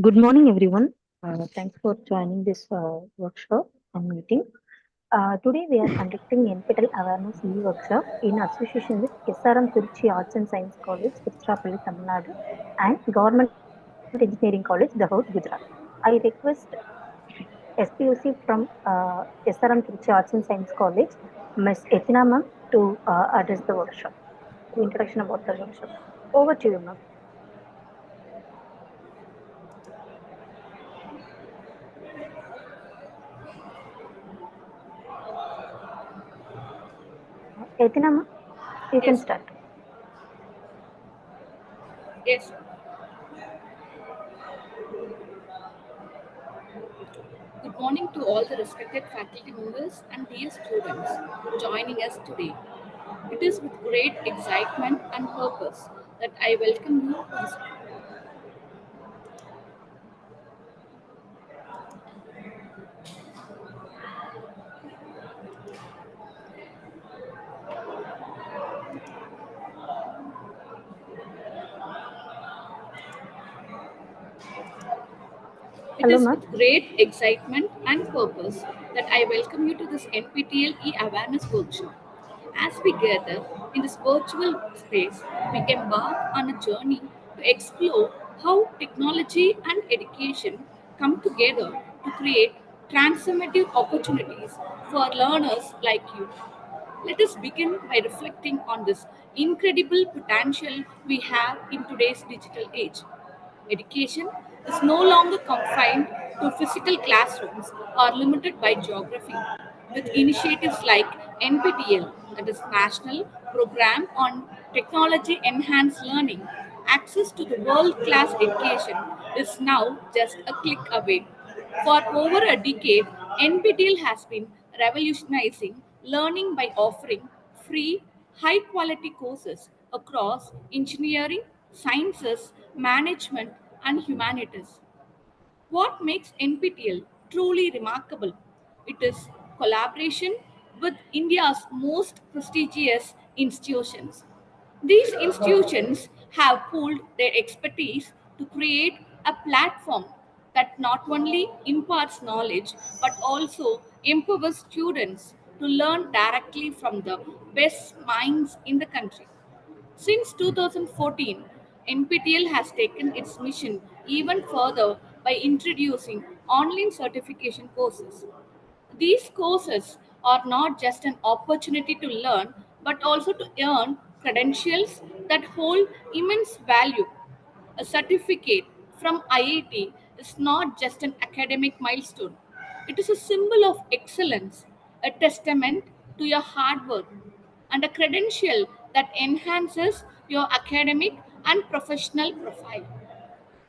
Good morning, everyone. Thanks for joining this workshop and meeting. Today, we are conducting NPTEL Awareness e-workshop in association with SRM Trichy Arts and Science College, Tiruchirappalli, Tamil Nadu, and Government Engineering College, DAHOD, Gujarat. I request SPOC from SRM Trichy Arts and Science College, Ms. Ethina ma'am, to address the workshop, the introduction about the workshop. Over to you, ma'am. Ethina ma'am, you can Yes, start. yes. Good morning to all the respected faculty members and dear students joining us today. It is with great excitement and purpose that I welcome you to this. It Hello, is ma'am. with great excitement and purpose that I welcome you to this NPTEL e-awareness workshop. As we gather in this virtual space, we embark on a journey to explore how technology and education come together to create transformative opportunities for learners like you. Let us begin by reflecting on this incredible potential we have in today's digital age. Education is no longer confined to physical classrooms or limited by geography. With initiatives like NPTEL, that is National Program on Technology Enhanced Learning, access to the world class education is now just a click away. For over a decade, NPTEL has been revolutionizing learning by offering free, high quality courses across engineering, sciences, management, and humanities. What makes NPTEL truly remarkable? It is collaboration with India's most prestigious institutions. These institutions have pooled their expertise to create a platform that not only imparts knowledge but also empowers students to learn directly from the best minds in the country. Since 2014, NPTEL has taken its mission even further by introducing online certification courses. These courses are not just an opportunity to learn, but also to earn credentials that hold immense value. A certificate from IIT is not just an academic milestone, it is a symbol of excellence, a testament to your hard work, and a credential that enhances your academic and professional profile.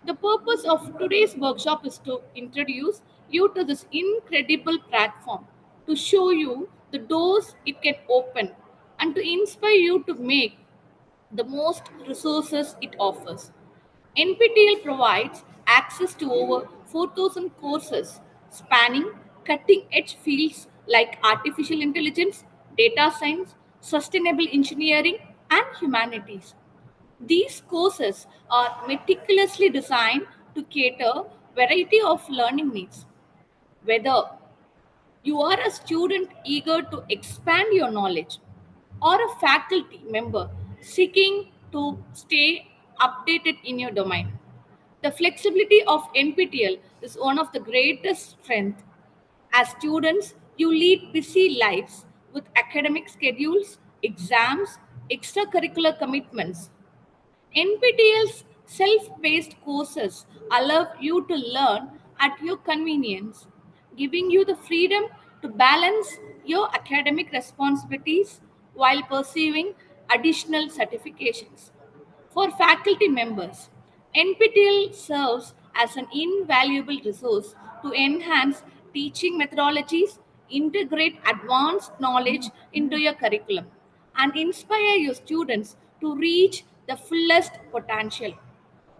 The purpose of today's workshop is to introduce you to this incredible platform, to show you the doors it can open, and to inspire you to make the most resources it offers. NPTEL provides access to over 4,000 courses spanning cutting edge fields like artificial intelligence, data science, sustainable engineering, and humanities. These courses are meticulously designed to cater variety of learning needs. Whether you are a student eager to expand your knowledge or a faculty member seeking to stay updated in your domain. The flexibility of NPTEL is one of the greatest strengths. As students, you lead busy lives with academic schedules, exams, extracurricular commitments. NPTEL's self-paced courses allow you to learn at your convenience, giving you the freedom to balance your academic responsibilities while pursuing additional certifications. For faculty members, NPTEL serves as an invaluable resource to enhance teaching methodologies, integrate advanced knowledge into your curriculum, and inspire your students to reach the fullest potential.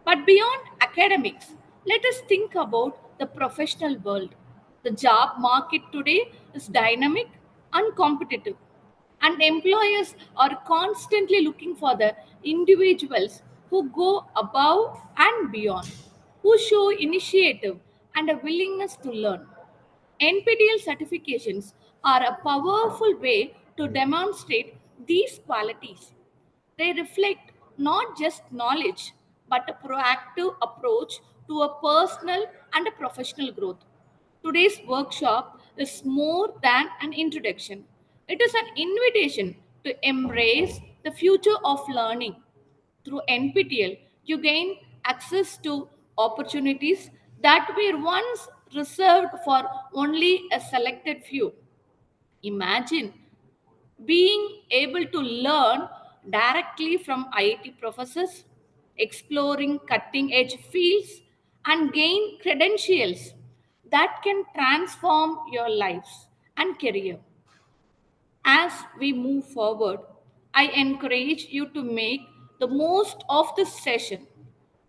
But beyond academics, let us think about the professional world. The job market today is dynamic and competitive, and employers are constantly looking for the individuals who go above and beyond. who show initiative and a willingness to learn. NPTEL certifications are a powerful way to demonstrate these qualities. They reflect not just knowledge, but a proactive approach to a personal and a professional growth. Today's workshop is more than an introduction. It is an invitation to embrace the future of learning. Through NPTEL, you gain access to opportunities that were once reserved for only a selected few. Imagine being able to learn directly from IIT professors, exploring cutting edge fields, and gain credentials that can transform your lives and career. As we move forward, I encourage you to make the most of this session.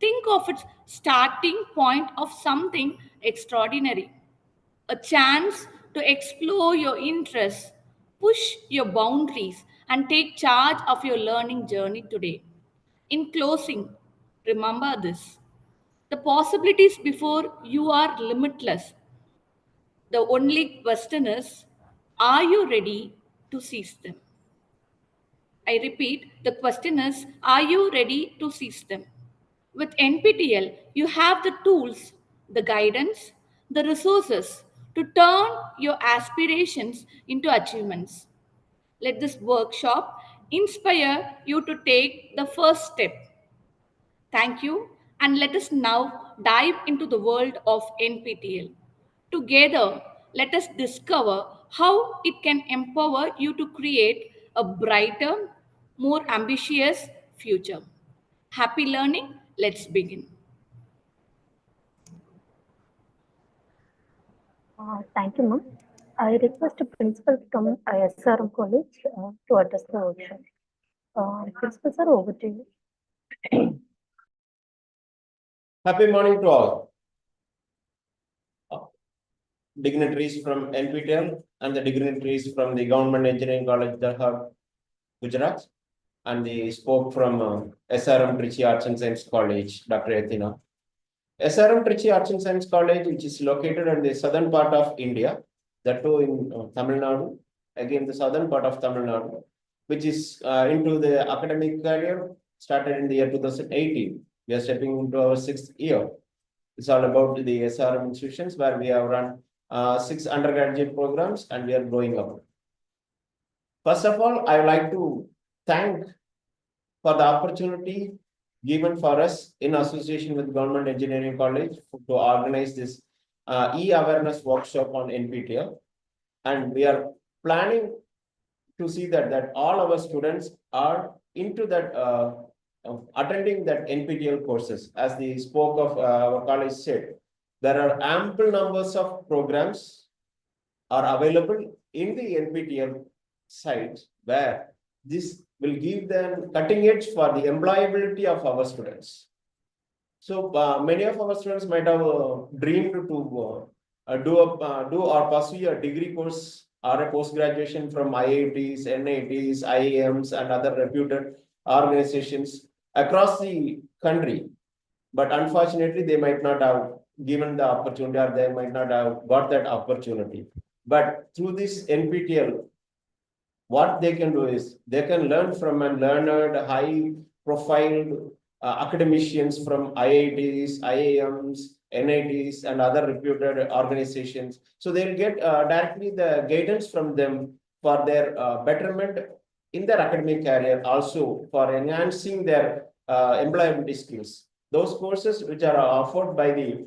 Think of its starting point of something extraordinary, a chance to explore your interests, push your boundaries, and take charge of your learning journey today. In closing, remember this: the possibilities before you are limitless. The only question is, are you ready to seize them? I repeat, the question is, are you ready to seize them? With NPTEL, you have the tools, the guidance, the resources to turn your aspirations into achievements. Let this workshop inspire you to take the first step. Thank you, and let us now dive into the world of NPTEL. Together, let us discover how it can empower you to create a brighter, more ambitious future. Happy learning, let's begin. Thank you, ma'am. I request the principal from SRM College to address the workshop. Principal sir, over to you. Happy morning to all. Dignitaries from NPTEL and the dignitaries from the Government Engineering College, DAHOD, Gujarat, and the spoke from SRM TRICHY Arts and Science College, Dr. Athena. SRM TRICHY Arts and Science College, which is located in the southern part of India, that too in Tamil Nadu, again the southern part of Tamil Nadu, which is into the academic career, started in the year 2018. We are stepping into our 6th year. It's all about the SRM institutions where we have run 6 undergraduate programs and we are growing up. First of all, I would like to thank for the opportunity given for us in association with Government Engineering College to organize this e-awareness workshop on NPTEL. And we are planning to see that all our students are into that attending that NPTEL courses. As the spoke of our college said, there are ample numbers of programs are available in the NPTEL site where this will give them cutting edge for the employability of our students. So many of our students might have dreamed to do or pursue a degree course or a post graduation from IITs, NITs, IIMs, and other reputed organizations across the country. But unfortunately, they might not have given the opportunity or they might not have got that opportunity. But through this NPTEL, what they can do is they can learn from a learned, high-profile academicians from IITs, IIMs, NITs, and other reputed organizations. So they'll get directly the guidance from them for their betterment in their academic career, also for enhancing their employability skills. Those courses which are offered by the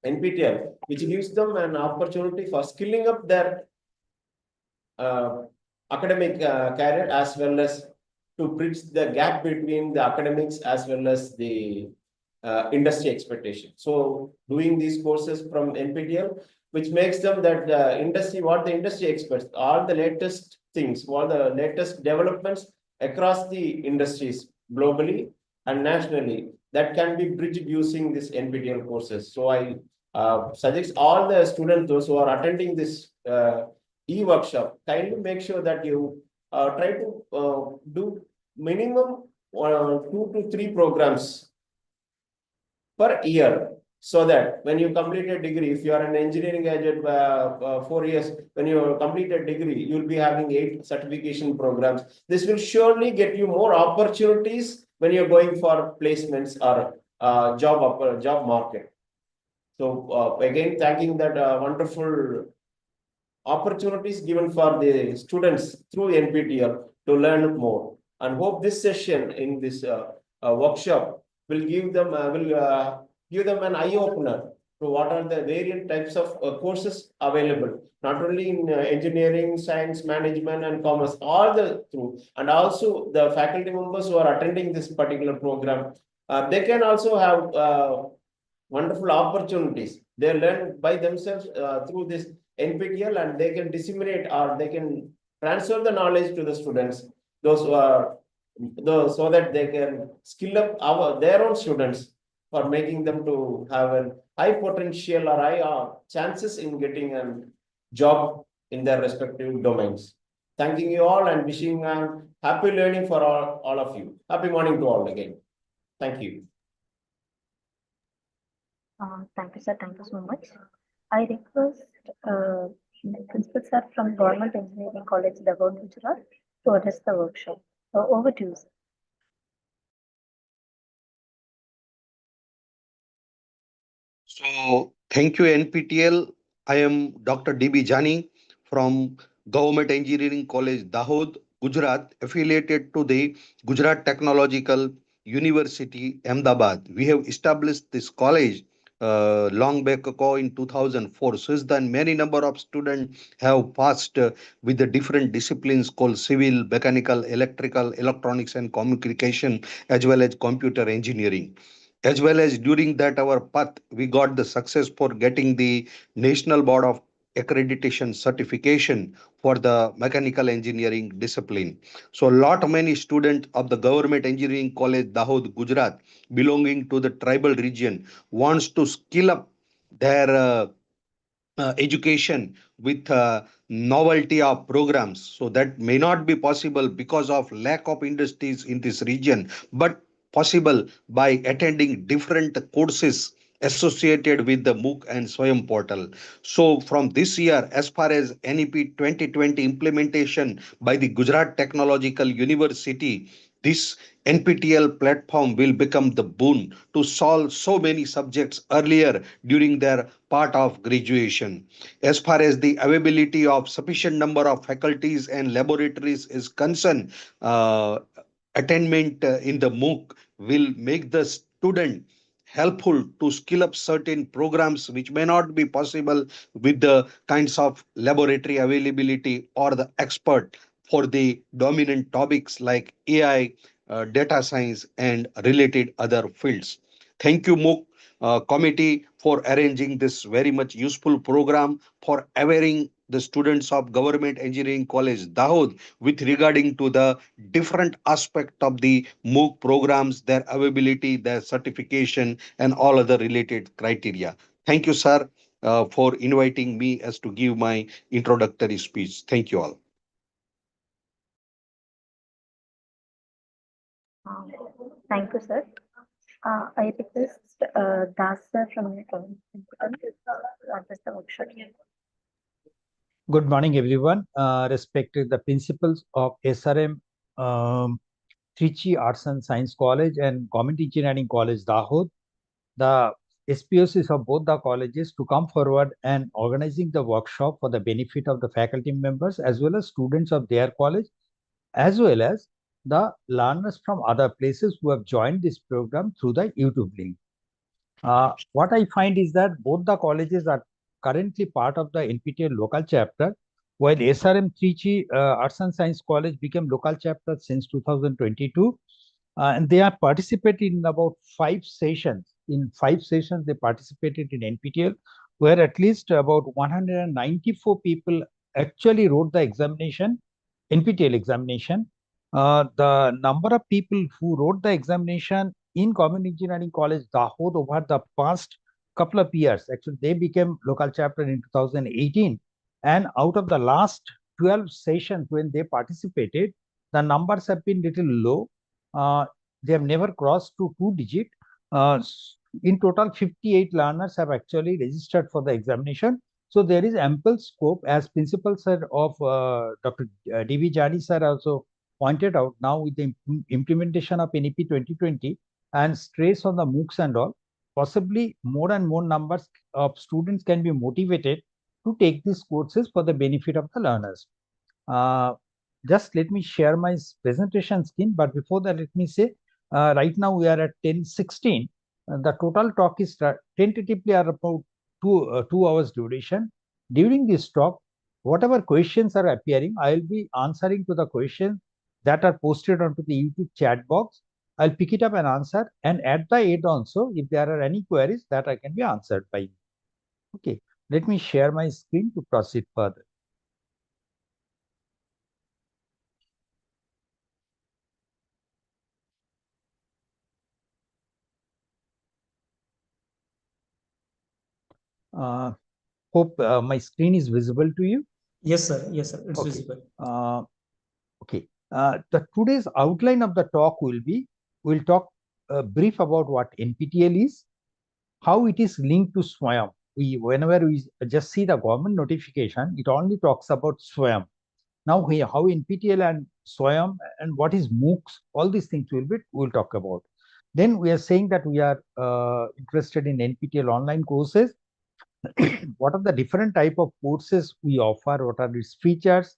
NPTEL, which gives them an opportunity for skilling up their academic career as well as to bridge the gap between the academics as well as the industry expectation. So doing these courses from NPTEL, which makes them that industry, what the industry expects, all the latest things, all the latest developments across the industries globally and nationally, that can be bridged using this NPTEL courses. So I suggest all the students, those who are attending this e-workshop, kindly make sure that you try to do minimum 2 to 3 programs per year So that when you complete a degree, if you are an engineering graduate 4 years, when you complete a degree, you'll be having 8 certification programs. This will surely get you more opportunities when you're going for placements or job market. So again, thanking that wonderful opportunities given for the students through NPTEL to learn more, and hope this session in this workshop will give them an eye opener to what are the variant types of courses available, not only in engineering, science, management, and commerce, all the through, and also the faculty members who are attending this particular program, they can also have wonderful opportunities. They learn by themselves through this NPTEL, and they can disseminate or they can transfer the knowledge to the students, those who are those, so that they can skill up their own students for making them to have a high potential or high chances in getting a job in their respective domains. Thanking you all and wishing happy learning for all of you. Happy morning to all again. Thank you. Thank you, sir. Thank you so much. I request Principal Sir from Government Engineering College, DAHOD, Gujarat, to address the workshop. Over to you, sir. So, thank you, NPTEL. I am Dr. D.B. Jani from Government Engineering College, DAHOD, Gujarat, affiliated to the Gujarat Technological University, Ahmedabad. We have established this college long back ago in 2004. Since then, many number of students have passed with the different disciplines called civil, mechanical, electrical, electronics, and communication, as well as computer engineering. As well as during that our path, we got the success for getting the National Board of Accreditation certification for the mechanical engineering discipline. So lot many students of the Government Engineering College, Dahod, Gujarat, belonging to the tribal region, wants to skill up their education with novelty of programs. So that may not be possible because of lack of industries in this region, but possible by attending different courses associated with the MOOC and SWAYAM portal. So from this year, as far as NEP 2020 implementation by the Gujarat Technological University, this NPTEL platform will become the boon to solve so many subjects earlier during their part of graduation. As far as the availability of sufficient number of faculties and laboratories is concerned, attainment in the MOOC will make the student helpful to skill up certain programs which may not be possible with the kinds of laboratory availability or the expert for the dominant topics like AI, data science, and related other fields. Thank you, MOOC committee, for arranging this very much useful program for awareing the students of Government Engineering College, Dahod, with regarding to the different aspect of the MOOC programs, their availability, their certification, and all other related criteria. Thank you, sir, for inviting me as to give my introductory speech. Thank you all. Thank you, sir. I request Das sir from the to address the workshop. Good morning, everyone. Respected the principals of SRM, TRICHY Arts and Science College and Government Engineering College, Dahod, the SPOCs of both the colleges to come forward and organizing the workshop for the benefit of the faculty members as well as students of their college, as well as the learners from other places who have joined this program through the YouTube link. What I find is that both the colleges are currently part of the NPTEL local chapter, while SRM Trichy Arts and Science College became local chapter since 2022. And they are participating in about 5 sessions. In 5 sessions, they participated in NPTEL, where at least about 194 people actually wrote the examination, NPTEL examination. The number of people who wrote the examination in Government Engineering College, Dahod, over the past couple of years, actually they became local chapter in 2018. And out of the last 12 sessions when they participated, the numbers have been little low. They have never crossed to 2 digit. In total, 58 learners have actually registered for the examination. So there is ample scope, as Principal Sir of Dr. D.B. Jani Sir also pointed out, now with the implementation of NEP 2020 and stress on the MOOCs and all, possibly more and more numbers of students can be motivated to take these courses for the benefit of the learners. Just let me share my presentation screen, but before that, let me say, right now we are at 10:16. The total talk is tentatively are about 2 hours duration. During this talk, whatever questions are appearing, I will be answering to the questions that are posted onto the YouTube chat box. I'll pick it up and answer, and at the end also, if there are any queries, that I can be answered by you. Okay, let me share my screen to proceed further. Hope my screen is visible to you. Yes, sir. Yes, sir. It's Okay. visible. Okay. The today's outline of the talk will be, we'll talk brief about what NPTEL is, how it is linked to SWAYAM. Whenever we just see the government notification, it only talks about SWAYAM. Now here, how NPTEL and SWAYAM and what is MOOCs, all these things we'll talk about. Then we are saying that we are interested in NPTEL online courses. What are the different type of courses we offer? What are its features?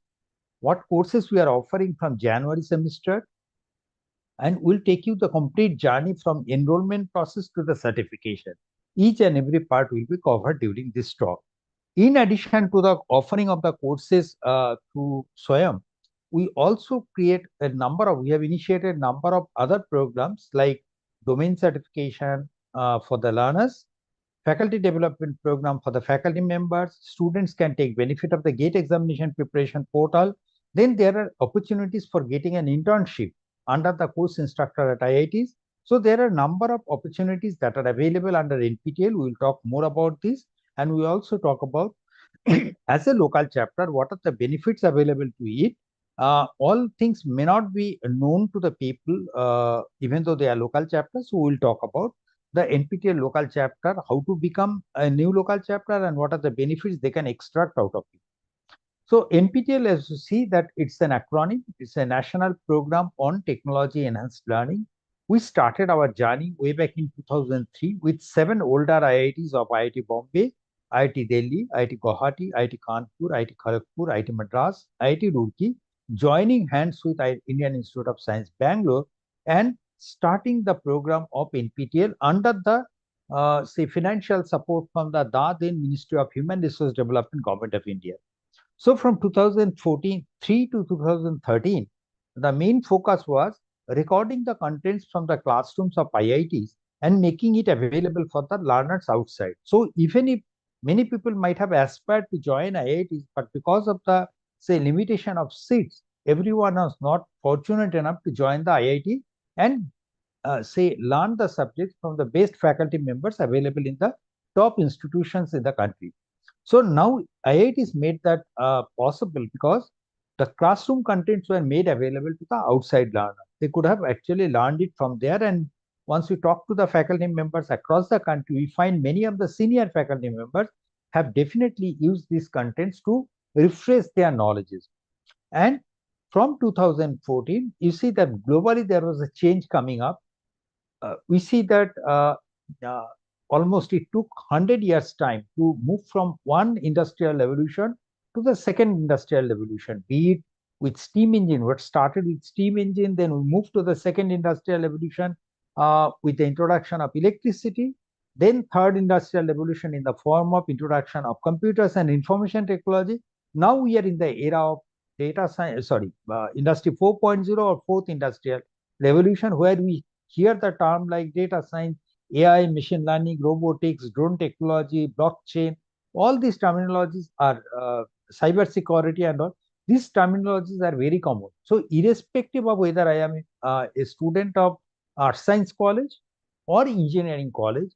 What courses we are offering from January semester? And we'll take you the complete journey from enrollment process to the certification. Each and every part will be covered during this talk. In addition to the offering of the courses through SWAYAM, we also create we have initiated a number of other programs like domain certification for the learners, faculty development program for the faculty members. Students can take benefit of the GATE examination preparation portal. Then there are opportunities for getting an internship under the course instructor at IITs. So there are a number of opportunities that are available under NPTEL. We will talk more about this, and we also talk about as a local chapter, what are the benefits available to it. All things may not be known to the people, even though they are local chapters. So we will talk about the NPTEL local chapter, how to become a new local chapter, and what are the benefits they can extract out of it. So NPTEL, as you see, that it's an acronym, it's a national program on technology enhanced learning. We started our journey way back in 2003 with 7 older IITs of IIT Bombay, IIT Delhi, IIT Guwahati, IIT Kanpur, IIT Kharagpur, IIT Madras, IIT Roorkee, joining hands with Indian Institute of Science, Bangalore, and starting the program of NPTEL under the financial support from the then Ministry of Human Resource Development, Government of India. So from 2003 to 2013, the main focus was recording the contents from the classrooms of IITs and making it available for the learners outside. So even if many people might have aspired to join IITs, but because of the limitation of seats, everyone was not fortunate enough to join the IIT and learn the subjects from the best faculty members available in the top institutions in the country. So now IITs made that possible because the classroom contents were made available to the outside learner. They could have actually learned it from there. And once we talk to the faculty members across the country, we find many of the senior faculty members have definitely used these contents to refresh their knowledges. And from 2014, you see that globally there was a change coming up. We see that almost it took 100 years time to move from one industrial revolution to the second industrial revolution, be it with steam engine. What started with steam engine, then we moved to the second industrial revolution with the introduction of electricity, then third industrial revolution in the form of introduction of computers and information technology. Now we are in the era of data science, industry 4.0 or fourth industrial revolution, where we hear the term like data science, AI, machine learning, robotics, drone technology, blockchain. All these terminologies are cyber security and all. These terminologies are very common. So irrespective of whether I am a student of art science college or engineering college,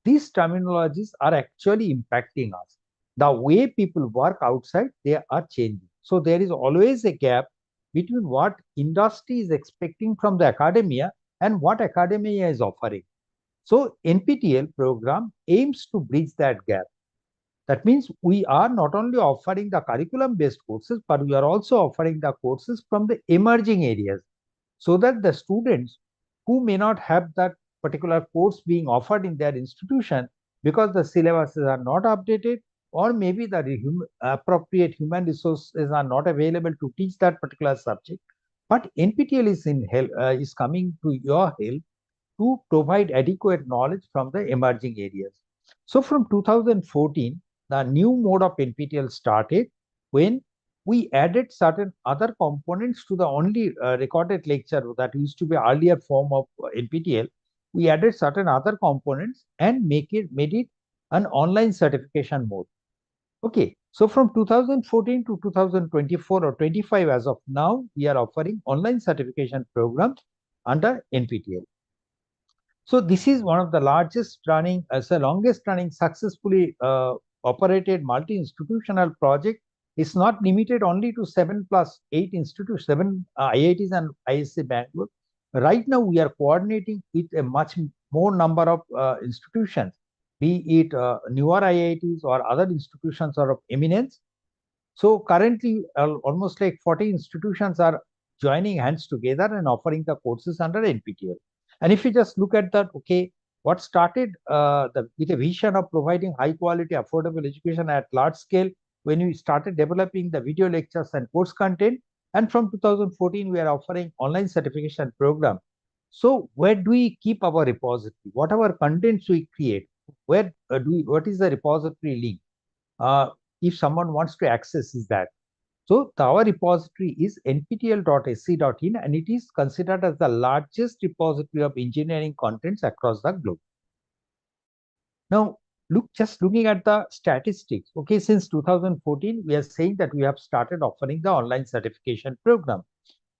these terminologies are actually impacting us. The way people work outside, they are changing. So there is always a gap between what industry is expecting from the academia and what academia is offering. So NPTEL program aims to bridge that gap. That means we are not only offering the curriculum-based courses, but we are also offering the courses from the emerging areas, so that the students who may not have that particular course being offered in their institution because the syllabuses are not updated, or maybe the appropriate human resources are not available to teach that particular subject. But NPTEL is coming to your help to provide adequate knowledge from the emerging areas. So from 2014, the new mode of NPTEL started when we added certain other components to the only recorded lecture that used to be earlier form of NPTEL. We added certain other components and made it an online certification mode. Okay, so from 2014 to 2024 or 25 as of now, we are offering online certification programs under NPTEL. So this is one of the longest running successfully operated multi-institutional project. It's not limited only to 7+8 institutes, 7 IITs and ISC Bangalore. Right now, we are coordinating with a much more number of institutions, be it newer IITs or other institutions of eminence. So currently, almost like 40 institutions are joining hands together and offering the courses under NPTEL. And if you just look at that, okay, what started with a vision of providing high quality, affordable education at large scale, when we started developing the video lectures and course content, and from 2014, we are offering online certification program. So where do we keep our repository? What our contents we create? Where what is the repository link? If someone wants to access is that. So our repository is nptel.sc.in, and it is considered as the largest repository of engineering contents across the globe. Now, just looking at the statistics, okay, since 2014, we are saying that we have started offering the online certification program.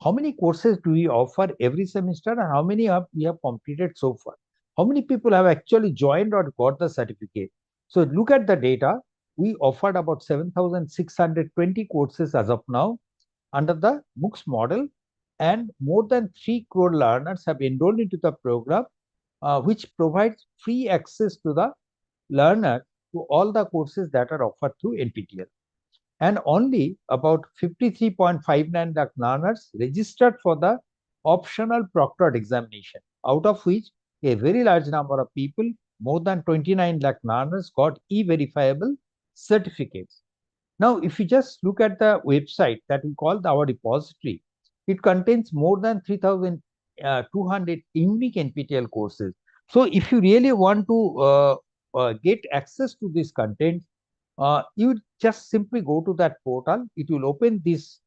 How many courses do we offer every semester, and how many we have completed so far? How many people have actually joined or got the certificate? So look at the data. We offered about 7,620 courses as of now under the MOOCs model, and more than 3 crore learners have enrolled into the program, which provides free access to the learner to all the courses that are offered through NPTEL. And only about 53.59 lakh learners registered for the optional proctored examination, out of which a very large number of people, more than 29 lakh learners, got e-verifiable certificates. Now, if you just look at the website that we call our repository, it contains more than 3,200 unique NPTEL courses. So if you really want to get access to this content, you just simply go to that portal. It will open this,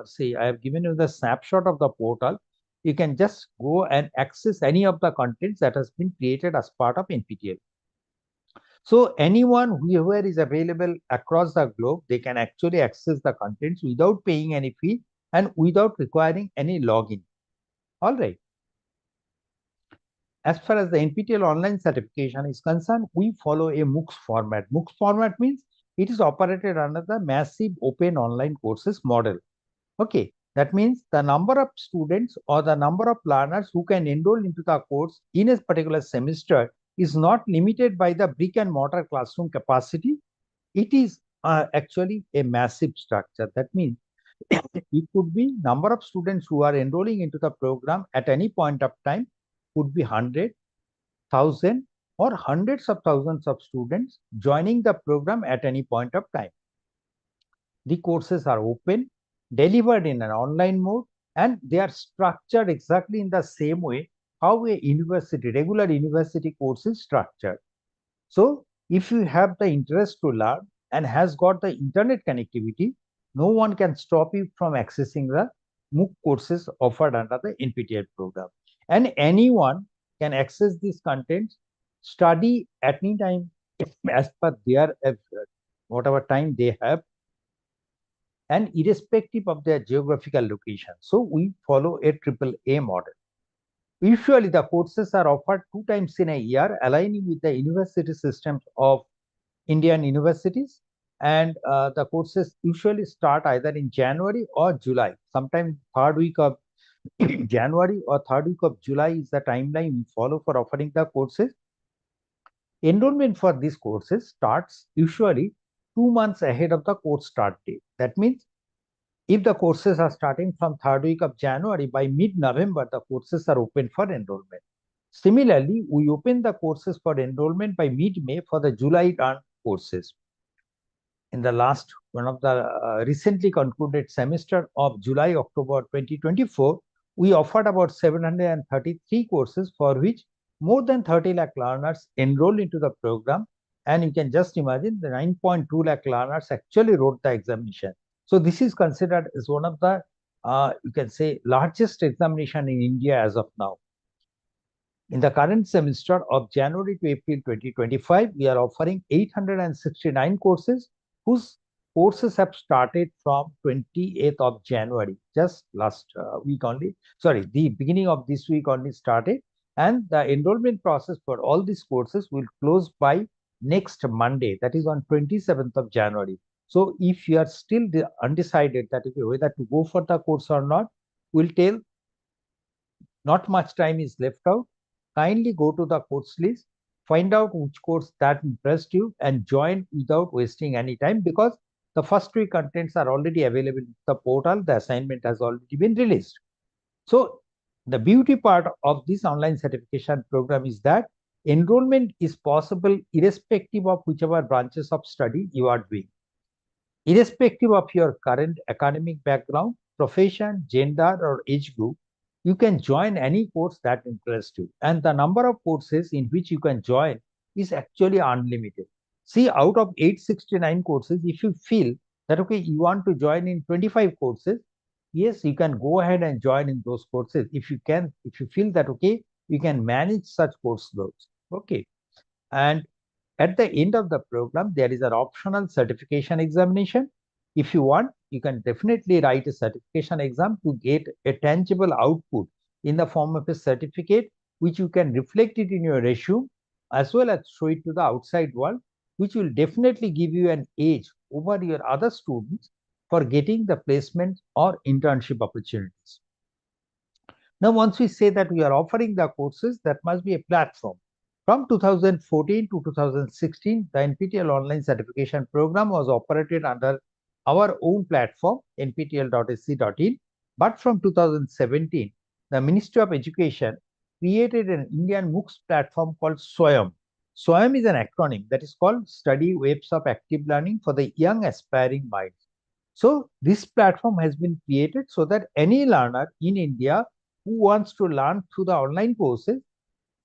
say, I have given you the snapshot of the portal. You can just go and access any of the contents that has been created as part of NPTEL. So anyone, whoever is available across the globe, they can actually access the contents without paying any fee and without requiring any login. All right. As far as the NPTEL online certification is concerned, we follow a MOOCs format. MOOCs format means it is operated under the massive open online courses model. Okay, that means the number of students or the number of learners who can enroll into the course in a particular semester is not limited by the brick and mortar classroom capacity. It is actually a massive structure. That means it could be number of students who are enrolling into the program at any point of time could be 100, 1,000 or hundreds of thousands of students joining the program at any point of time. The courses are open, delivered in an online mode, and they are structured exactly in the same way how a university, regular university course is structured. So if you have the interest to learn and has got the internet connectivity, no one can stop you from accessing the MOOC courses offered under the NPTEL program. And anyone can access these contents, study at any time as per their whatever time they have, and irrespective of their geographical location. So we follow a AAA model. Usually the courses are offered 2 times in a year, aligning with the university systems of Indian universities. And the courses usually start either in January or July, sometime third week of January or third week of July is the timeline we follow for offering the courses. Enrollment for these courses starts usually 2 months ahead of the course start date. That means if the courses are starting from third week of January, by mid-November, the courses are open for enrollment. Similarly, we open the courses for enrollment by mid-May for the July run courses. In the last one of the recently concluded semester of July-October 2024, we offered about 733 courses for which more than 30 lakh learners enrolled into the program. And you can just imagine the 9.2 lakh learners actually wrote the examination. So this is considered as one of the, you can say, largest examination in India as of now. In the current semester of January to April 2025, we are offering 869 courses whose courses have started from 28th of January, just last week only. Sorry, the beginning of this week only started. And the enrollment process for all these courses will close by next Monday, that is on 27th of January. So if you are still undecided that whether to go for the course or not, we'll tell not much time is left out. Kindly go to the course list, find out which course that interests you and join without wasting any time, because the first week contents are already available in the portal. The assignment has already been released. So the beauty part of this online certification program is that enrollment is possible irrespective of whichever branches of study you are doing. Irrespective of your current academic background, profession, gender, or age group, you can join any course that interests you. And the number of courses in which you can join is actually unlimited. See, out of 869 courses, if you feel that, okay, you want to join in 25 courses, yes, you can go ahead and join in those courses. If you feel that, okay, you can manage such course loads. Okay. And at the end of the program, there is an optional certification examination. If you want, you can definitely write a certification exam to get a tangible output in the form of a certificate, which you can reflect it in your resume as well as show it to the outside world, which will definitely give you an edge over your other students for getting the placement or internship opportunities. Now, once we say that we are offering the courses, that must be a platform. From 2014 to 2016, the NPTEL online certification program was operated under our own platform, nptel.sc.in. But from 2017, the Ministry of Education created an Indian MOOCs platform called SWAYAM. SWAYAM is an acronym that is called Study Webs of Active Learning for the Young Aspiring Minds. So this platform has been created so that any learner in India who wants to learn through the online courses,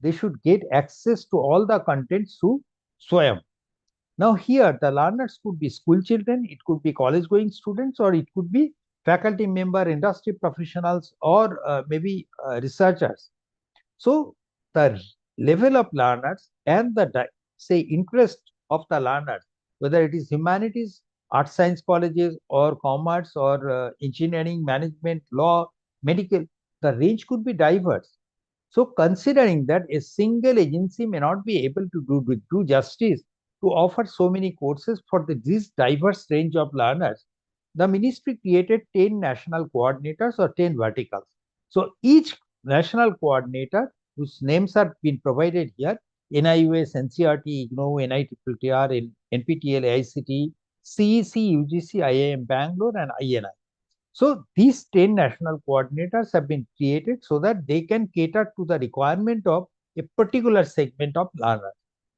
they should get access to all the contents through SWAYAM. Now here, the learners could be school children, it could be college-going students, or it could be faculty member, industry professionals, or maybe researchers. So the level of learners and the, say, interest of the learners, whether it is humanities, art science colleges, or commerce, or engineering, management, law, medical, the range could be diverse. So considering that a single agency may not be able to do justice to offer so many courses for this diverse range of learners, the ministry created 10 national coordinators or 10 verticals. So each national coordinator, whose names are being provided here, NIUS, NCRT, IGNOU, NITTR, NPTEL, AICT, CEC, UGC, IIM Bangalore, and INI. So these 10 national coordinators have been created so that they can cater to the requirement of a particular segment of learners.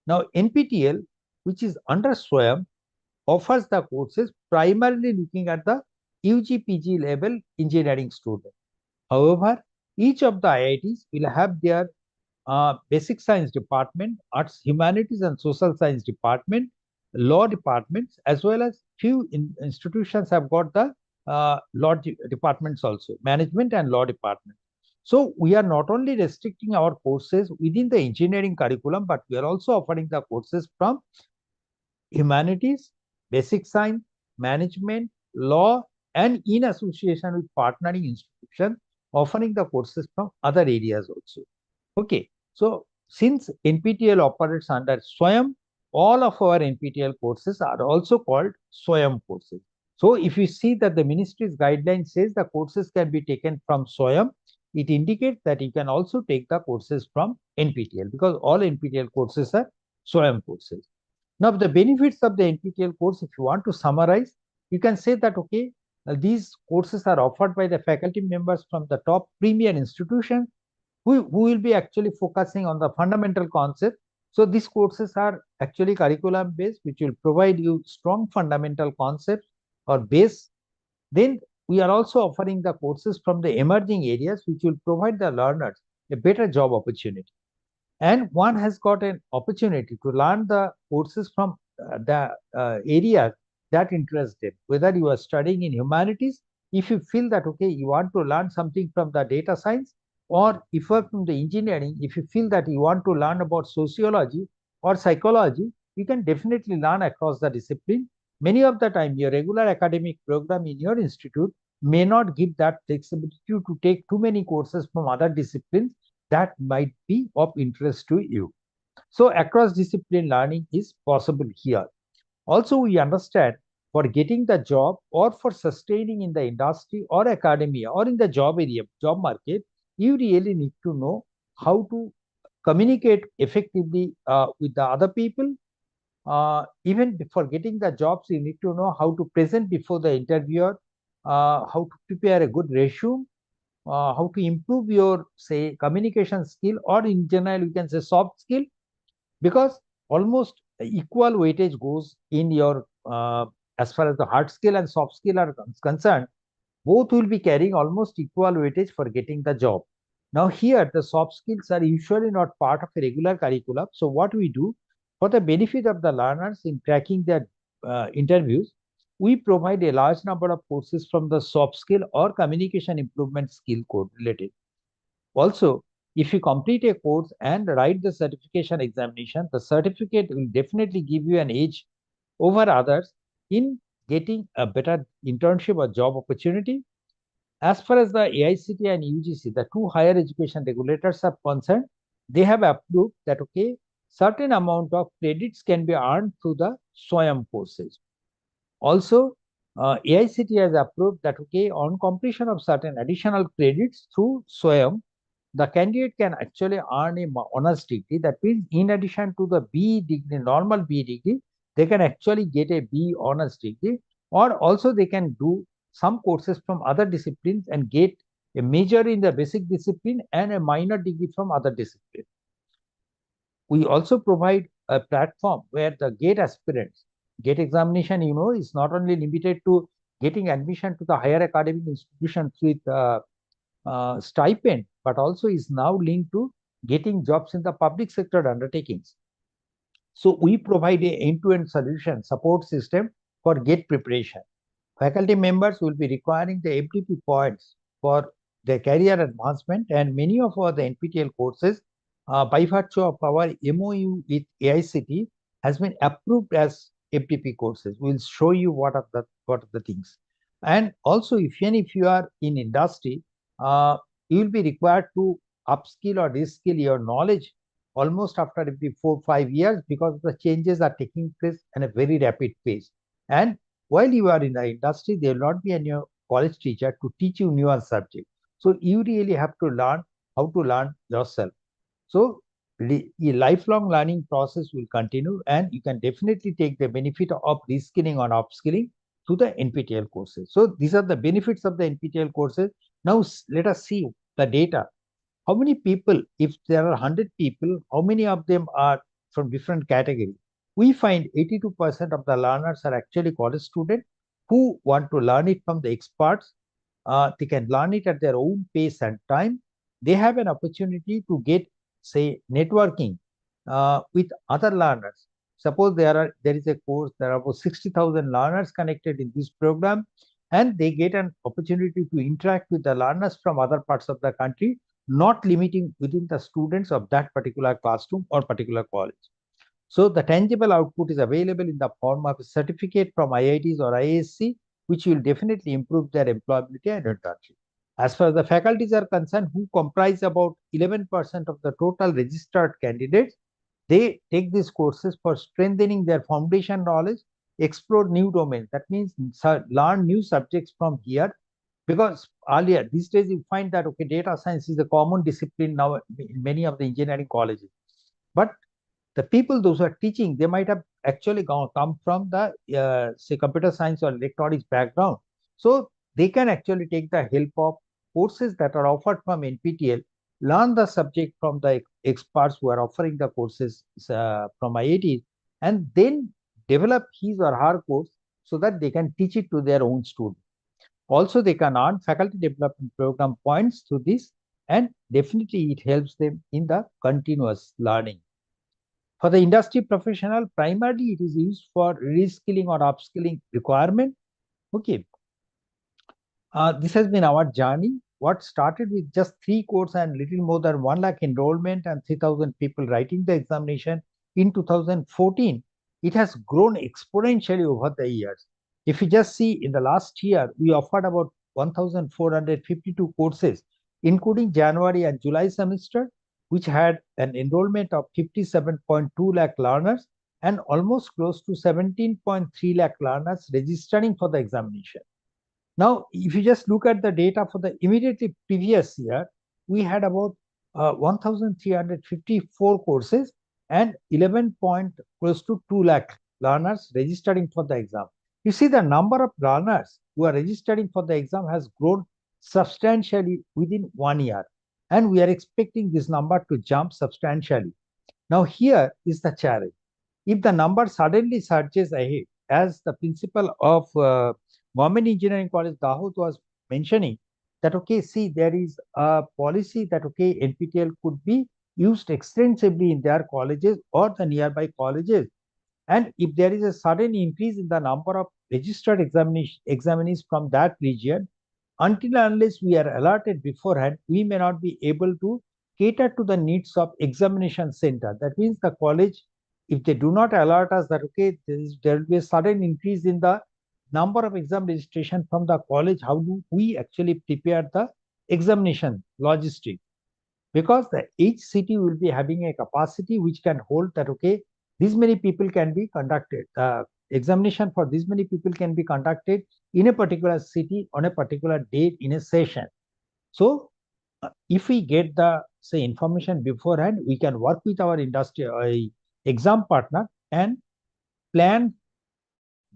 Now, NPTEL, which is under SWAYAM, offers the courses primarily looking at the UG PG level engineering student. However, each of the IITs will have their basic science department, arts, humanities and social science department, law departments, as well as few institutions have got the law departments also, management and law department. So we are not only restricting our courses within the engineering curriculum, but we are also offering the courses from humanities, basic science, management, law, and in association with partnering institutions, offering the courses from other areas also. Okay, so since NPTEL operates under SWAYAM, all of our NPTEL courses are also called SWAYAM courses. So if you see that the ministry's guideline says the courses can be taken from SWAYAM, it indicates that you can also take the courses from NPTEL, because all NPTEL courses are SWAYAM courses. Now, the benefits of the NPTEL course, if you want to summarize, you can say that, okay, these courses are offered by the faculty members from the top premier institutions who will be actually focusing on the fundamental concept. So these courses are actually curriculum based, which will provide you strong fundamental concepts or base. Then we are also offering the courses from the emerging areas, which will provide the learners a better job opportunity. And one has got an opportunity to learn the courses from the areas that interest them. Whether you are studying in humanities, if you feel that, okay, you want to learn something from the data science, or if you are from the engineering, if you feel that you want to learn about sociology or psychology, you can definitely learn across the discipline. Many of the time, your regular academic program in your institute may not give that flexibility to take too many courses from other disciplines that might be of interest to you. So across discipline learning is possible here. Also, we understand for getting the job or for sustaining in the industry or academia or in the job area, job market, you really need to know how to communicate effectively with the other people. Even for getting the jobs, you need to know how to present before the interviewer, how to prepare a good resume, how to improve your, say, communication skill, or in general you can say soft skill, because almost equal weightage goes in your as far as the hard skill and soft skill are concerned. Both will be carrying almost equal weightage for getting the job. Now here the soft skills are usually not part of a regular curriculum. So what we do for the benefit of the learners in tracking their interviews, we provide a large number of courses from the soft skill or communication improvement skill code related. Also, if you complete a course and write the certification examination, the certificate will definitely give you an edge over others in getting a better internship or job opportunity. As far as the AICTE and UGC, the two higher education regulators are concerned, they have approved that, okay, certain amount of credits can be earned through the SWAYAM courses. Also, AICTE has approved that, okay, on completion of certain additional credits through SWAYAM, the candidate can actually earn a honors degree. That means in addition to the B degree, normal B degree, they can actually get a B honors degree, or also they can do some courses from other disciplines and get a major in the basic discipline and a minor degree from other discipline. We also provide a platform where the GATE aspirants, GATE examination, is not only limited to getting admission to the higher academic institutions with stipend, but also is now linked to getting jobs in the public sector undertakings. So we provide a end-to-end solution support system for GATE preparation. Faculty members will be requiring the FTP points for their career advancement, and many of the NPTEL courses, by virtue of our MOU with AICTE, has been approved as FTP courses. We'll show you what are the things. And also, even if you are in industry, you will be required to upskill or reskill your knowledge almost after every 4-5 years, because the changes are taking place in a very rapid pace. And while you are in the industry, there will not be any college teacher to teach you newer subjects. So you really have to learn how to learn yourself. So the lifelong learning process will continue, and you can definitely take the benefit of reskilling or upskilling through the NPTEL courses. So these are the benefits of the NPTEL courses. Now let us see the data. How many people, if there are 100 people, how many of them are from different categories? We find 82% of the learners are actually college students who want to learn it from the experts. They can learn it at their own pace and time. They have an opportunity to get, say, networking with other learners. Suppose there is a course, there are about 60,000 learners connected in this program, and they get an opportunity to interact with the learners from other parts of the country, not limiting within the students of that particular classroom or particular college. So the tangible output is available in the form of a certificate from IITs or ISC, which will definitely improve their employability and internship. As far as the faculties are concerned, who comprise about 11% of the total registered candidates, they take these courses for strengthening their foundation knowledge explore new domains. That means learn new subjects from here, because earlier, these days you find that, okay, data science is a common discipline now in many of the engineering colleges. But the people, those who are teaching, they might have actually come from the, say, computer science or electronics background. So they can actually take the help of courses that are offered from NPTEL, learn the subject from the experts who are offering the courses from IIT, and then develop his or her course so that they can teach it to their own students. Also, they can earn faculty development program points through this, and definitely it helps them in the continuous learning. For the industry professional, primarily it is used for reskilling or upskilling requirement. Okay. This has been our journey. What started with just 3 courses and little more than 1 lakh enrollment and 3,000 people writing the examination in 2014, it has grown exponentially over the years. If you just see, in the last year, we offered about 1,452 courses, including January and July semester, which had an enrollment of 57.2 lakh learners and almost close to 17.3 lakh learners registering for the examination. Now, if you just look at the data for the immediately previous year, we had about 1,354 courses and 11 point close to 2 lakh learners registering for the exam. You see, the number of learners who are registering for the exam has grown substantially within 1 year, and we are expecting this number to jump substantially. Now, here is the challenge. If the number suddenly surges ahead, as the principal of Government Engineering College DAHOD was mentioning, that, okay, see, there is a policy that, okay, NPTEL could be used extensively in their colleges or the nearby colleges. And if there is a sudden increase in the number of registered examinees from that region, until unless we are alerted beforehand, we may not be able to cater to the needs of examination center. That means the college, if they do not alert us that, okay, there will be a sudden increase in the number of exam registration from the college, how do we actually prepare the examination logistic? Because each city will be having a capacity which can hold that, okay, these many people can be conducted. Examination for these many people can be conducted in a particular city on a particular date in a session. So if we get the, say, information beforehand, we can work with our industry exam partner and plan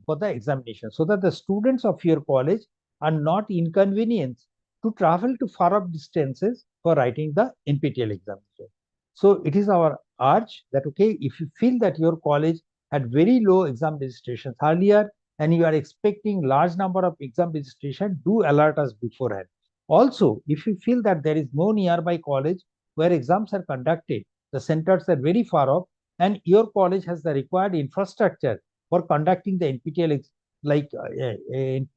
for the examination so that the students of your college are not inconvenienced to travel to far off distances for writing the NPTEL examination. So it is our urge that, okay, if you feel that your college had very low exam registrations earlier and you are expecting large number of exam registration, do alert us beforehand. Also, if you feel that there is no nearby college where exams are conducted, the centers are very far off, and your college has the required infrastructure for conducting the NPTEL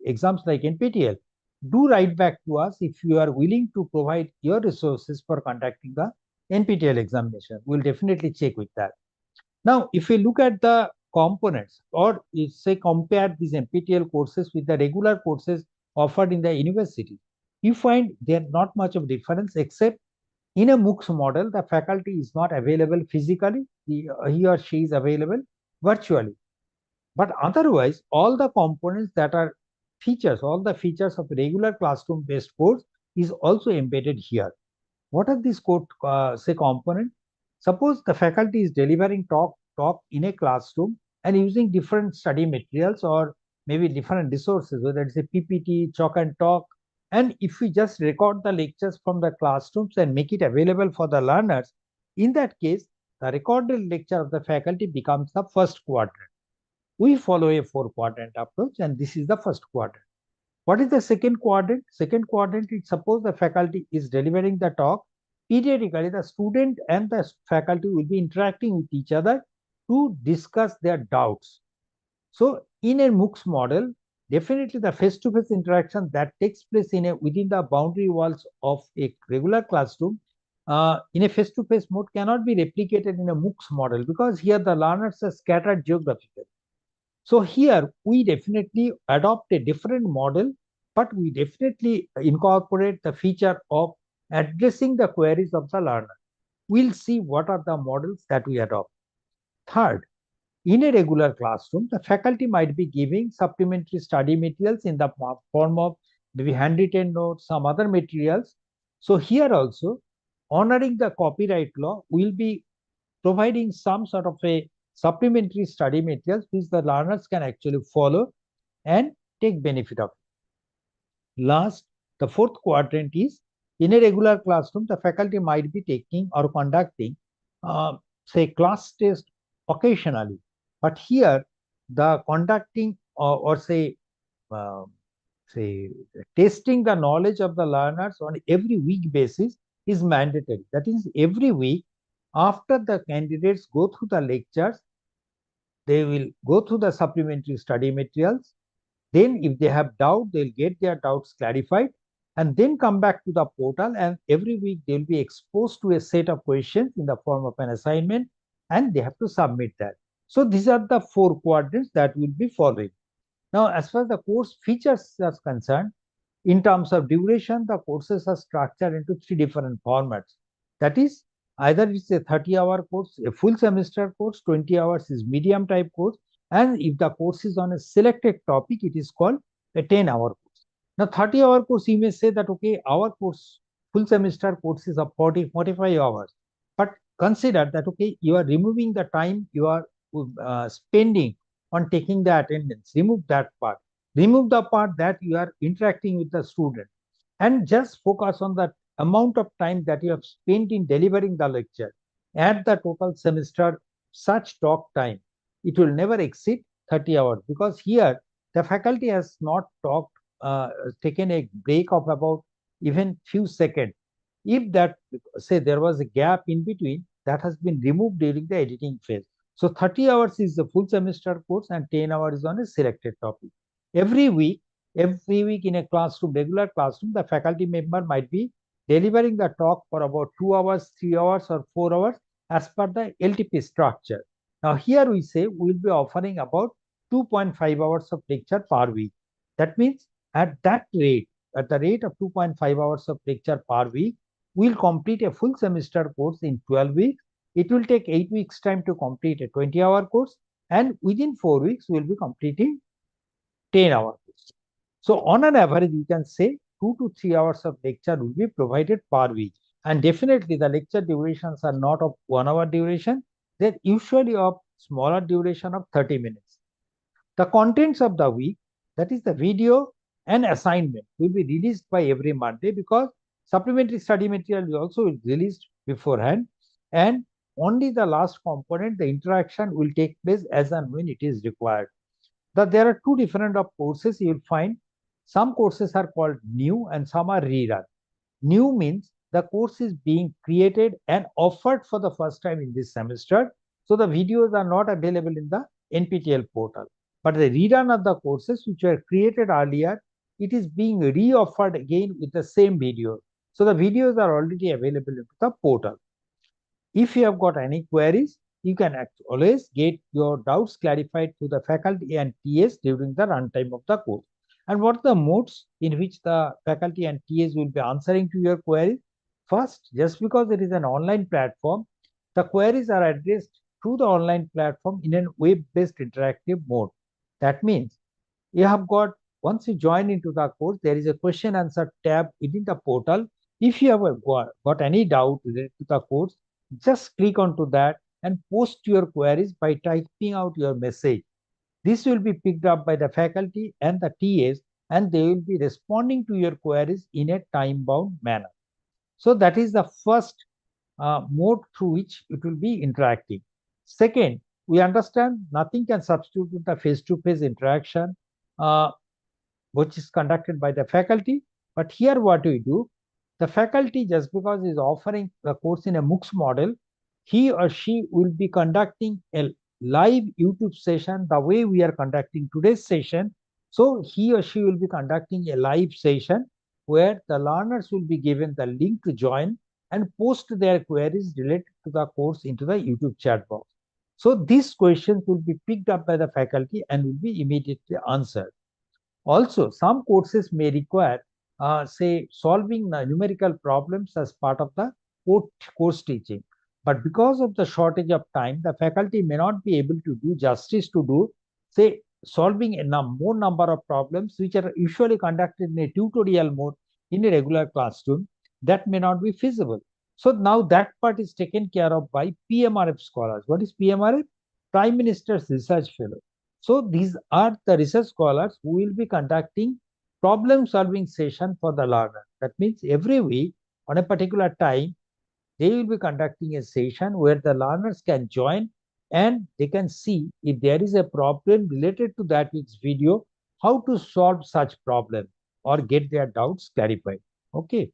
exams like NPTEL, do write back to us if you are willing to provide your resources for conducting the NPTEL examination. We'll definitely check with that. Now, if we look at the components, or say compare these NPTEL courses with the regular courses offered in the university, you find there not much of difference, except in a MOOCs model, the faculty is not available physically, he or she is available virtually. But otherwise, all the components that are features, all the features of regular classroom-based course is also embedded here. What are these say components? Suppose the faculty is delivering talk in a classroom and using different study materials or maybe different resources, whether it's a PPT, chalk and talk. And if we just record the lectures from the classrooms and make it available for the learners, in that case, the recorded lecture of the faculty becomes the first quadrant. We follow a 4-quadrant approach, and this is the first quadrant. What is the second quadrant? Second quadrant is, suppose the faculty is delivering the talk. Periodically, the student and the faculty will be interacting with each other to discuss their doubts. So in a MOOCs model, definitely the face-to-face interaction that takes place within the boundary walls of a regular classroom in a face-to-face mode cannot be replicated in a MOOCs model, because here the learners are scattered geographically. So here we definitely adopt a different model, but we definitely incorporate the feature of addressing the queries of the learner. We'll see what are the models that we adopt. Third, In a regular classroom, the faculty might be giving supplementary study materials in the form of maybe handwritten notes, some other materials. So here also, honoring the copyright law, will be providing some sort of a supplementary study materials which the learners can actually follow and take benefit of. Last, the fourth quadrant is, in a regular classroom, the faculty might be taking or conducting, say, class test occasionally. But here, the conducting or say, uh, say, testing the knowledge of the learners on every week basis is mandatory. That is, every week, after the candidates go through the lectures, they will go through the supplementary study materials. Then if they have doubt, they'll get their doubts clarified and then come back to the portal, and every week they'll be exposed to a set of questions in the form of an assignment and they have to submit that. So these are the four quadrants that will be following. Now, as far as the course features are concerned, in terms of duration, the courses are structured into three different formats. That is, either it's a 30-hour course, a full semester course, 20 hours is medium type course, and if the course is on a selected topic, it is called a 10-hour course. Now, 30-hour course, you may say that, okay, our course, full semester course is of 45 hours. But consider that, okay, you are removing the time you are spending on taking the attendance. Remove that part. Remove the part that you are interacting with the student and just focus on the amount of time that you have spent in delivering the lecture. Add the total semester such talk time. It will never exceed 30 hours because here the faculty has not talked, taken a break of about even few seconds. If that, say, there was a gap in between, that has been removed during the editing phase. So 30 hours is the full semester course and 10 hours is on a selected topic. Every week in a classroom, regular classroom, the faculty member might be delivering the talk for about 2 hours, 3 hours, or 4 hours as per the LTP structure. Now, here we say we will be offering about 2.5 hours of lecture per week. That means at that rate, at the rate of 2.5 hours of lecture per week, we'll complete a full semester course in 12 weeks. It will take 8 weeks time to complete a 20-hour course, and within 4 weeks, we'll be completing 10-hour course. So on an average, you can say 2 to 3 hours of lecture will be provided per week. And definitely the lecture durations are not of 1 hour duration. They're usually of smaller duration of 30 minutes. The contents of the week, that is the video and assignment, will be released by every Monday because supplementary study material is also released beforehand. And only the last component, the interaction, will take place as and when it is required. There are two different of courses you will find. Some courses are called new and some are rerun. New means the course is being created and offered for the first time in this semester. So the videos are not available in the NPTEL portal. But the rerun of the courses which were created earlier, it is being re-offered again with the same video. So the videos are already available in the portal. If you have got any queries, you can always get your doubts clarified to the faculty and TAs during the runtime of the course. And what are the modes in which the faculty and TAs will be answering to your queries? First, just because it is an online platform, the queries are addressed through the online platform in a web-based interactive mode. That means you have got, once you join into the course, there is a question answer tab within the portal. If you have got any doubt related to the course, just click onto that and post your queries by typing out your message. This will be picked up by the faculty and the TAs, and they will be responding to your queries in a time-bound manner. So that is the first mode through which it will be interacting. Second, we understand nothing can substitute the face-to-face interaction, which is conducted by the faculty. But here what we do, the faculty, just because is offering the course in a MOOCs model, he or she will be conducting a live YouTube session the way we are conducting today's session. So he or she will be conducting a live session where the learners will be given the link to join and post their queries related to the course into the YouTube chat box. So these questions will be picked up by the faculty and will be immediately answered. Also, some courses may require, say, solving numerical problems as part of the course teaching. But because of the shortage of time, the faculty may not be able to do justice to do, say, solving a more number of problems which are usually conducted in a tutorial mode in a regular classroom. That may not be feasible. So now that part is taken care of by PMRF scholars. What is PMRF? Prime Minister's Research Fellow. So these are the research scholars who will be conducting problem-solving session for the learner. That means every week on a particular time, they will be conducting a session where the learners can join and they can see if there is a problem related to that week's video, how to solve such problem or get their doubts clarified. Okay.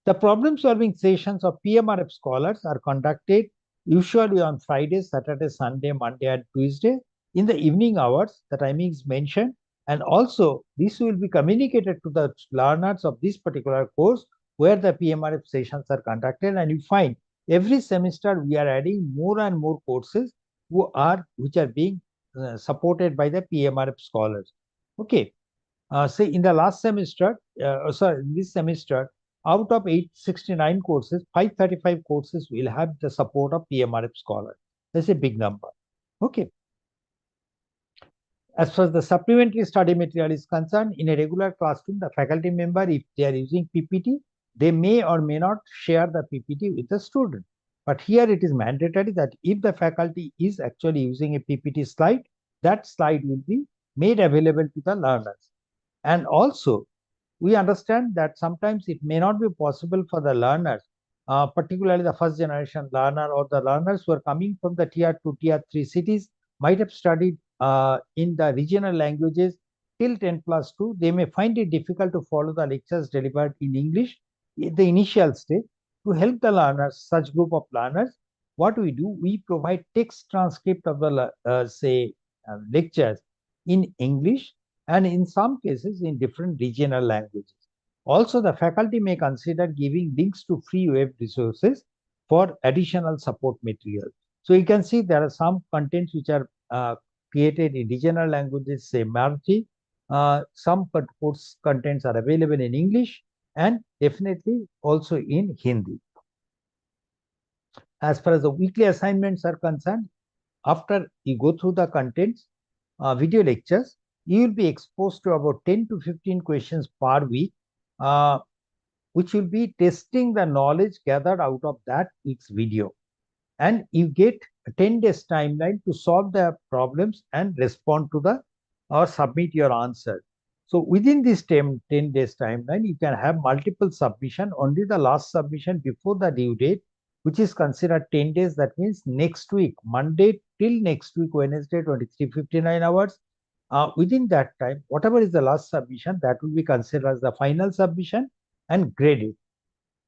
The problem-solving sessions of PMRF scholars are conducted usually on Friday, Saturday, Sunday, Monday, and Tuesday in the evening hours. The timing is mentioned. And also, this will be communicated to the learners of this particular course where the PMRF sessions are conducted. And you find every semester we are adding more and more courses which are being supported by the PMRF scholars. Okay. Say in the last semester, this semester, out of 869 courses, 535 courses will have the support of PMRF scholars. That's a big number. Okay. As far as the supplementary study material is concerned, in a regular classroom, the faculty member, if they are using PPT, they may or may not share the PPT with the student. But here it is mandatory that if the faculty is actually using a PPT slide, that slide will be made available to the learners. And also, we understand that sometimes it may not be possible for the learners, particularly the first generation learner or the learners who are coming from the tier 2, tier 3 cities, might have studied in the regional languages till 10+2. They may find it difficult to follow the lectures delivered in English in the initial stage. To help the learners, such group of learners, what we do, we provide text transcript of the lectures in English and in some cases in different regional languages. Also, the faculty may consider giving links to free web resources for additional support material. So you can see there are some contents which are created in regional languages, say Marathi. Some course contents are available in English and definitely also in Hindi. As far as the weekly assignments are concerned, after you go through the contents, video lectures, you will be exposed to about 10 to 15 questions per week, which will be testing the knowledge gathered out of that week's video. And you get a 10 days timeline to solve the problems and respond to or submit your answer. So within this 10 days timeline, you can have multiple submission. Only the last submission before the due date, which is considered 10 days. That means next week, Monday till next week, Wednesday, 23:59 hours. Within that time, whatever is the last submission, that will be considered as the final submission and graded.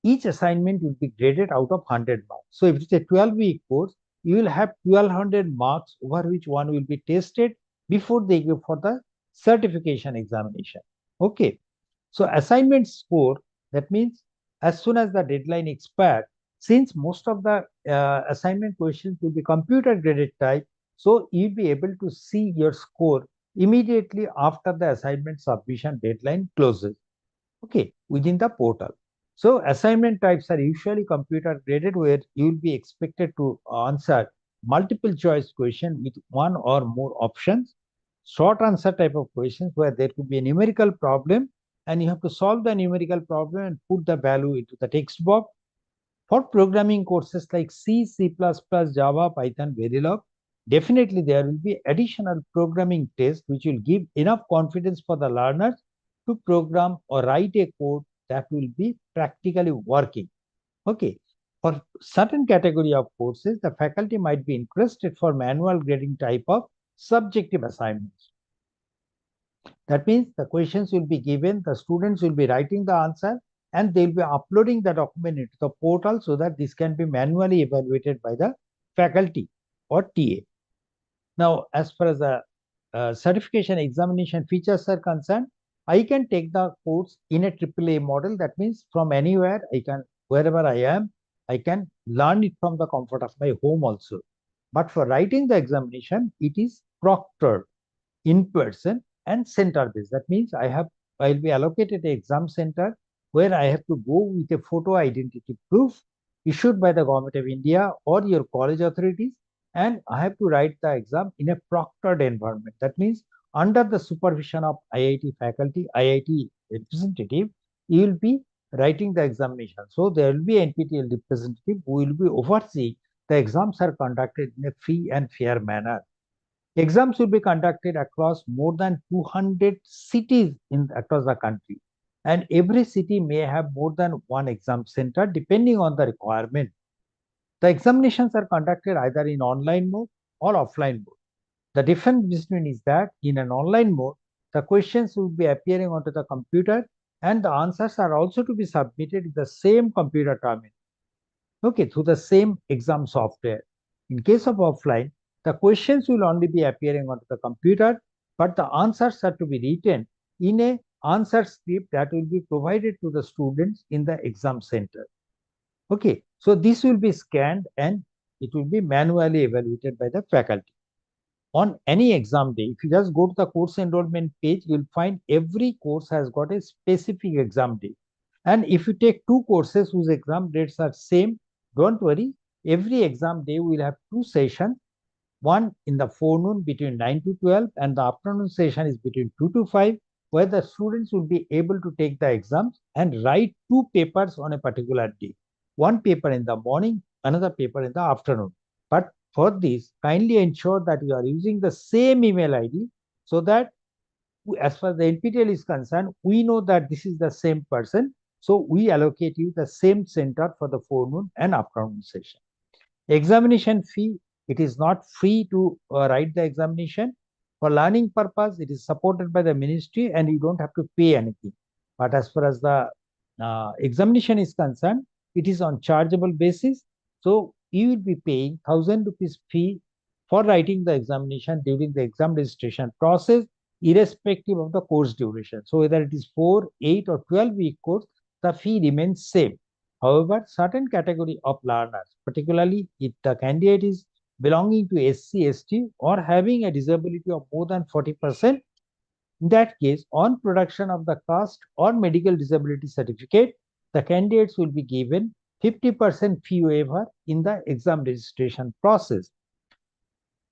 Each assignment will be graded out of 100 marks. So if it's a 12-week course, you will have 1200 marks over which one will be tested before they go for the certification examination. Okay. So assignment score, that means as soon as the deadline expired, since most of the assignment questions will be computer graded type, so you'll be able to see your score immediately after the assignment submission deadline closes. Okay, within the portal. So assignment types are usually computer graded, where you will be expected to answer multiple choice question with one or more options. Short answer type of questions where there could be a numerical problem and you have to solve the numerical problem and put the value into the text box. For programming courses like C, C++, Java, Python, Verilog, definitely there will be additional programming tests which will give enough confidence for the learners to program or write a code that will be practically working. Okay. For certain category of courses, the faculty might be interested for manual grading type of subjective assignments. That means the questions will be given, the students will be writing the answer, and they'll be uploading the document into the portal so that this can be manually evaluated by the faculty or TA. Now, as far as the certification examination features are concerned, I can take the course in a AAA model. That means from anywhere, wherever I am, I can learn it from the comfort of my home also. But for writing the examination, it is proctored in person and center based. That means I'll be allocated an exam center where I have to go with a photo identity proof issued by the Government of India or your college authorities, and I have to write the exam in a proctored environment. That means under the supervision of IIT faculty, IIT representative, you will be writing the examination. So there will be NPTEL representative who will be overseeing the exams are conducted in a free and fair manner. Exams will be conducted across more than 200 cities across the country, and every city may have more than one exam center depending on the requirement. The examinations are conducted either in online mode or offline mode. The difference between is that in an online mode, the questions will be appearing onto the computer and the answers are also to be submitted in the same computer terminal, okay, through the same exam software. In case of offline, the questions will only be appearing onto the computer, but the answers are to be written in a answer script that will be provided to the students in the exam center. Okay, so this will be scanned and it will be manually evaluated by the faculty. On any exam day, if you just go to the course enrollment page, you'll find every course has got a specific exam day. And if you take two courses whose exam dates are same, don't worry, every exam day will have two sessions, one in the forenoon between 9 to 12 and the afternoon session is between 2 to 5, where the students will be able to take the exams and write two papers on a particular day. One paper in the morning, another paper in the afternoon. But for this, kindly ensure that you are using the same email ID so that as far as the NPTEL is concerned, we know that this is the same person. So we allocate you the same center for the forenoon and afternoon session. Examination fee, it is not free to write the examination. For learning purpose, it is supported by the ministry and you don't have to pay anything. But as far as the examination is concerned, it is on chargeable basis. So you will be paying 1,000 rupees fee for writing the examination during the exam registration process, irrespective of the course duration. So whether it is 4, 8 or 12-week course, the fee remains same. However, certain category of learners, particularly if the candidate is belonging to SC, ST or having a disability of more than 40%, in that case, on production of the caste or medical disability certificate, the candidates will be given 50% fee waiver in the exam registration process.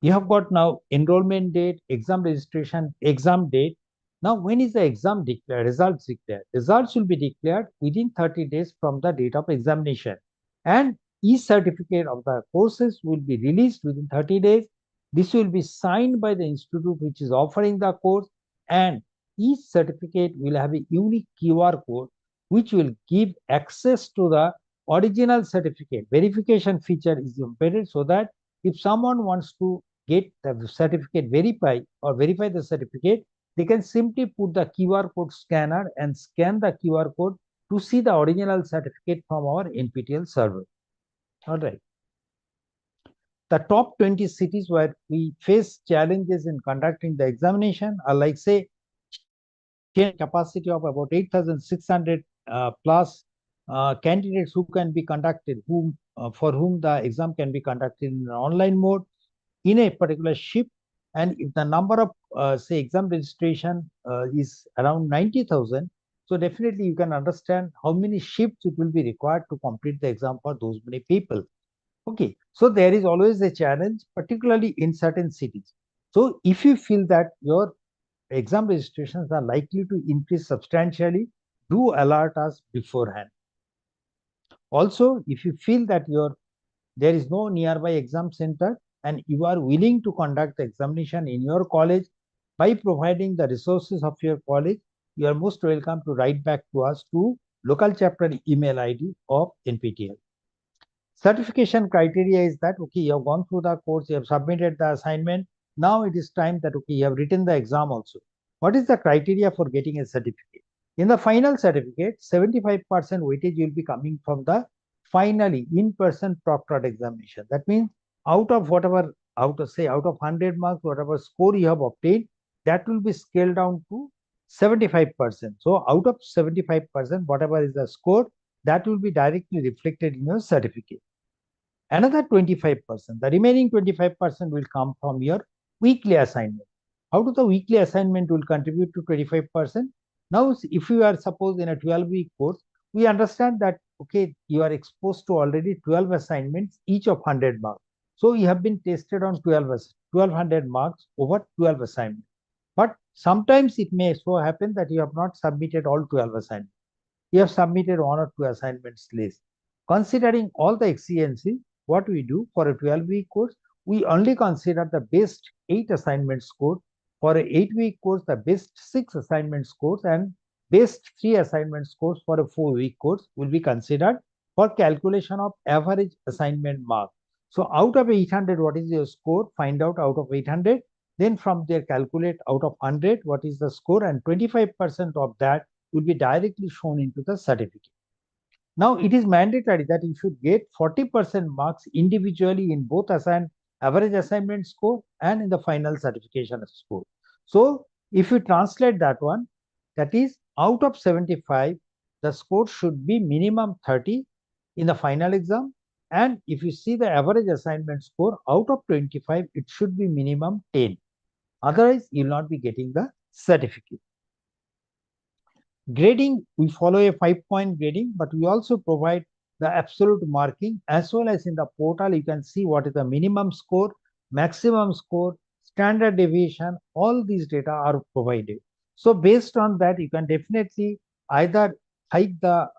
You have got now enrollment date, exam registration, exam date. Now, when is the exam declared, results declared? Results will be declared within 30 days from the date of examination. And e-certificate of the courses will be released within 30 days. This will be signed by the institute which is offering the course, and each certificate will have a unique QR code which will give access to the original certificate. Verification feature is embedded so that if someone wants to get the certificate verified or verify the certificate, they can simply put the QR code scanner and scan the QR code to see the original certificate from our NPTEL server. All right. The top 20 cities where we face challenges in conducting the examination are like, say, capacity of about 8,600 plus candidates who can be conducted, for whom the exam can be conducted in an online mode in a particular shift. And if the number of, say, exam registration is around 90,000, so definitely you can understand how many shifts it will be required to complete the exam for those many people. Okay, so there is always a challenge, particularly in certain cities. So if you feel that your exam registrations are likely to increase substantially, do alert us beforehand. Also, if you feel that there is no nearby exam center and you are willing to conduct the examination in your college by providing the resources of your college, you are most welcome to write back to us to local chapter email ID of NPTEL. Certification criteria is that, okay, you have gone through the course, you have submitted the assignment. Now it is time that, okay, you have written the exam also. What is the criteria for getting a certificate? In the final certificate, 75% weightage will be coming from the finally in-person proctored examination. That means out of 100 marks, whatever score you have obtained, that will be scaled down to 75%. So out of 75%, whatever is the score, that will be directly reflected in your certificate. Another 25%, the remaining 25% will come from your weekly assignment. How do the weekly assignment will contribute to 25%? Now, if you are suppose in a 12-week course, we understand that, okay, you are exposed to already 12 assignments, each of 100 marks. So you have been tested on 1200 marks over 12 assignments. But sometimes it may so happen that you have not submitted all 12 assignments. You have submitted 1 or 2 assignments less. Considering all the exigencies, what we do for a 12-week course, we only consider the best 8 assignments scored. For an 8-week course, the best 6 assignment scores and best 3 assignment scores for a 4-week course will be considered for calculation of average assignment mark. So out of 800, what is your score? Find out of 800. Then from there, calculate out of 100, what is the score, and 25% of that will be directly shown into the certificate. Now, it is mandatory that you should get 40% marks individually in both average assignment score and in the final certification score. So, if you translate that one, that is out of 75, the score should be minimum 30 in the final exam. And if you see the average assignment score, out of 25, it should be minimum 10. Otherwise, you will not be getting the certificate. Grading, we follow a 5-point grading, but we also provide the absolute marking, as well as in the portal, you can see what is the minimum score, maximum score, standard deviation, all these data are provided. So based on that, you can definitely either hike the,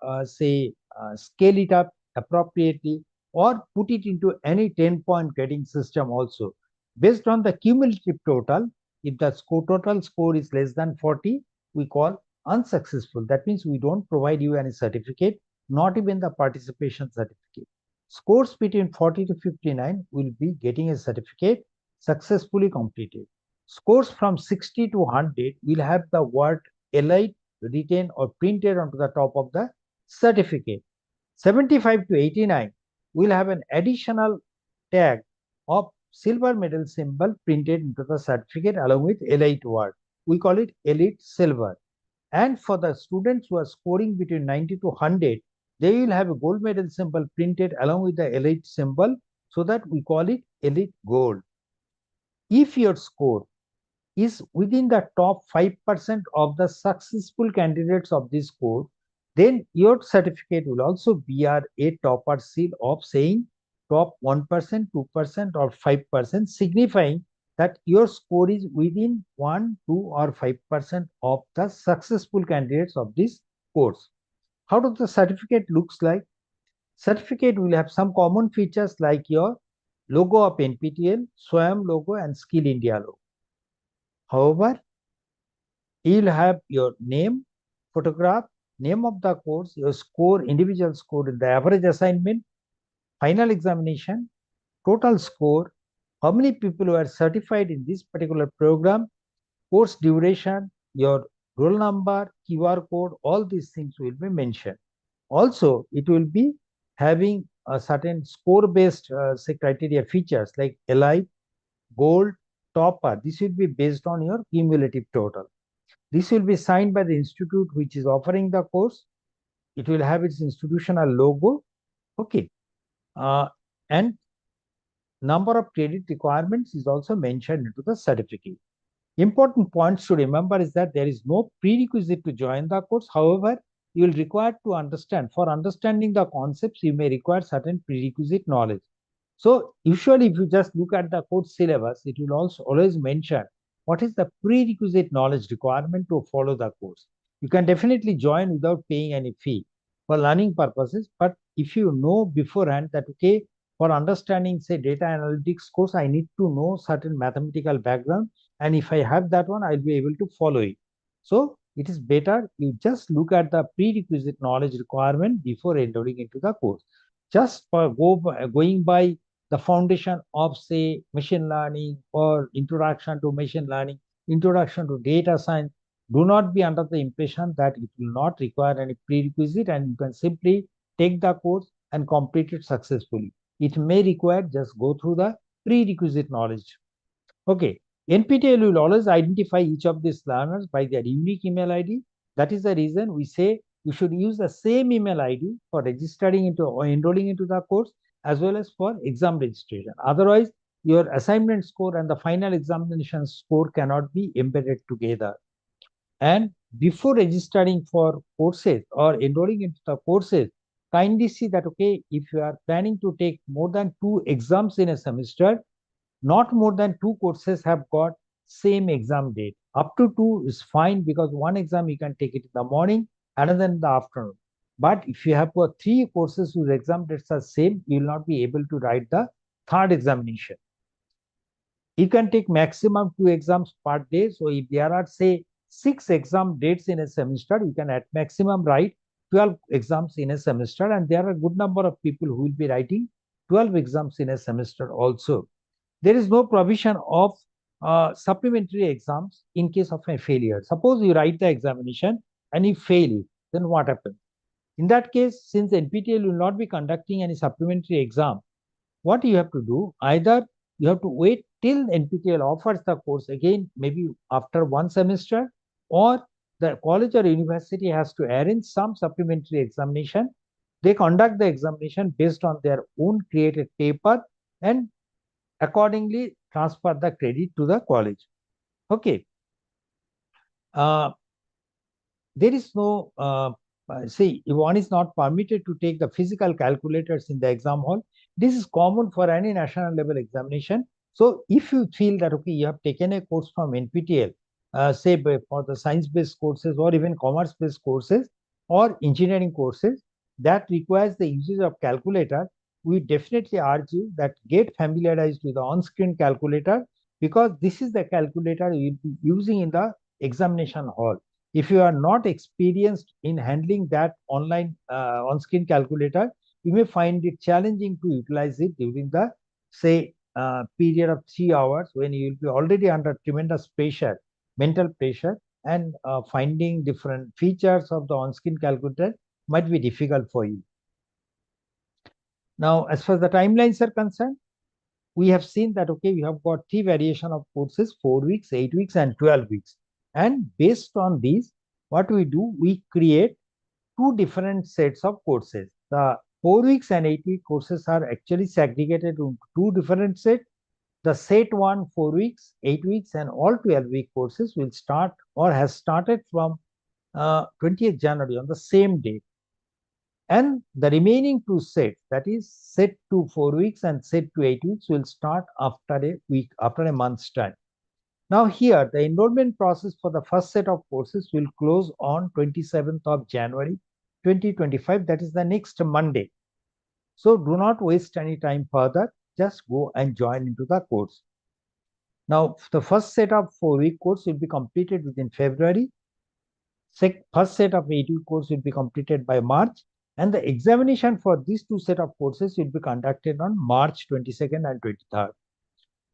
scale it up appropriately or put it into any 10-point grading system also. Based on the cumulative total, if the total score is less than 40, we call unsuccessful. That means we don't provide you any certificate, not even the participation certificate. Scores between 40 to 59 will be getting a certificate successfully completed. Scores from 60 to 100 will have the word elite written or printed onto the top of the certificate. 75 to 89 will have an additional tag of silver medal symbol printed into the certificate along with elite word. We call it elite silver. And for the students who are scoring between 90 to 100, they will have a gold medal symbol printed along with the elite symbol, so that we call it elite gold. If your score is within the top 5% of the successful candidates of this course, then your certificate will also bear a topper seal of saying top 1%, 2%, or 5%, signifying that your score is within 1, 2, or 5% of the successful candidates of this course. How does the certificate looks like? Certificate will have some common features like your logo of NPTEL, SWAYAM logo, and Skill India logo. However, you will have your name, photograph, name of the course, your score, individual score in the average assignment, final examination, total score, how many people were certified in this particular program, course duration, your roll number, QR code, all these things will be mentioned. Also, it will be having a certain score-based criteria features like elite, gold, topper. This will be based on your cumulative total. This will be signed by the institute which is offering the course. It will have its institutional logo. Okay. And number of credit requirements is also mentioned into the certificate. Important points to remember is that there is no prerequisite to join the course. However, you will require to understand. For understanding the concepts, you may require certain prerequisite knowledge. So usually if you just look at the course syllabus, it will also always mention what is the prerequisite knowledge requirement to follow the course. You can definitely join without paying any fee for learning purposes. But if you know beforehand that, okay, for understanding, say, data analytics course, I need to know certain mathematical background. And if I have that one, I'll be able to follow it. So it is better you just look at the prerequisite knowledge requirement before enrolling into the course. Just for going by the foundation of, say, machine learning or introduction to machine learning, introduction to data science, do not be under the impression that it will not require any prerequisite and you can simply take the course and complete it successfully. It may require just go through the prerequisite knowledge. Okay. NPTEL will always identify each of these learners by their unique email ID. That is the reason we say you should use the same email ID for registering into or enrolling into the course as well as for exam registration. Otherwise, your assignment score and the final examination score cannot be embedded together. And before registering for courses or enrolling into the courses, kindly see that, okay, if you are planning to take more than 2 exams in a semester, not more than 2 courses have got same exam date. Up to 2 is fine, because one exam you can take it in the morning, another in the afternoon. But if you have got 3 courses whose exam dates are same, you will not be able to write the third examination. You can take maximum 2 exams per day. So if there are, say, 6 exam dates in a semester, you can at maximum write 12 exams in a semester. And there are a good number of people who will be writing 12 exams in a semester also. There is no provision of supplementary exams in case of a failure. Suppose you write the examination and you fail it, then what happens? In that case, since NPTEL will not be conducting any supplementary exam, what you have to do, either you have to wait till NPTEL offers the course again, maybe after 1 semester, or the college or university has to arrange some supplementary examination. They conduct the examination based on their own created paper and accordingly transfer the credit to the college. Okay. There is no, see, one is not permitted to take the physical calculators in the exam hall. This is common for any national level examination. So if you feel that, okay, you have taken a course from NPTEL, say for the science-based courses or even commerce-based courses or engineering courses that requires the usage of calculator, we definitely urge you that get familiarized with the on-screen calculator, because this is the calculator you will be using in the examination hall. If you are not experienced in handling that online on-screen calculator, you may find it challenging to utilize it during the, say, period of 3 hours when you will be already under tremendous pressure, mental pressure, and finding different features of the on-screen calculator might be difficult for you. Now, as far as the timelines are concerned, we have seen that, okay, we have got 3 variation of courses, 4 weeks, 8 weeks, and 12 weeks. And based on these, what we do, we create 2 different sets of courses. The 4 weeks and 8 week courses are actually segregated into 2 different sets. The set 1, 4 weeks, 8 weeks, and all 12-week courses will start or has started from 20th January on the same date. And the remaining 2 sets, that is set to 4 weeks and set to 8 weeks, will start after a week, after a month's time. Now here, the enrollment process for the first set of courses will close on 27th of January 2025. That is the next Monday. So do not waste any time further. Just go and join into the course. Now, the first set of 4-week course will be completed within February. First set of 8-week course will be completed by March. And the examination for these 2 set of courses will be conducted on March 22nd and 23rd.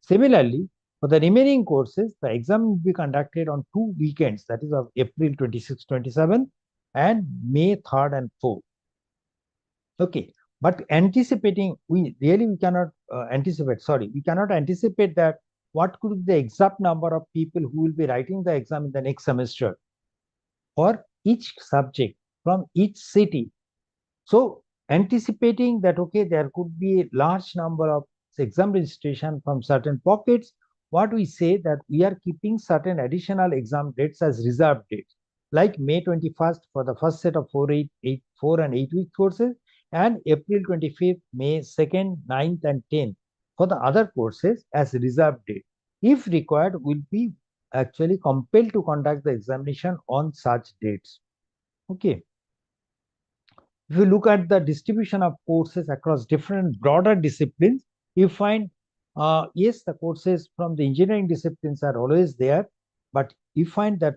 Similarly, for the remaining courses, the exam will be conducted on 2 weekends, that is of April 26, 27 and May 3rd and 4th. Okay, but anticipating, we cannot we cannot anticipate that what could be the exact number of people who will be writing the exam in the next semester for each subject from each city. So anticipating that, okay, there could be a large number of exam registration from certain pockets, what we say that we are keeping certain additional exam dates as reserve dates, like May 21st for the first set of 4 and 8-week courses, and April 25th, May 2nd, 9th, and 10th for the other courses as reserve date. If required, we'll be actually compelled to conduct the examination on such dates. Okay. If you look at the distribution of courses across different broader disciplines, you find, yes, the courses from the engineering disciplines are always there, but you find that,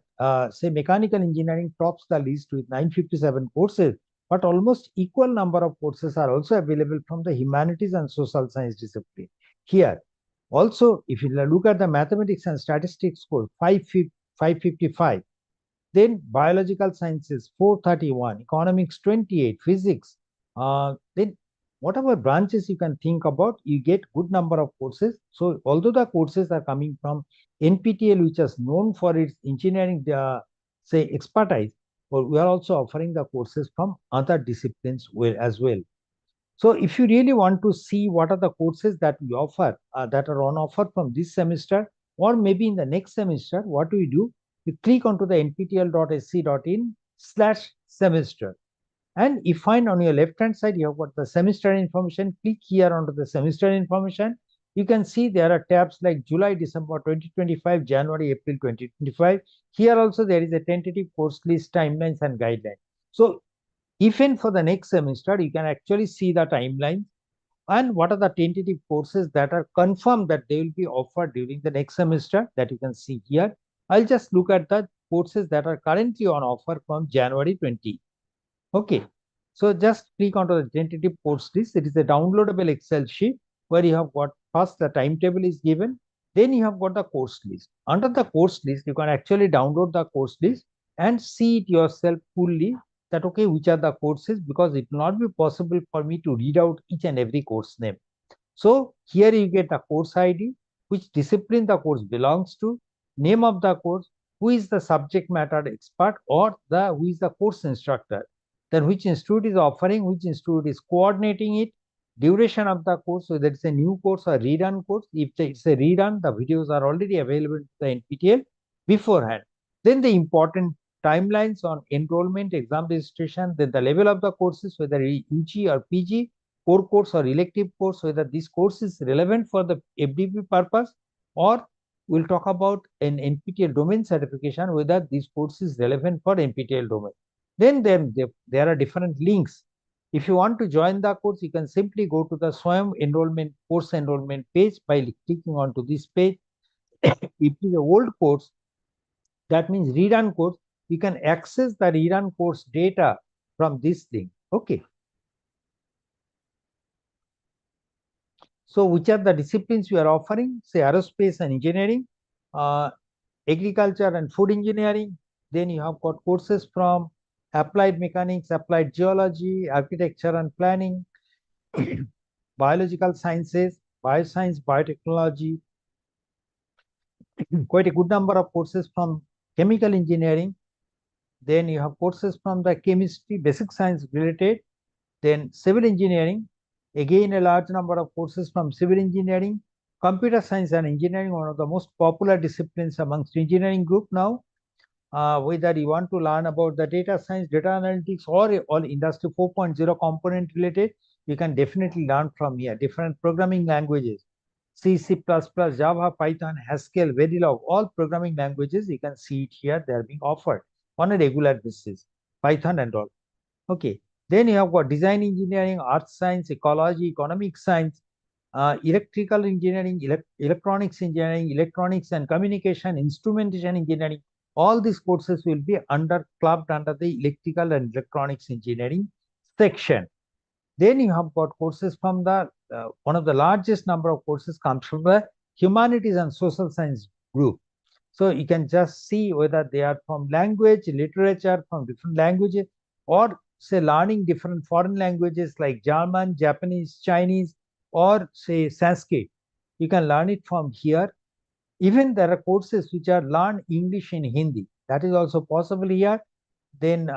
say, mechanical engineering tops the list with 957 courses, but almost equal number of courses are also available from the humanities and social science discipline. Here, also, if you look at the mathematics and statistics course, 555, then biological sciences 431, economics 28, physics, then whatever branches you can think about, you get good number of courses. So although the courses are coming from NPTEL, which is known for its engineering, say, expertise, but we are also offering the courses from other disciplines as well. So if you really want to see what are the courses that we offer, that are on offer from this semester, or maybe in the next semester, what we do, you click onto the nptel.sc.in/semester. And you find on your left hand side, you have got the semester information. Click here onto the semester information. You can see there are tabs like July, December 2025, January, April 2025. Here also there is a tentative course list, timelines and guidelines. So even for the next semester, you can actually see the timelines and what are the tentative courses that are confirmed that they will be offered during the next semester, that you can see here. I'll just look at the courses that are currently on offer from January 20. Okay, so just click onto the tentative course list. It is a downloadable Excel sheet where you have got first the timetable is given, then you have got the course list. Under the course list, you can actually download the course list and see it yourself fully that okay, which are the courses, because it will not be possible for me to read out each and every course name. So here you get the course ID, which discipline the course belongs to, name of the course, who is the subject matter expert or who is the course instructor, then which institute is offering, which institute is coordinating it, duration of the course, whether it's a new course or rerun course. If it's a rerun, the videos are already available to the NPTEL beforehand. Then the important timelines on enrollment, exam registration, then the level of the courses, whether UG or PG, core course or elective course, whether this course is relevant for the FDP purpose, or we'll talk about an NPTEL domain certification, whether this course is relevant for NPTEL domain. Then there are different links. If you want to join the course, you can simply go to the SWAYAM enrollment course enrollment page by clicking onto this page. If it is an old course, that means rerun course, you can access the rerun course data from this link. Okay. So which are the disciplines we are offering? Say aerospace and engineering, agriculture and food engineering. Then you have got courses from applied mechanics, applied geology, architecture and planning, biological sciences, bioscience, biotechnology, quite a good number of courses from chemical engineering. Then you have courses from the chemistry, basic science related. Then civil engineering, again a large number of courses from civil engineering. Computer science and engineering, one of the most popular disciplines amongst engineering group now. Whether you want to learn about the data science, data analytics, or all industry 4.0 component related, you can definitely learn from here. Different programming languages, C, C++, Java, Python, Haskell, Verilog, all programming languages, you can see it here. They are being offered on a regular basis, Python and all. Okay. Then you have got design engineering, art science, ecology, economic science, electrical engineering, electronics engineering, electronics and communication, instrumentation engineering. All these courses will be clubbed under the electrical and electronics engineering section. Then you have got courses from the one of the largest number of courses comes from the humanities and social science group. So you can just see whether they are from language, literature, from different languages, or say learning different foreign languages like German, Japanese, Chinese, or say Sanskrit. You can learn it from here. Even there are courses which are learn English in Hindi. That is also possible here. Then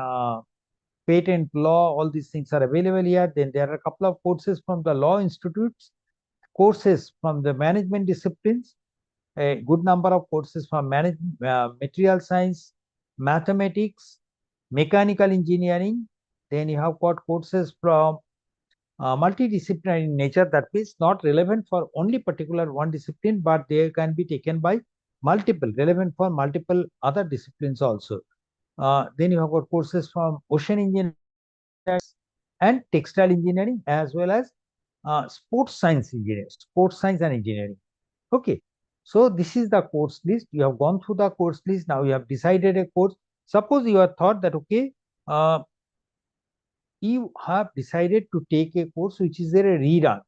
patent law, all these things are available here. Then there are a couple of courses from the law institutes, courses from the management disciplines, a good number of courses from material science, mathematics, mechanical engineering. Then you have got courses from multidisciplinary in nature, that means not relevant for only particular one discipline, but they can be taken by multiple, relevant for multiple other disciplines also. Then you have got courses from ocean engineering and textile engineering, as well as sports science engineering, sports science and engineering. Okay. So this is the course list. You have gone through the course list. Now you have decided a course. Suppose you have thought that, okay, you have decided to take a course which is a rerun.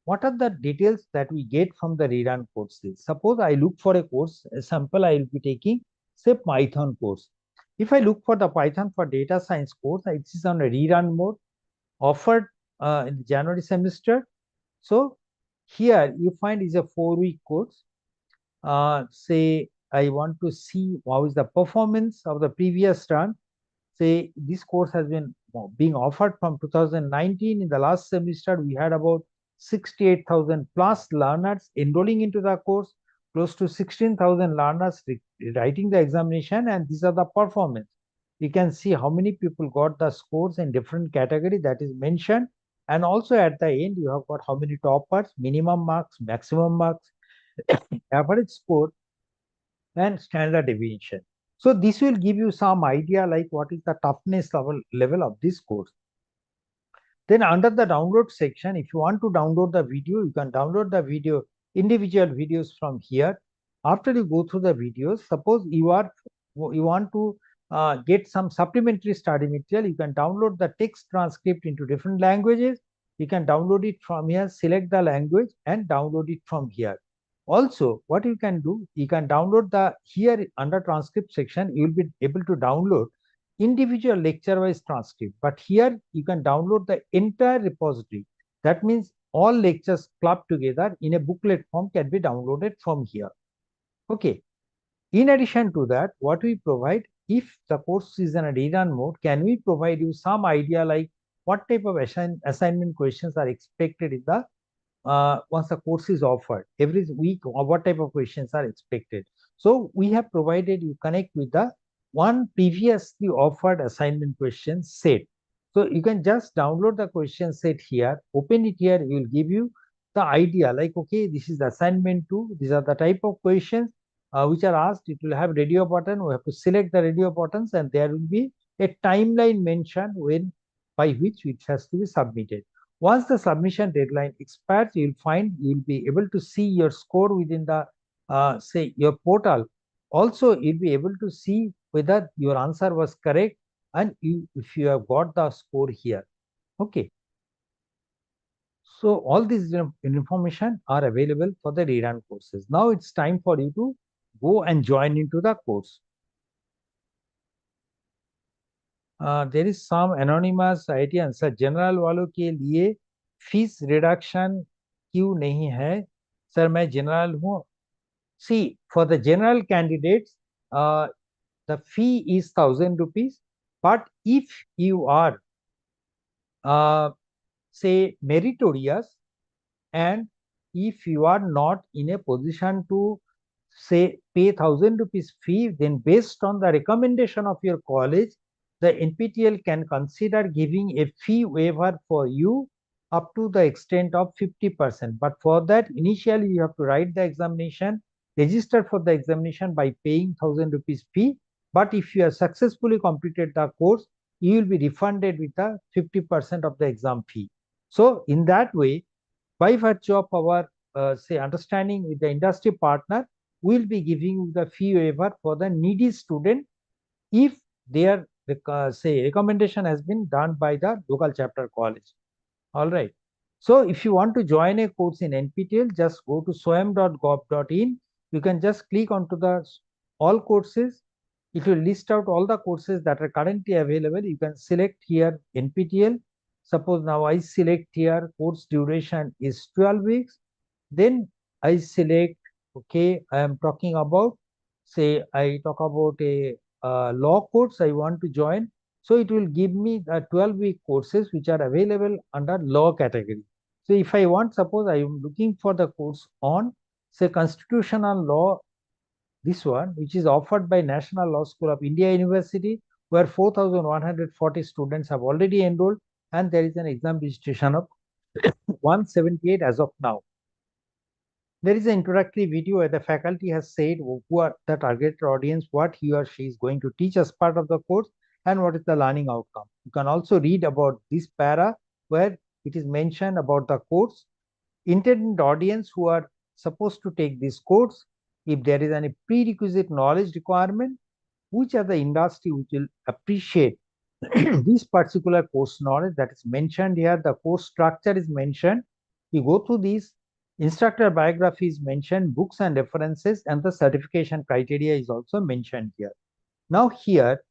What are the details that we get from the rerun course list? Suppose I look for a course, a sample I will be taking, say Python course. If I look for the Python for data science course, it is on a rerun mode, offered in the January semester. So here you find is a 4-week course. Say I want to see how is the performance of the previous run. Say this course has been being offered from 2019. In the last semester, we had about 68,000 plus learners enrolling into the course, close to 16,000 learners writing the examination, and these are the performance. You can see how many people got the scores in different category that is mentioned. And also at the end, you have got how many toppers, minimum marks, maximum marks, average score, and standard deviation. So this will give you some idea like what is the toughness level of this course. Then under the download section, if you want to download the video, you can download the video, individual videos from here. After you go through the videos, suppose you want to get some supplementary study material, you can download the text transcript into different languages. You can download it from here, select the language and download it from here. Also, what you can do, you can download the here under transcript section, you will be able to download individual lecture wise transcript, but here you can download the entire repository. That means all lectures clubbed together in a booklet form can be downloaded from here. Okay. In addition to that, what we provide, if the course is in a rerun mode, can we provide you some idea like what type of assignment questions are expected in the once the course is offered every week, or what type of questions are expected. So we have provided you connect with the one previously offered assignment question set. So you can just download the question set here, open it here, it will give you the idea like, okay, this is the assignment 2, these are the type of questions which are asked. It will have radio button, we have to select the radio buttons, and there will be a timeline mentioned when by which it has to be submitted. Once the submission deadline expires, you will find you will be able to see your score within the say your portal. Also, you'll be able to see whether your answer was correct and if you have got the score here. Okay. So all these information are available for the rerun courses. Now it's time for you to go and join into the course. There is some anonymous IIT answer. General वालों के लिए fees reduction क्यों नहीं है sir? मैं general हूँ. See, for the general candidates, the fee is 1,000 rupees. But if you are say meritorious, and if you are not in a position to say pay 1,000 rupees fee, then based on the recommendation of your college, the NPTEL can consider giving a fee waiver for you up to the extent of 50%. But for that, initially you have to write the examination, register for the examination by paying 1,000 rupees fee. But if you have successfully completed the course, you will be refunded with the 50% of the exam fee. So in that way, by virtue of our say understanding with the industry partner, we will be giving you the fee waiver for the needy student if their say recommendation has been done by the local chapter college. All right. So if you want to join a course in NPTEL, just go to swayam.gov.in. You can just click onto the all courses. It will list out all the courses that are currently available. You can select here NPTEL. Suppose now I select here course duration is 12 weeks. Then I select, okay, I am talking about, say I talk about a law course I want to join. So it will give me the 12-week courses which are available under law category. So if I want, suppose I am looking for the course on, say, constitutional law, this one, which is offered by National Law School of India University, where 4,140 students have already enrolled, and there is an exam registration of 178 as of now. There is an introductory video where the faculty has said who are the target audience, what he or she is going to teach as part of the course, and what is the learning outcome. You can also read about this para where it is mentioned about the course, intended audience who are supposed to take this course, if there is any prerequisite knowledge requirement, which are the industry which will appreciate this particular course knowledge that is mentioned here. The course structure is mentioned. You go through these. Instructor biography is mentioned, books and references, and the certification criteria is also mentioned here. Now here,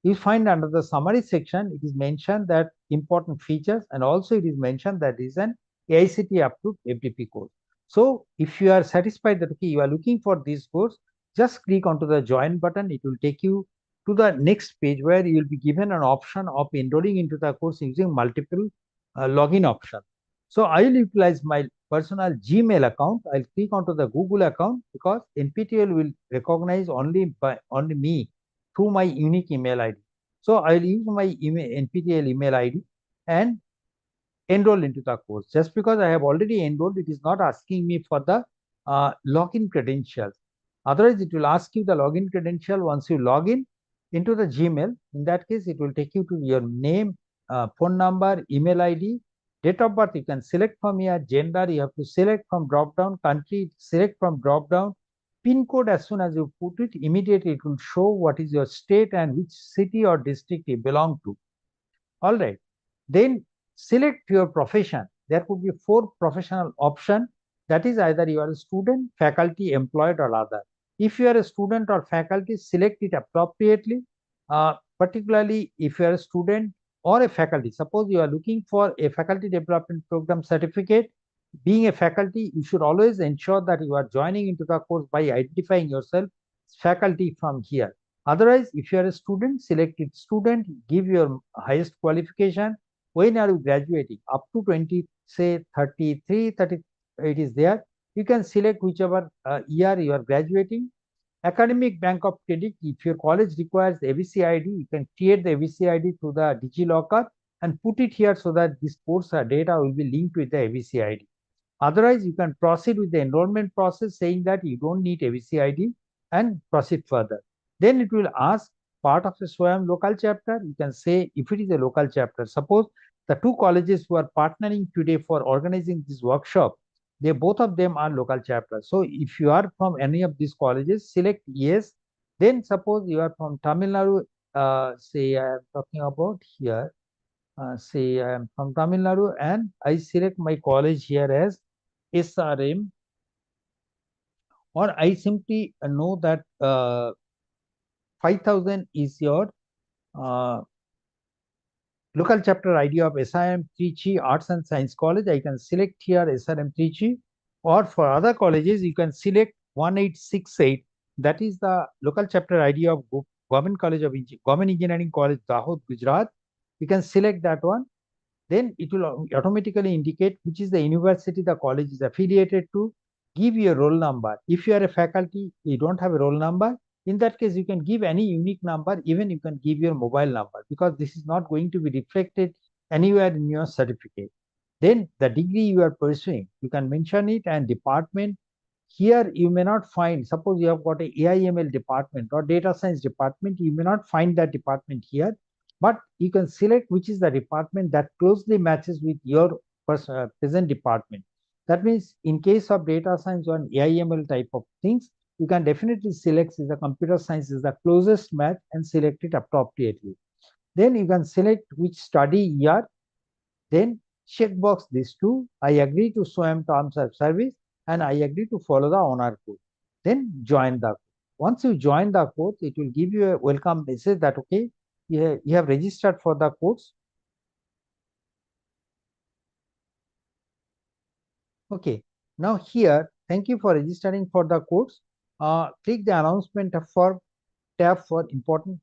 you find under the summary section, it is mentioned that important features, and also it is mentioned that is an AICTE approved FDP course. So if you are satisfied that okay, you are looking for this course, just click onto the join button. It will take you to the next page where you will be given an option of enrolling into the course using multiple login options. So I will utilize my personal Gmail account. I'll click onto the Google account because NPTEL will recognize only me through my unique email ID. So I'll use my NPTEL email ID and enroll into the course. Just because I have already enrolled, it is not asking me for the login credentials. Otherwise, it will ask you the login credential once you log in into the Gmail. In that case, it will take you to your name, phone number, email ID, date of birth. You can select from here. Gender, you have to select from drop down. Country, select from drop down. PIN code, as soon as you put it, immediately it will show what is your state and which city or district you belong to. All right. Then select your profession. There could be 4 professional options. That is either you are a student, faculty, employed, or other. If you are a student or faculty, select it appropriately. Particularly if you are a student or a faculty. Suppose you are looking for a faculty development program certificate. Being a faculty, you should always ensure that you are joining into the course by identifying yourself as faculty from here. Otherwise, if you are a student, select it student, give your highest qualification. When are you graduating? Up to 20, say 33, 30, it is there. You can select whichever year you are graduating. Academic bank of credit, if your college requires ABC ID, you can create the ABC ID through the DigiLocker and put it here so that this course data will be linked with the ABC ID. Otherwise, you can proceed with the enrollment process saying that you don't need ABC ID and proceed further. Then it will ask part of the SWAYAM local chapter. You can say if it is a local chapter. Suppose the 2 colleges who are partnering today for organizing this workshop, they both of them are local chapters. So if you are from any of these colleges, select yes. Then suppose you are from Tamil Nadu, say I am talking about here. Say I am from Tamil Nadu and I select my college here as SRM, or I simply know that 5000 is your local chapter ID of SRM TRICHY Arts and Science College. I can select here SRM TRICHY, or for other colleges, you can select 1868. That is the local chapter ID of Government Engineering College, DAHOD, Gujarat. You can select that one. Then it will automatically indicate which is the university the college is affiliated to. Give your roll number. If you are a faculty, you don't have a roll number. In that case, you can give any unique number, even you can give your mobile number, because this is not going to be reflected anywhere in your certificate. Then the degree you are pursuing, you can mention it, and department. Here you may not find, suppose you have got a AIML department or data science department, you may not find that department here, but you can select which is the department that closely matches with your present department. That means in case of data science or AIML type of things, you can definitely select if the computer science is the closest match and select it appropriately. Then you can select which study year, then checkbox these 2. I agree to SWAYAM terms of service and I agree to follow the honor code. Then join the course. Once you join the course, it will give you a welcome message that okay, you have registered for the course. Okay, now here, thank you for registering for the course. Click the announcement tab for important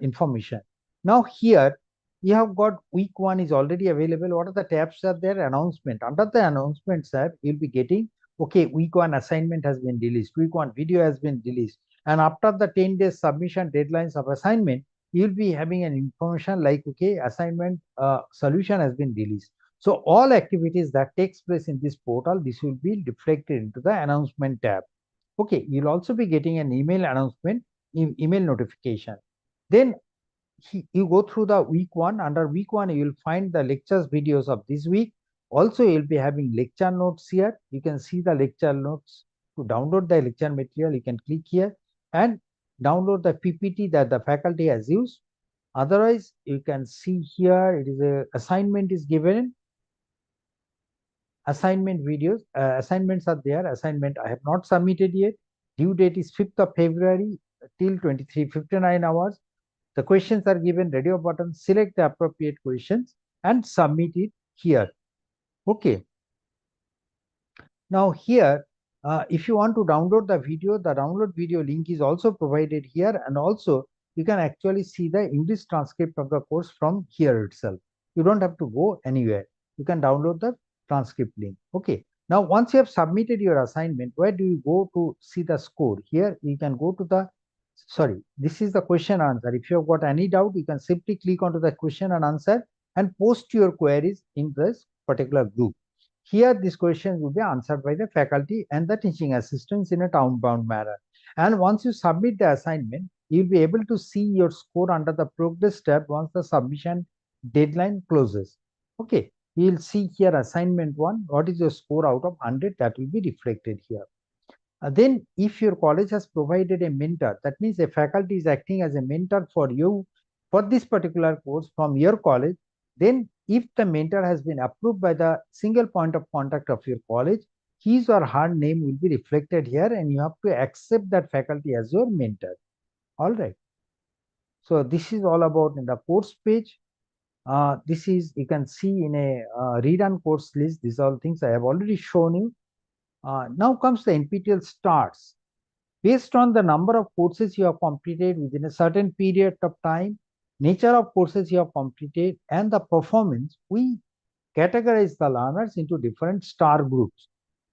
information. Now here, you have got week 1 is already available. What are the tabs are there? Announcement. Under the announcements tab, you'll be getting, okay, week 1 assignment has been released. Week 1 video has been released. And after the 10 days submission deadlines of assignment, you'll be having an information like, okay, assignment solution has been released. So all activities that takes place in this portal, this will be reflected into the announcement tab. Okay, you'll also be getting an email announcement, email notification. Then you go through the week 1. Under week 1, you will find the lectures videos of this week. Also, you'll be having lecture notes here. You can see the lecture notes. To download the lecture material, you can click here and download the PPT that the faculty has used. Otherwise, you can see here, it is a assignment is given. Assignment videos, assignments are there. Assignment I have not submitted yet. Due date is 5th of February till 23:59 hours. The questions are given, radio button, select the appropriate questions and submit it here. Okay. Now here, if you want to download the download video link is also provided here, and also you can actually see the English transcript of the course from here itself. You don't have to go anywhere. You can download the transcript link. Okay. Now, once you have submitted your assignment, where do you go to see the score? Here, you can go to the sorry, this is the question answer. If you have got any doubt, you can simply click onto the question and answer and post your queries in this particular group. Here, these questions will be answered by the faculty and the teaching assistants in a town-bound manner. And once you submit the assignment, you'll be able to see your score under the progress tab once the submission deadline closes. Okay, you'll see here assignment 1, what is your score out of 100, that will be reflected here. Then if your college has provided a mentor, that means a faculty is acting as a mentor for you for this particular course from your college, then if the mentor has been approved by the single point of contact of your college, his or her name will be reflected here and you have to accept that faculty as your mentor. All right. So this is all about in the course page. This is, you can see in a read and course list, these are all things I have already shown you. Now comes the NPTEL starts. Based on the number of courses you have completed within a certain period of time, nature of courses you have completed, and the performance, we categorize the learners into different star groups.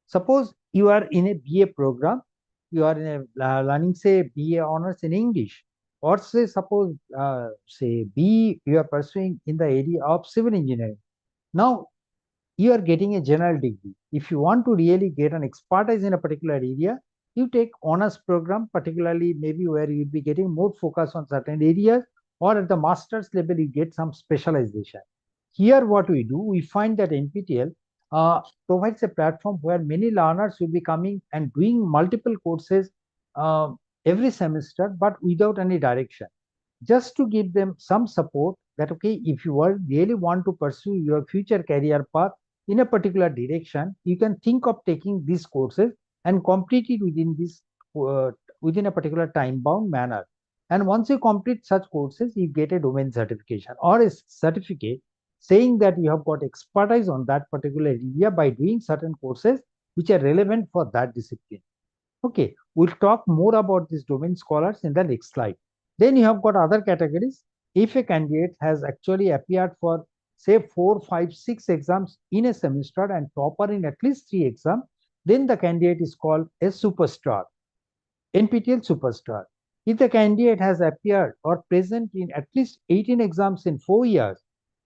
Suppose you are in a BA program, you are in a learning, say, BA honors in English, or say, suppose, say, B, you are pursuing in the area of civil engineering. Now, you are getting a general degree. If you want to really get an expertise in a particular area, you take honors program, particularly maybe where you'll be getting more focus on certain areas, or at the master's level, you get some specialization. Here, what we do, we find that NPTEL provides a platform where many learners will be coming and doing multiple courses every semester, but without any direction. Just to give them some support that, okay, if you really want to pursue your future career path in a particular direction, you can think of taking these courses and complete it within this within a particular time-bound manner. And once you complete such courses, you get a domain certification or a certificate saying that you have got expertise on that particular area by doing certain courses which are relevant for that discipline. Okay, we'll talk more about these domain scholars in the next slide. Then you have got other categories. If a candidate has actually appeared for, say, 4, 5, 6 exams in a semester and topper in at least 3 exams, then the candidate is called a superstar, NPTEL superstar. If the candidate has appeared or present in at least 18 exams in 4 years,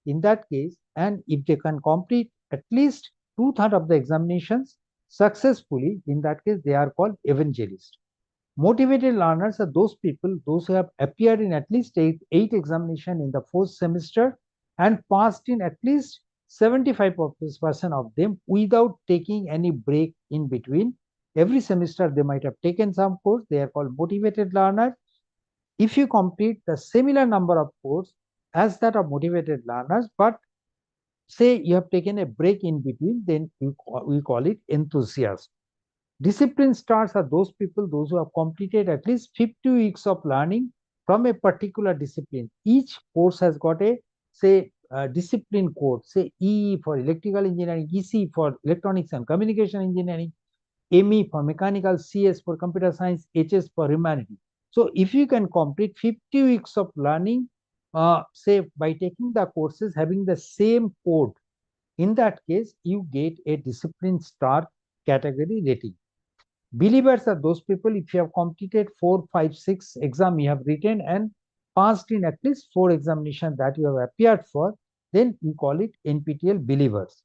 in that case, and if they can complete at least 2/3 of the examinations successfully, in that case, they are called evangelists. Motivated learners are those people, those who have appeared in at least 8 examinations in the 4th semester and passed in at least 75% of them without taking any break in between. Every semester, they might have taken some course. They are called motivated learners. If you complete the similar number of courses as that of motivated learners, but say you have taken a break in between, then we call it enthusiast. Discipline stars are those people, those who have completed at least 50 weeks of learning from a particular discipline. Each course has got a, say, discipline code, say E for electrical engineering, EC for electronics and communication engineering, ME for mechanical, CS for computer science, HS for humanity. So if you can complete 50 weeks of learning, say by taking the courses having the same code, in that case, you get a discipline star category rating. Believers are those people, if you have completed 4, 5, 6 exam you have written and passed in at least 4 examinations that you have appeared for, then you call it NPTEL believers.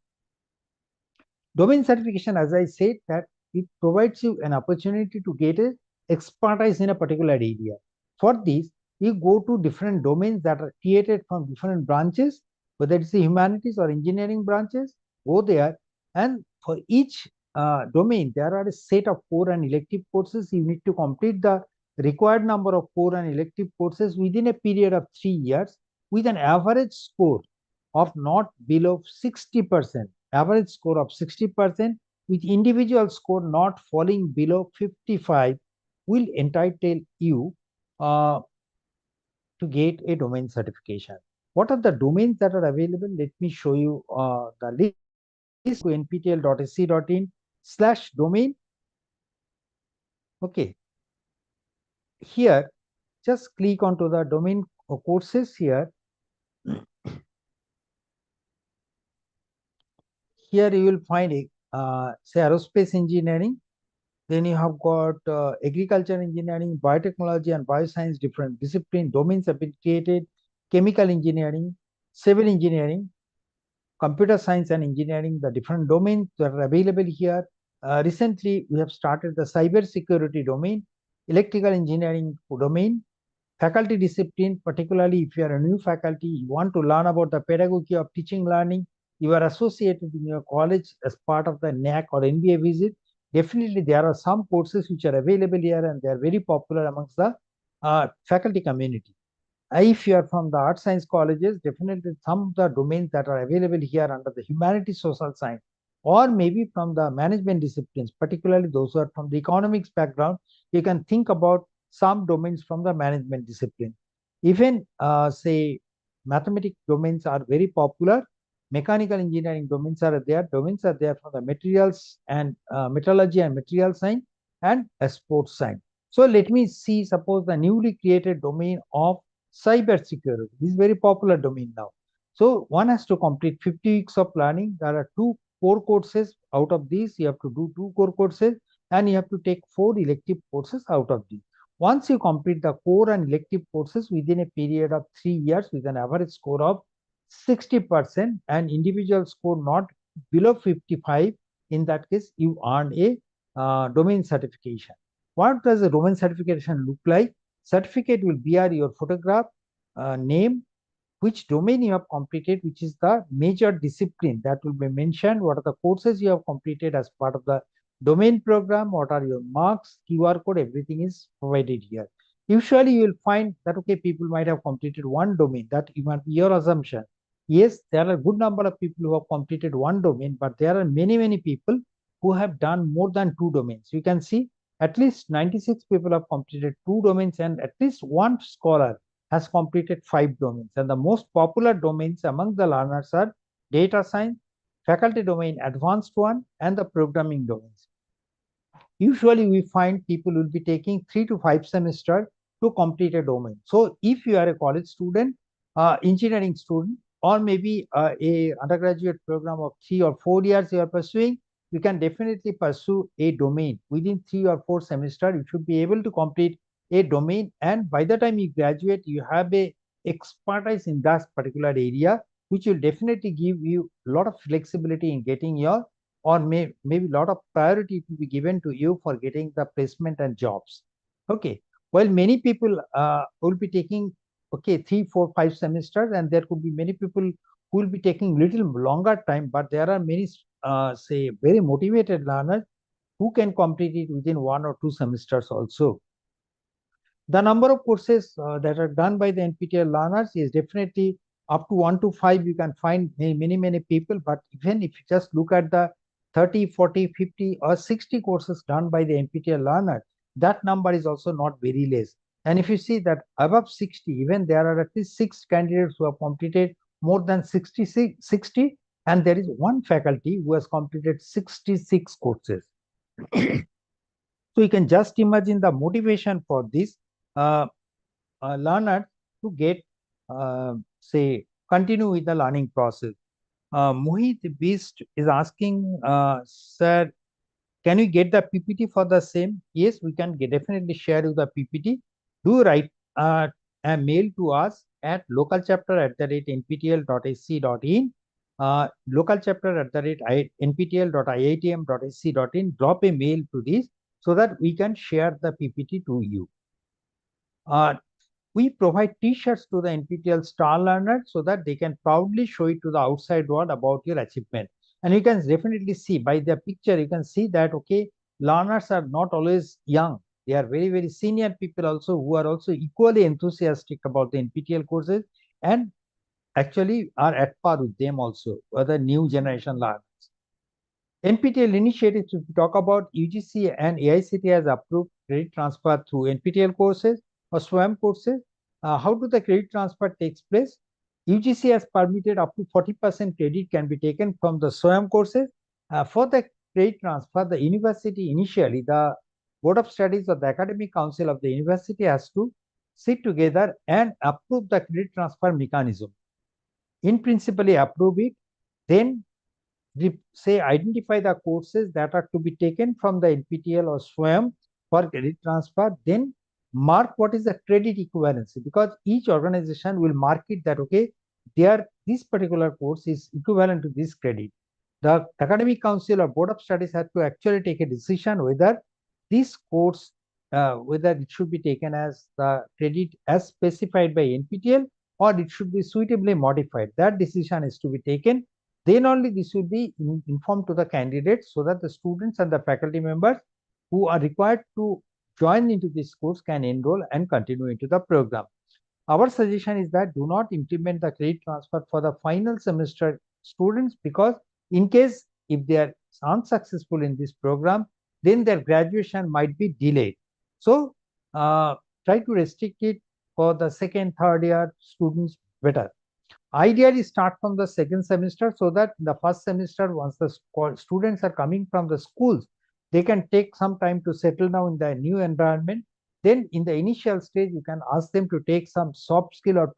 Domain certification, as I said, that it provides you an opportunity to get a expertise in a particular area. For this, you go to different domains that are created from different branches, whether it's the humanities or engineering branches, go there, and for each domain, there are a set of core and elective courses. You need to complete the required number of core and elective courses within a period of 3 years with an average score of not below 60%, average score of 60%, with individual score not falling below 55 will entitle you to get a domain certification. What are the domains that are available? Let me show you the list. To nptel.ac.in/domain. Okay. Here, just click onto the domain courses here. Here you will find say aerospace engineering. Then you have got agriculture engineering, biotechnology and bioscience, different discipline, domains have been created, chemical engineering, civil engineering, computer science and engineering, the different domains that are available here. Recently, we have started the cyber security domain, electrical engineering domain, faculty discipline, particularly if you are a new faculty, you want to learn about the pedagogy of teaching learning, you are associated in your college as part of the NAC or NBA visit, definitely there are some courses which are available here and they are very popular amongst the faculty community. If you are from the art science colleges, definitely some of the domains that are available here under the humanities social science, or maybe from the management disciplines, particularly those who are from the economics background, you can think about some domains from the management discipline. Even say mathematics domains are very popular. Mechanical engineering domains are there. Domains are there for the materials and metallurgy and material science and sports science. So let me see, suppose the newly created domain of cyber security. This is very popular domain now. So one has to complete 50 weeks of learning. There are 2 core courses. Out of these, you have to do 2 core courses and you have to take 4 elective courses out of these. Once you complete the core and elective courses within a period of 3 years with an average score of 60% and individual score not below 55, in that case, you earn a domain certification. What does a domain certification look like? Certificate will bear your photograph, name, which domain you have completed, which is the major discipline that will be mentioned, what are the courses you have completed as part of the domain program, what are your marks, QR code, everything is provided here. Usually you will find that, okay, people might have completed one domain, that might be your assumption. Yes, there are a good number of people who have completed one domain, but there are many people who have done more than 2 domains. You can see at least 96 people have completed 2 domains and at least one scholar has completed 5 domains. And the most popular domains among the learners are data science, faculty domain advanced one, and the programming domains. Usually we find people will be taking 3 to 5 semesters to complete a domain. So if you are a college student, engineering student, or maybe a undergraduate program of 3 or 4 years you are pursuing, you can definitely pursue a domain. Within 3 or 4 semesters, you should be able to complete a domain. And by the time you graduate, you have a expertise in that particular area, which will definitely give you a lot of flexibility in getting your, or maybe a lot of priority to be given to you for getting the placement and jobs. Okay. While many people will be taking, okay, 3, 4, 5 semesters, and there could be many people who will be taking little longer time, but there are many, say, very motivated learners who can complete it within 1 or 2 semesters also. The number of courses that are done by the NPTEL learners is definitely up to 1 to 5. You can find many people, but even if you just look at the 30, 40, 50 or 60 courses done by the NPTEL learner, that number is also not very less. And if you see that above 60, even there are at least 6 candidates who have completed more than 60, and there is one faculty who has completed 66 courses. So you can just imagine the motivation for this learner to get, say, continue with the learning process. Mohit Beast is asking, sir, can we get the PPT for the same? Yes, we can definitely share you the PPT. Do write a mail to us at localchapter@nptel.ac.in, localchapter@nptel.iitm.ac.in. Drop a mail to this so that we can share the PPT to you. We provide t-shirts to the NPTEL star learners so that they can proudly show it to the outside world about your achievement. And you can definitely see by the picture, you can see that, okay, learners are not always young. They are very senior people also who are also equally enthusiastic about the NPTEL courses and actually are at par with them also, other new generation learners. NPTEL initiatives, if we talk about, UGC and AICTE has approved credit transfer through NPTEL courses or SWAYAM courses. How do the credit transfer takes place? UGC has permitted up to 40% credit can be taken from the SWAYAM courses. For the credit transfer, the university initially, the Board of Studies or the Academic Council of the university has to sit together and approve the credit transfer mechanism. In principle, approve it. Then identify the courses that are to be taken from the NPTEL or SWAYAM for credit transfer, then mark what is the credit equivalency, because each organization will mark it that, okay, this particular course is equivalent to this credit. The academic council or board of studies have to actually take a decision whether this course, whether it should be taken as the credit as specified by NPTEL or it should be suitably modified. That decision is to be taken. Then only this will be informed to the candidates so that the students and the faculty members who are required to join into this course can enroll and continue into the program. Our suggestion is that do not implement the credit transfer for the final semester students, because in case if they are unsuccessful in this program, then their graduation might be delayed. So try to restrict it for the second, third year students better. Ideally start from the second semester so that the first semester, once the students are coming from the schools, they can take some time to settle down in the new environment. Then in the initial stage, you can ask them to take some soft skill or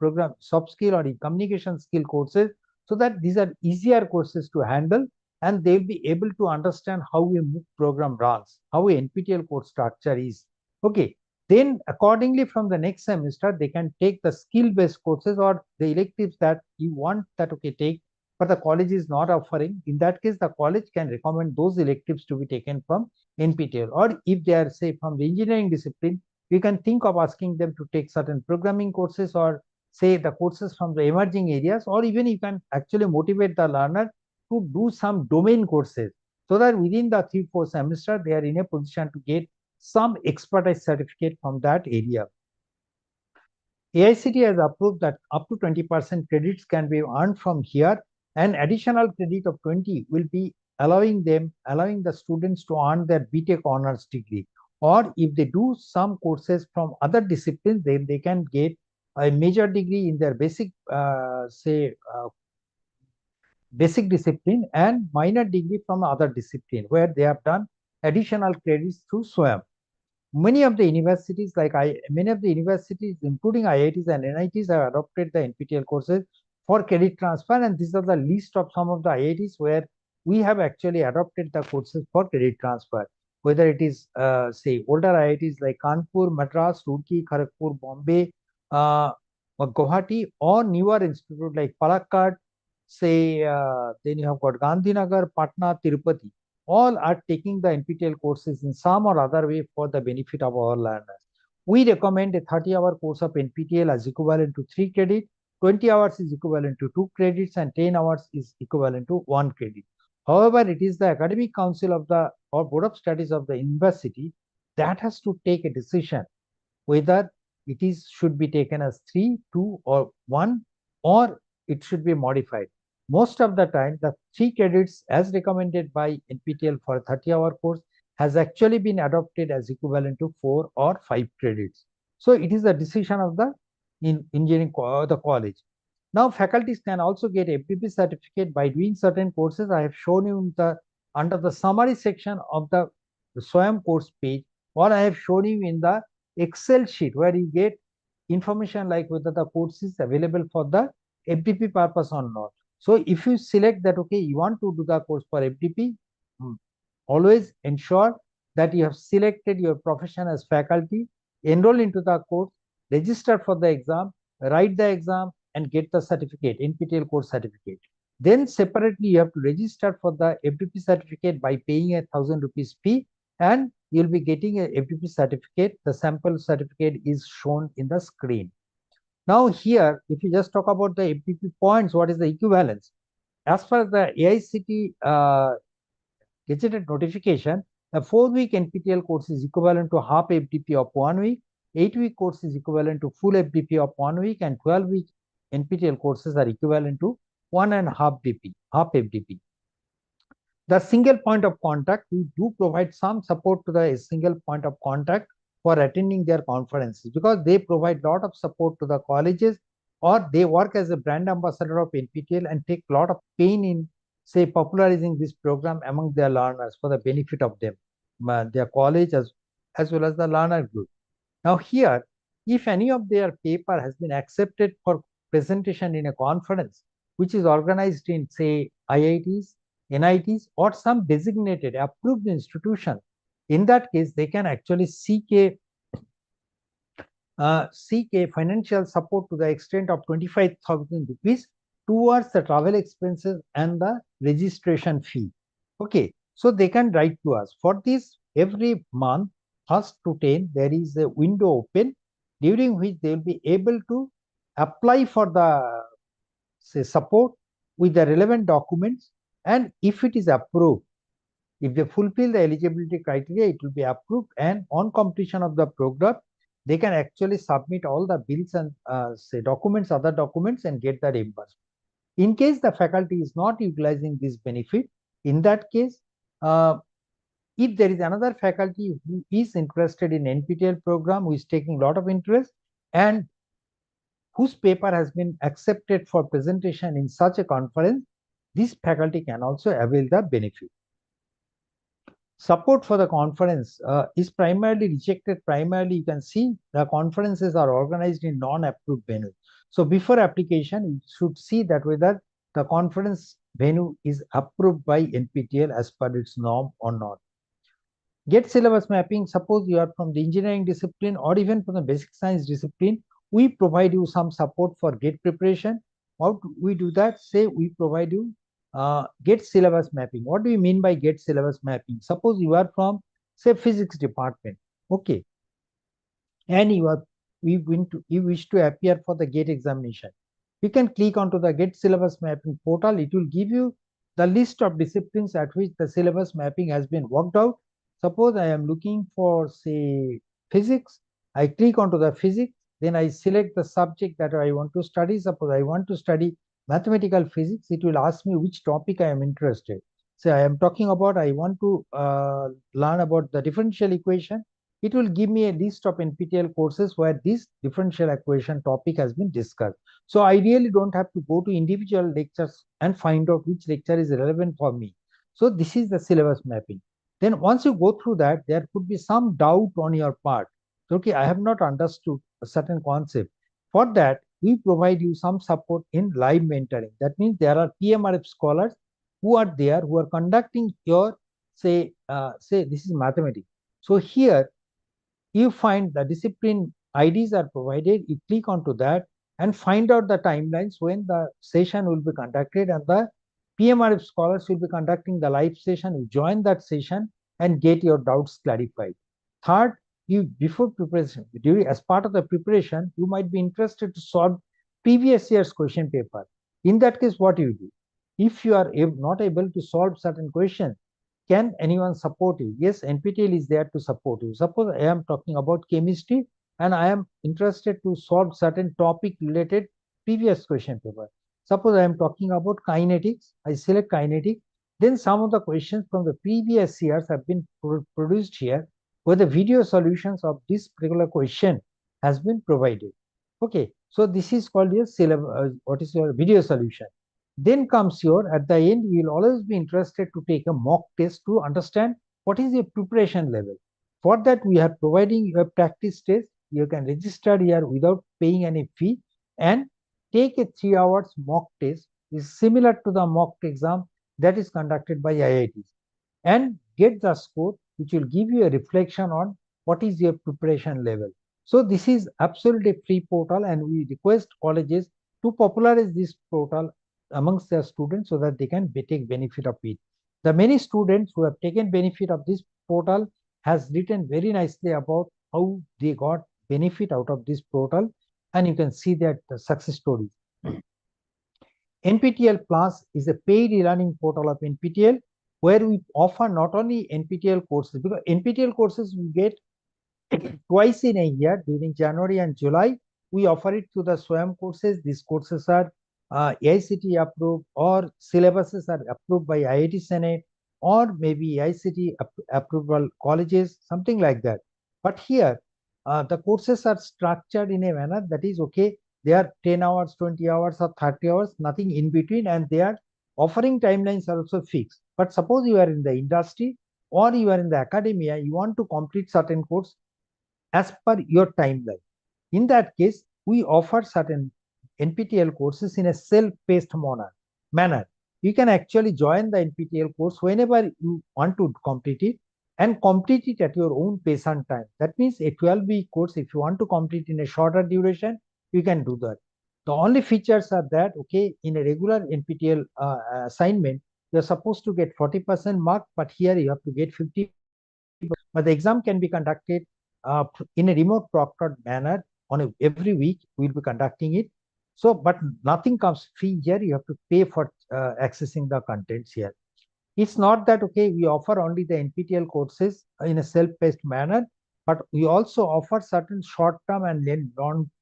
communication skill courses, so that these are easier courses to handle and they'll be able to understand how a MOOC program runs, how a NPTEL course structure is. Okay. Then accordingly from the next semester, they can take the skill-based courses or the electives that you want that, okay, take, but the college is not offering. In that case, the college can recommend those electives to be taken from NPTEL. Or if they are, say, from the engineering discipline, you can think of asking them to take certain programming courses or say the courses from the emerging areas, or even you can actually motivate the learner to do some domain courses so that within the 3-4 semester, they are in a position to get some expertise certificate from that area. AICTE has approved that up to 20% credits can be earned from here, and additional credit of 20 will be allowing the students to earn their BTech honors degree. Or if they do some courses from other disciplines, then they can get a major degree in their basic discipline and minor degree from other discipline where they have done additional credits through SWAYAM. Many of the universities, including IITs and NITs, have adopted the NPTEL courses for credit transfer, and these are the list of some of the IITs where we have actually adopted the courses for credit transfer. Whether it is, say, older IITs like Kanpur, Madras, Roorkee, Kharagpur, Bombay, Guwahati, or newer institute like Palakkad, say, then you have got Gandhinagar, Patna, Tirupati. All are taking the NPTEL courses in some or other way for the benefit of our learners. We recommend a 30-hour course of NPTEL as equivalent to 3 credits, 20 hours is equivalent to 2 credits, and 10 hours is equivalent to 1 credit. However, it is the academic council of the or board of studies of the university that has to take a decision whether it should be taken as 3, 2, or 1, or it should be modified. Most of the time, the 3 credits as recommended by NPTEL for a 30-hour course has actually been adopted as equivalent to 4 or 5 credits. So it is the decision of the engineering the college. Now faculties can also get FDP certificate by doing certain courses. I have shown you under the summary section of the SWAYAM course page, or I have shown you in the Excel sheet where you get information like whether the course is available for the FDP purpose or not. So if you select that, okay, you want to do the course for FDP, always ensure that you have selected your profession as faculty, enroll into the course, register for the exam, write the exam, and get the certificate, NPTEL course certificate. Then separately, you have to register for the FDP certificate by paying a 1,000 rupees fee, and you'll be getting a FDP certificate. The sample certificate is shown in the screen. Now here, if you just talk about the FDP points, what is the equivalence? As far as the AICTE gazetted notification, a 4-week NPTEL course is equivalent to half FDP of 1 week, 8-week course is equivalent to full FDP of 1 week, and 12-week NPTEL courses are equivalent to 1.5 FDP. The single point of contact, we do provide some support to the single point of contact for attending their conferences, because they provide a lot of support to the colleges, or they work as a brand ambassador of NPTEL and take a lot of pain in, say, popularizing this program among their learners for the benefit of them, their college as well as the learner group. Now here, if any of their paper has been accepted for presentation in a conference which is organized in, say, IITs, NITs or some designated approved institution. In that case, they can actually seek a financial support to the extent of 25,000 rupees towards the travel expenses and the registration fee. Okay, so they can write to us. For this, every month, 1st to 10, there is a window open during which they will be able to apply for the support with the relevant documents, and if it is approved, if they fulfill the eligibility criteria, it will be approved, and on completion of the program, they can actually submit all the bills and documents, other documents, and get the reimbursement. In case the faculty is not utilizing this benefit, in that case, if there is another faculty who is interested in NPTEL program, who is taking a lot of interest and whose paper has been accepted for presentation in such a conference, this faculty can also avail the benefit. Support for the conference is primarily rejected. Primarily, you can see the conferences are organized in non-approved venues. So before application, you should see that whether the conference venue is approved by NPTEL as per its norm or not. Get syllabus mapping. Suppose you are from the engineering discipline or even from the basic science discipline, we provide you some support for GATE preparation. How do we do that? Say we provide you GATE syllabus mapping. What do you mean by GATE syllabus mapping? Suppose you are from, say, physics department, okay, and you wish to appear for the GATE examination. You can click onto the GATE syllabus mapping portal. It will give you the list of disciplines at which the syllabus mapping has been worked out. Suppose I am looking for, say, physics. I click onto the physics. Then I select the subject that I want to study. Suppose I want to study mathematical physics. It will ask me which topic I am interested. So I am talking about, I want to learn about the differential equation. It will give me a list of NPTEL courses where this differential equation topic has been discussed. So I really don't have to go to individual lectures and find out which lecture is relevant for me. So this is the syllabus mapping. Then once you go through that, there could be some doubt on your part. Okay, I have not understood a certain concept. For that, we provide you some support in live mentoring. That means there are PMRF scholars who are there, who are conducting your, say this is mathematics. So here, you find the discipline IDs are provided. You click onto that and find out the timelines when the session will be conducted, and the PMRF scholars will be conducting the live session. You join that session and get your doubts clarified. Third, before preparation, as part of the preparation, you might be interested to solve previous year's question paper. In that case, what you do? If you are not able to solve certain questions, can anyone support you? Yes, NPTEL is there to support you. Suppose I am talking about chemistry and I am interested to solve certain topic related previous question paper. Suppose I am talking about kinetics. I select kinetics. Then some of the questions from the previous years have been produced here, where the video solutions of this particular question has been provided. Okay, so this is called your syllabus. What is your video solution? Then comes your, at the end, you will always be interested to take a mock test to understand what is your preparation level. For that, we are providing you a practice test. You can register here without paying any fee and take a 3 hours mock test. Is similar to the mock exam that is conducted by IITs, and get the score, which will give you a reflection on what is your preparation level. So this is absolutely free portal, and we request colleges to popularize this portal amongst their students so that they can take benefit of it. The many students who have taken benefit of this portal has written very nicely about how they got benefit out of this portal, and you can see that the success stories. NPTEL Plus is a paid e-learning portal of NPTEL, where we offer not only NPTEL courses, because NPTEL courses we get twice in a year during January and July. We offer it to the SWAYAM courses. These courses are AICTE approved, or syllabuses are approved by IIT Senate, or maybe AICTE approval colleges, something like that. But here, the courses are structured in a manner that is okay. They are 10 hours, 20 hours, or 30 hours, nothing in between, and they are offering timelines are also fixed. But suppose you are in the industry or you are in the academia, you want to complete certain course as per your timeline. In that case, we offer certain NPTEL courses in a self-paced manner. you can actually join the NPTEL course whenever you want to complete it, and complete it at your own pace and time. That means a 12-week course, if you want to complete in a shorter duration, you can do that. The only features are that, okay, in a regular NPTEL assignment, you're supposed to get 40% mark, but here you have to get 50%. But the exam can be conducted in a remote proctored manner on every week. We'll be conducting it. So, but nothing comes free here. You have to pay for accessing the contents here. It's not that, okay, we offer only the NPTEL courses in a self-paced manner, but we also offer certain short-term and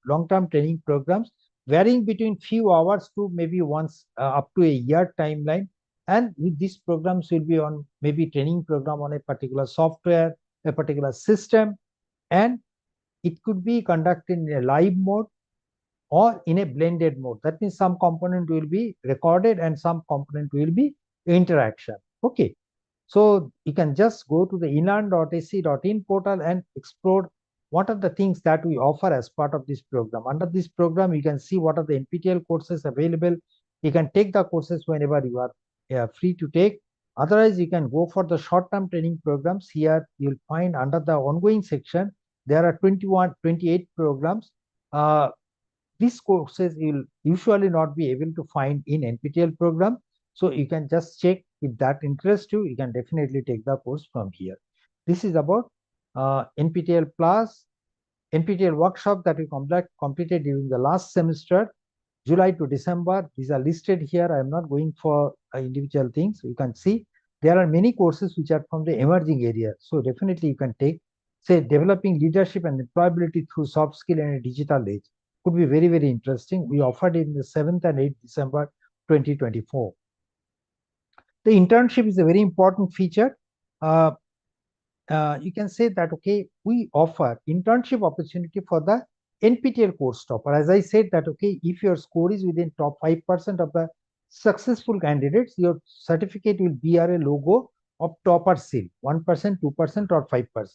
long-term training programs varying between few hours to maybe once up to a year timeline. And with these programs will be on maybe training program on a particular software, a particular system, and it could be conducted in a live mode or in a blended mode. That means some component will be recorded and some component will be interaction. Okay. So you can just go to the inlearn.ac.in portal and explore what are the things that we offer as part of this program. Under this program, you can see what are the NPTEL courses available. You can take the courses whenever you are free to take. Otherwise, you can go for the short-term training programs. Here, you'll find under the ongoing section, there are 28 programs. These courses you'll usually not be able to find in NPTEL program. So you can just check if that interests you. You can definitely take the course from here. This is about NPTEL Plus, NPTEL workshop that we completed during the last semester, July to December. These are listed here. I am not going for individual things. You can see there are many courses which are from the emerging area. So definitely you can take, say, developing leadership and employability through soft skill in a digital age. Could be very, very interesting. We offered it in the 7th and 8th December 2024. The internship is a very important feature. You can say that, okay, we offer internship opportunity for the NPTEL course topper. As I said that, okay, if your score is within top 5% of the successful candidates, your certificate will bear a logo of topper seal, 1%, 2%, or 5%.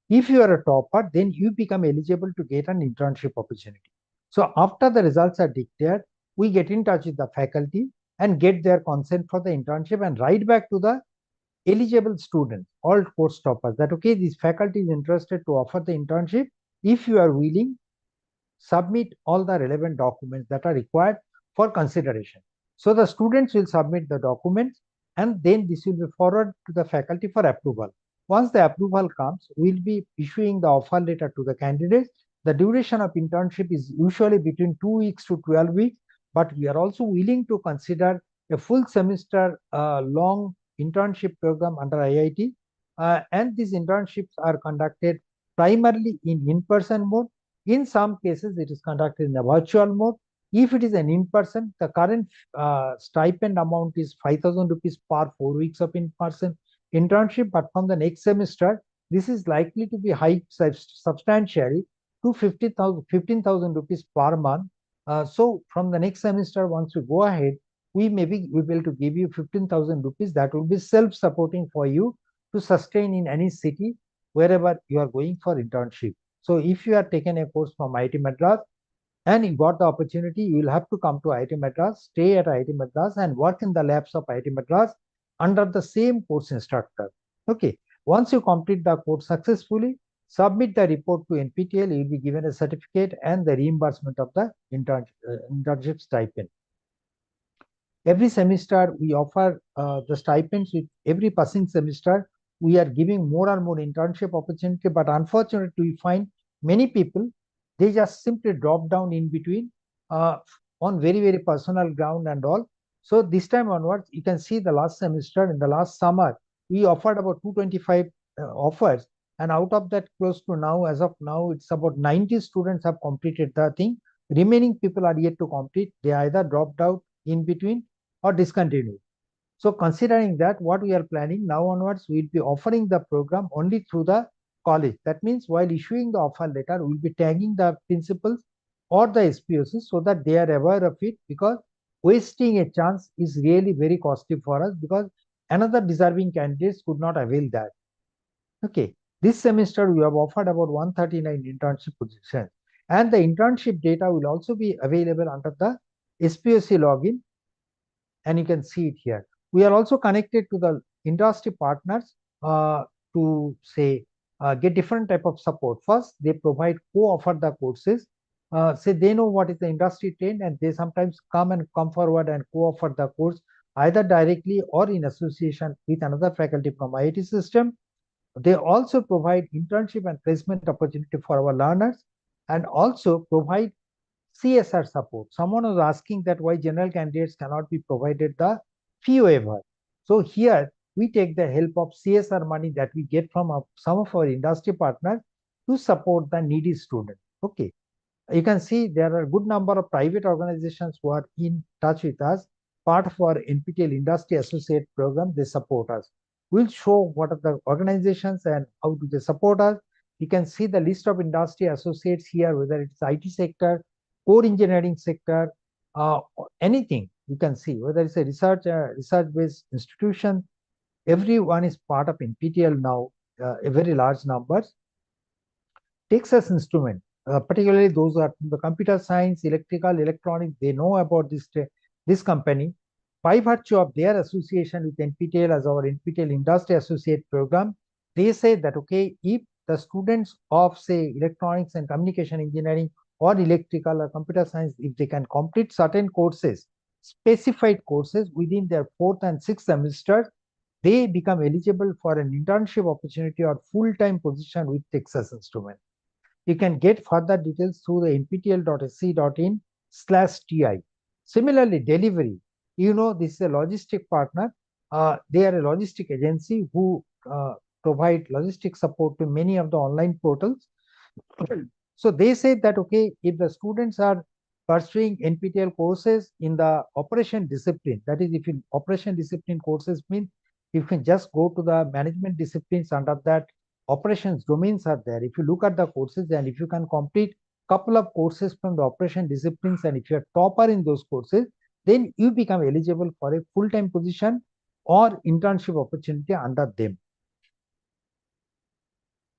If you are a topper, then you become eligible to get an internship opportunity. So after the results are declared, we get in touch with the faculty and get their consent for the internship and write back to the eligible students, all course toppers, that, okay, this faculty is interested to offer the internship. If you are willing, submit all the relevant documents that are required for consideration. So the students will submit the documents and then this will be forwarded to the faculty for approval. Once the approval comes, we'll be issuing the offer letter to the candidates. The duration of internship is usually between 2 weeks to 12 weeks, but we are also willing to consider a full semester long internship program under IIT. And these internships are conducted primarily in in-person mode. In some cases, it is conducted in a virtual mode. If it is an in-person, the current stipend amount is 5,000 rupees per 4 weeks of in-person internship. But from the next semester, this is likely to be hiked substantially to 15,000 rupees per month. So from the next semester, once we go ahead, we may be able to give you 15,000 rupees that will be self-supporting for you to sustain in any city wherever you are going for internship. So if you are taking a course from IIT Madras and you got the opportunity, you will have to come to IIT Madras, stay at IIT Madras and work in the labs of IIT Madras under the same course instructor. Okay. Once you complete the course successfully, submit the report to NPTEL, you will be given a certificate and the reimbursement of the internship stipend. Every semester, we offer the stipends. With every passing semester, we are giving more and more internship opportunity. But unfortunately, we find many people, they just simply drop down in between on very, very personal ground and all. So this time onwards, you can see the last semester, in the last summer, we offered about 225 offers. And out of that, close to now, as of now, it's about 90 students have completed the thing. Remaining people are yet to complete. They either dropped out in between or discontinued. So considering that, what we are planning now onwards, we'll be offering the program only through the college. That means while issuing the offer letter, we'll be tagging the principals or the SPOCs so that they are aware of it, because wasting a chance is really very costly for us, because another deserving candidates could not avail that. Okay. This semester, we have offered about 139 internship positions, and the internship data will also be available under the SPOC login. and you can see it here. We are also connected to the industry partners to say get different type of support. First, they provide co-offer the courses. Say they know what is the industry trend, and they sometimes come forward and co-offer the course either directly or in association with another faculty from IIT system. They also provide internship and placement opportunity for our learners, and also provide CSR support. Someone was asking that why general candidates cannot be provided the fee waiver. So here we take the help of CSR money that we get from some of our industry partners to support the needy student. Okay. You can see there are a good number of private organizations who are in touch with us, part of our NPTEL Industry Associate program. They support us. We'll show what are the organizations and how do they support us. You can see the list of industry associates here, whether it's IT sector, core engineering sector, anything. You can see whether it's a research-based institution. Everyone is part of NPTEL now, a very large numbers. Texas Instrument, particularly those who are from the computer science, electrical, electronics, they know about this company. By virtue of their association with NPTEL as our NPTEL Industry Associate program, they say that, okay, if the students of, say, electronics and communication engineering or electrical or computer science, if they can complete certain courses, specified courses within their 4th and 6th semesters, they become eligible for an internship opportunity or full-time position with Texas Instrument. You can get further details through the nptel.sc.in/TI. Similarly, delivery, you know, this is a logistic partner. They are a logistic agency who provide logistic support to many of the online portals. So they say that, okay, if the students are pursuing NPTEL courses in the operation discipline, that is, if in operation discipline courses mean you can just go to the management disciplines under that operations domains are there. If you look at the courses and if you can complete couple of courses from the operation disciplines and if you're topper in those courses, then you become eligible for a full-time position or internship opportunity under them.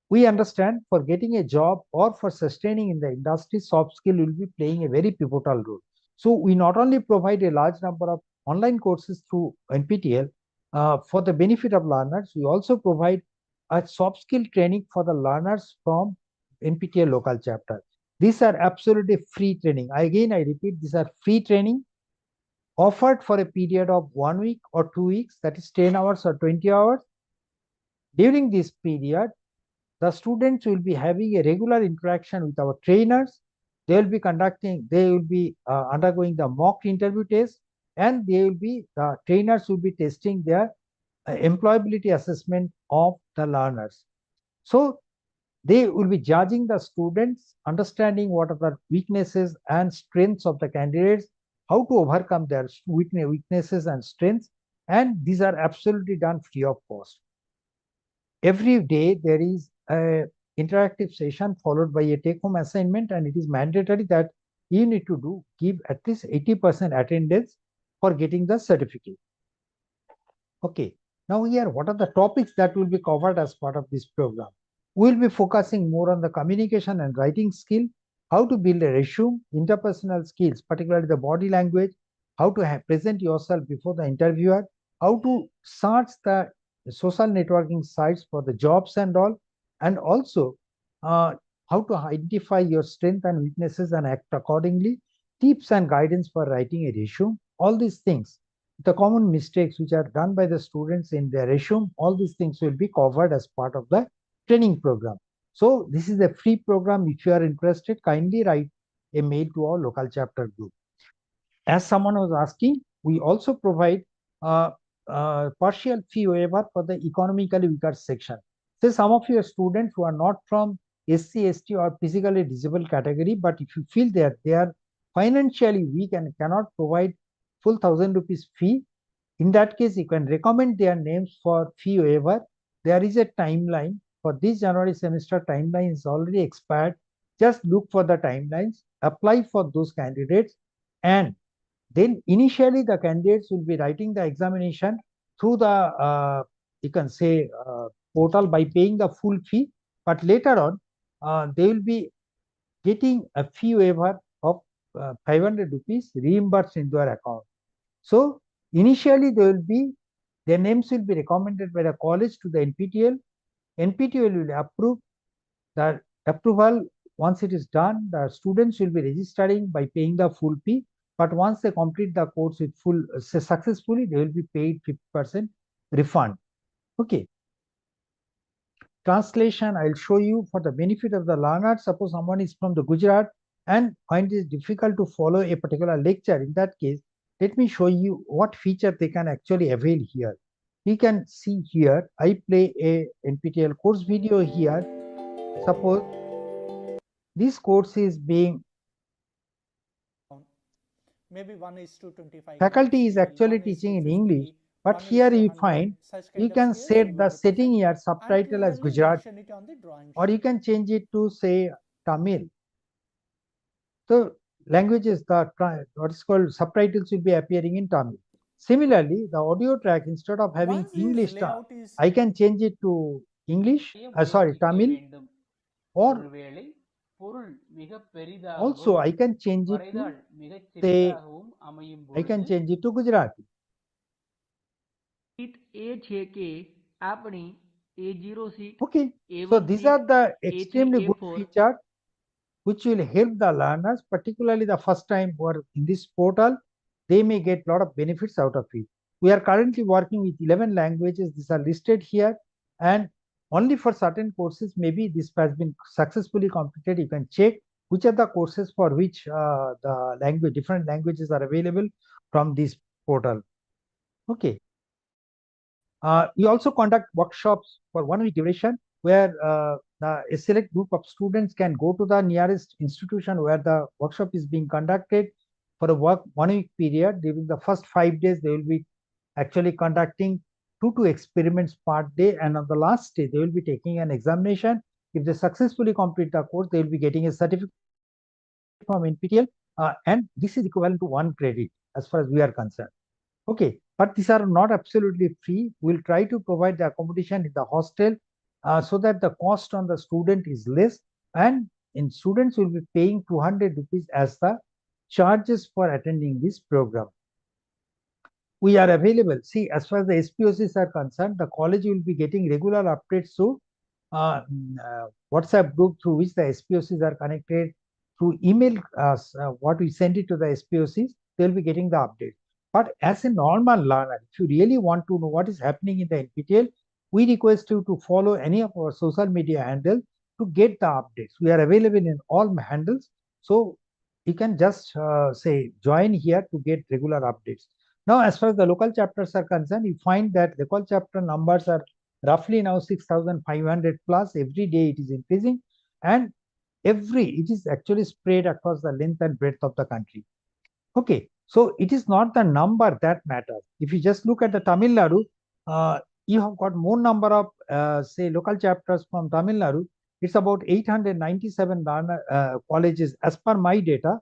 We understand for getting a job or for sustaining in the industry, soft skill will be playing a very pivotal role. So we not only provide a large number of online courses through NPTEL for the benefit of learners, we also provide a soft skill training for the learners from NPTEL local chapter. These are absolutely free training. Again, I repeat, these are free training offered for a period of 1 week or 2 weeks, that is 10 hours or 20 hours. During this period, the students will be having a regular interaction with our trainers. They will be undergoing the mock interview test, and the trainers will be testing their employability assessment of the learners. So they will be judging the students, understanding what are the weaknesses and strengths of the candidates, how to overcome their weaknesses and strengths, and these are absolutely done free of cost. Every day there is a interactive session followed by a take-home assignment, and it is mandatory that you need to give at least 80% attendance for getting the certificate. Okay, now here, what are the topics that will be covered as part of this program? We'll be focusing more on the communication and writing skill, how to build a resume, interpersonal skills, particularly the body language, how to present yourself before the interviewer, how to search the social networking sites for the jobs and all, and also how to identify your strengths and weaknesses and act accordingly, tips and guidance for writing a resume, all these things. The common mistakes which are done by the students in their resume, all these things will be covered as part of the training program. So this is a free program. If you are interested, kindly write a mail to our local chapter group. As someone was asking, we also provide partial fee waiver for the economically weaker section. So some of your students who are not from SC, ST or physically disabled category, but if you feel that they are financially weak and cannot provide full 1,000 rupees fee, in that case, you can recommend their names for fee waiver. There is a timeline for this January semester. Timeline is already expired. Just look for the timelines, apply for those candidates, and then initially the candidates will be writing the examination through the you can say portal by paying the full fee, but later on they will be getting a fee waiver of 500 rupees reimbursed in their account. So Initially, their names will be recommended by the college to the NPTEL. NPTEL will approve the approval. Once it is done, the students will be registering by paying the full fee. But once they complete the course with full successfully, they will be paid 50% refund. Okay. Translation, I'll show you for the benefit of the learner. Suppose someone is from the Gujarat and find it difficult to follow a particular lecture. In that case, let me show you what feature they can actually avail here. You can see here, I play a NPTEL course video here. Suppose this course is being maybe 1:25 faculty is capacity, actually teaching in 1:50, English, but here you 1:100, find such you kind of can scenes set we the will setting represent here and subtitle as clearly Gujarati, mention it on the drawing or you sheet. can change it to say Tamil. So languages, what is called subtitles will be appearing in Tamil. Similarly, the audio track, instead of having Once this English, layout is I can change it to English, sorry, Tamil, or ஒருவேளை பொருள் மிக பெரிதாகவும் also I can change it to, வரைதாள் மிகச் say, சிறிதாகவும் அமையும் I can பொழுது change it to Gujarati. એ છે કે આપણી A06 Okay, so these A16 are the extremely good A3 A4 features which will help the learners, particularly the first time who are in this portal. They may get a lot of benefits out of it. We are currently working with 11 languages. These are listed here, and only for certain courses, maybe this has been successfully completed. You can check which are the courses for which different languages are available from this portal. Okay. We also conduct workshops for 1 week duration, where a select group of students can go to the nearest institution where the workshop is being conducted for a 1 week period. During the first 5 days, they will be actually conducting 2 experiments per day, and on the last day, they will be taking an examination. If they successfully complete the course, they will be getting a certificate from NPTEL, and this is equivalent to 1 credit as far as we are concerned. Okay, but these are not absolutely free. We'll try to provide the accommodation in the hostel so that the cost on the student is less, and students will be paying 200 rupees as the charges for attending this program. We are available. See, as far as the SPOCs are concerned, the college will be getting regular updates through WhatsApp group through which the SPOCs are connected, through email, what we send it to the SPOCs, they'll be getting the update. But as a normal learner, if you really want to know what is happening in the NPTEL, we request you to follow any of our social media handles to get the updates. We are available in all handles, so you can just say join here to get regular updates. Now, as far as the local chapters are concerned, you find that local chapter numbers are roughly now 6,500 plus. Every day it is increasing, and it is actually spread across the length and breadth of the country. Okay, so it is not the number that matters. If you just look at the Tamil Nadu, you have got more number of say local chapters from Tamil Nadu. It's about 897 colleges as per my data,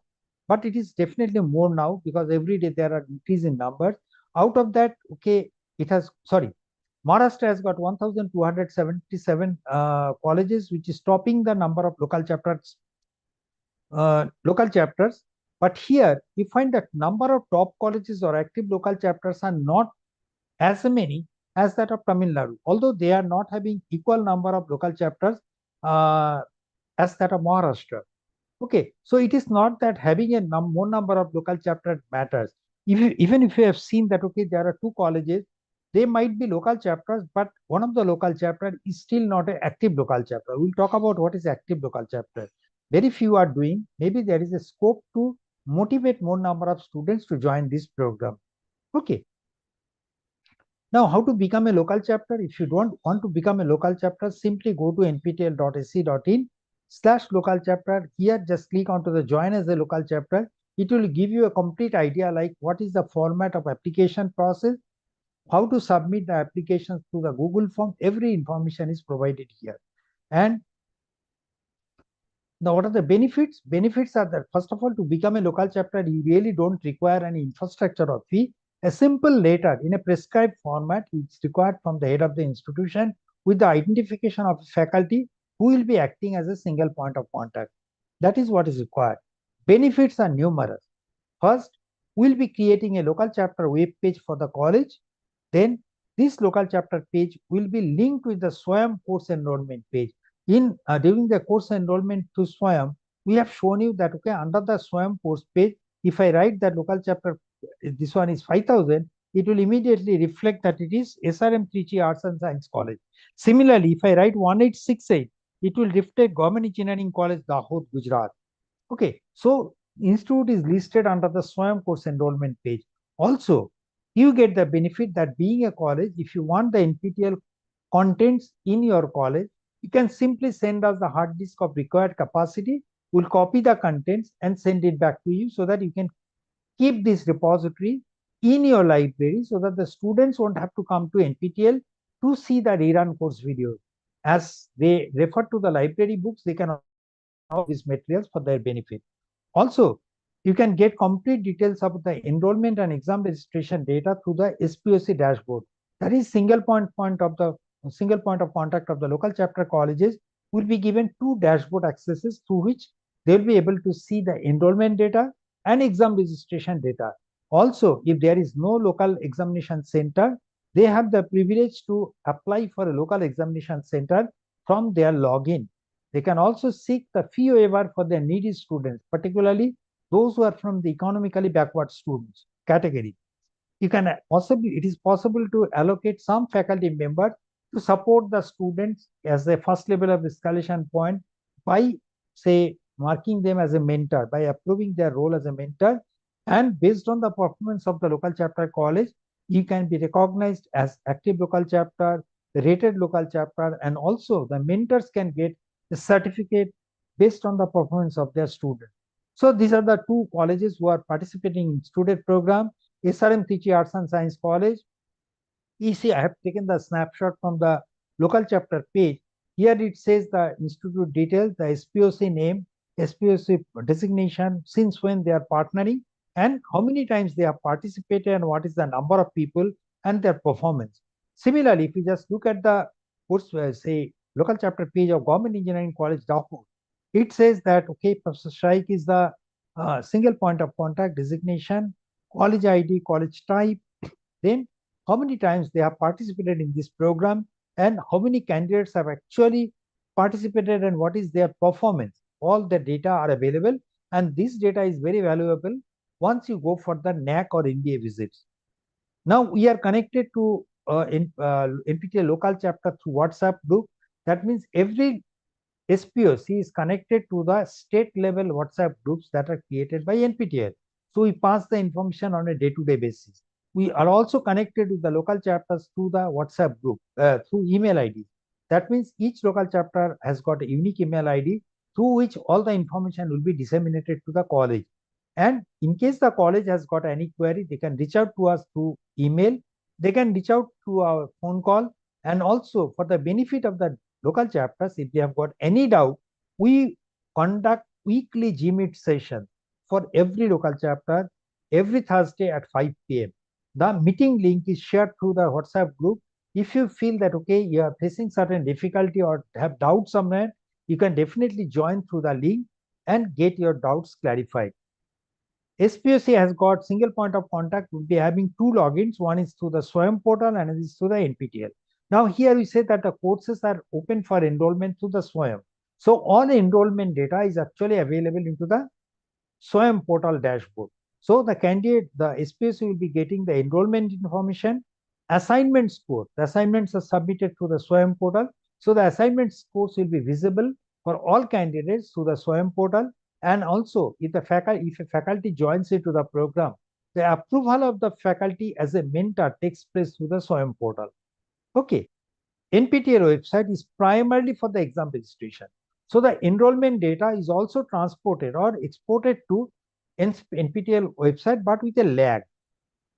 but it is definitely more now because every day there are increase in numbers. Out of that, okay, Maharashtra has got 1,277 colleges, which is topping the number of local chapters. But here you find that number of top colleges or active local chapters are not as many as that of Tamil Nadu, although they are not having equal number of local chapters as that of Maharashtra. Okay, so it is not that having a more number of local chapters matters. Even if you have seen that, okay, there are 2 colleges, they might be local chapters, but one of the local chapter is still not an active local chapter. We'll talk about what is active local chapter. Very few are doing. Maybe there is a scope to motivate more number of students to join this program. Okay. Now, how to become a local chapter? If you don't want to become a local chapter, simply go to nptel.ac.in/local chapter. Here, just click onto the join as a local chapter. It will give you a complete idea like what is the format of application process, how to submit the applications through the Google form. Every information is provided here. And now, what are the benefits? Benefits are that, first of all, to become a local chapter, you really don't require any infrastructure or fee. A simple letter in a prescribed format is required from the head of the institution with the identification of faculty who will be acting as a single point of contact. That is what is required. Benefits are numerous. First, we'll be creating a local chapter web page for the college. Then this local chapter page will be linked with the SWAYAM course enrollment page. During the course enrollment to SWAYAM, we have shown you that under the SWAYAM course page, if I write that local chapter, this one is 5,000, it will immediately reflect that it is SRM TRICHY Arts and Science College. Similarly, if I write 1868, it will reflect Government Engineering College, DAHOD, Gujarat. Okay, so institute is listed under the SWAYAM course enrollment page. Also, you get the benefit that being a college, if you want the NPTEL contents in your college, you can simply send us the hard disk of required capacity. We'll copy the contents and send it back to you so that you can keep this repository in your library so that the students won't have to come to NPTEL to see the rerun course videos. As they refer to the library books, they can all these materials for their benefit. Also, you can get complete details about the enrollment and exam registration data through the SPOC dashboard. That is single point of contact of the local chapter colleges will be given 2 dashboard accesses through which they will be able to see the enrollment data and exam registration data. Also, if there is no local examination center, they have the privilege to apply for a local examination center from their login. They can also seek the fee waiver for their needy students, particularly those who are from the economically backward students category. It is possible to allocate some faculty member to support the students as a first level of escalation point by, say, marking them as a mentor, by approving their role as a mentor. And based on the performance of the local chapter college, you can be recognized as active local chapter, rated local chapter, and also the mentors can get the certificate based on the performance of their student. So these are the 2 colleges who are participating in student program. SRM TRICHY Arts and Science College. You see, I have taken the snapshot from the local chapter page. Here it says the institute details, the SPOC name, SPOC designation, since when they are partnering, and how many times they have participated, and what is the number of people and their performance. Similarly, if you just look at the course, say, local chapter page of Government Engineering College, DAHOD, it says that, okay, Professor Shaikh is the single point of contact designation, college ID, college type, then how many times they have participated in this program, and how many candidates have actually participated, and what is their performance. All the data are available, and this data is very valuable once you go for the NAC or NBA visits. Now we are connected to NPTEL local chapter through WhatsApp group. That means every SPOC is connected to the state level WhatsApp groups that are created by NPTEL. So we pass the information on a day-to-day basis. We are also connected with the local chapters through the WhatsApp group, through email ID. That means each local chapter has got a unique email ID through which all the information will be disseminated to the college. And in case the college has got any query, they can reach out to us through email. They can reach out through our phone call. And also, for the benefit of the local chapters, if they have got any doubt, we conduct weekly GMeet sessions for every local chapter every Thursday at 5 p.m. The meeting link is shared through the WhatsApp group. If you feel that, okay, you are facing certain difficulty or have doubts somewhere, you can definitely join through the link and get your doubts clarified. SPOC has got single point of contact, will be having 2 logins. One is through the SWAYAM portal and it is through the NPTEL. Now here we say that the courses are open for enrollment through the SWAYAM. So all the enrollment data is actually available into the SWAYAM portal dashboard. So the candidate, the SPOC will be getting the enrollment information, assignment score. The assignments are submitted through the SWAYAM portal. So the assignment scores will be visible for all candidates through the SWAYAM portal. And also, if a faculty joins into the program, the approval of the faculty as a mentor takes place through the SWAYAM portal. Okay. NPTEL website is primarily for the exam registration. So the enrollment data is also transported or exported to NPTEL website, but with a lag.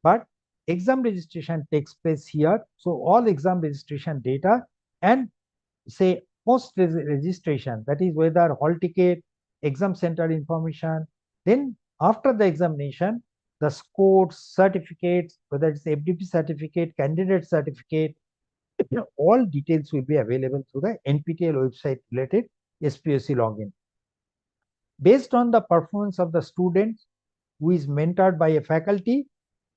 But exam registration takes place here. So all exam registration data and say post registration, that is whether hall ticket, exam center information, then after the examination, the scores, certificates, whether it's FDP certificate, candidate certificate, all details will be available through the NPTEL website related SPOC login. Based on the performance of the students, who is mentored by a faculty,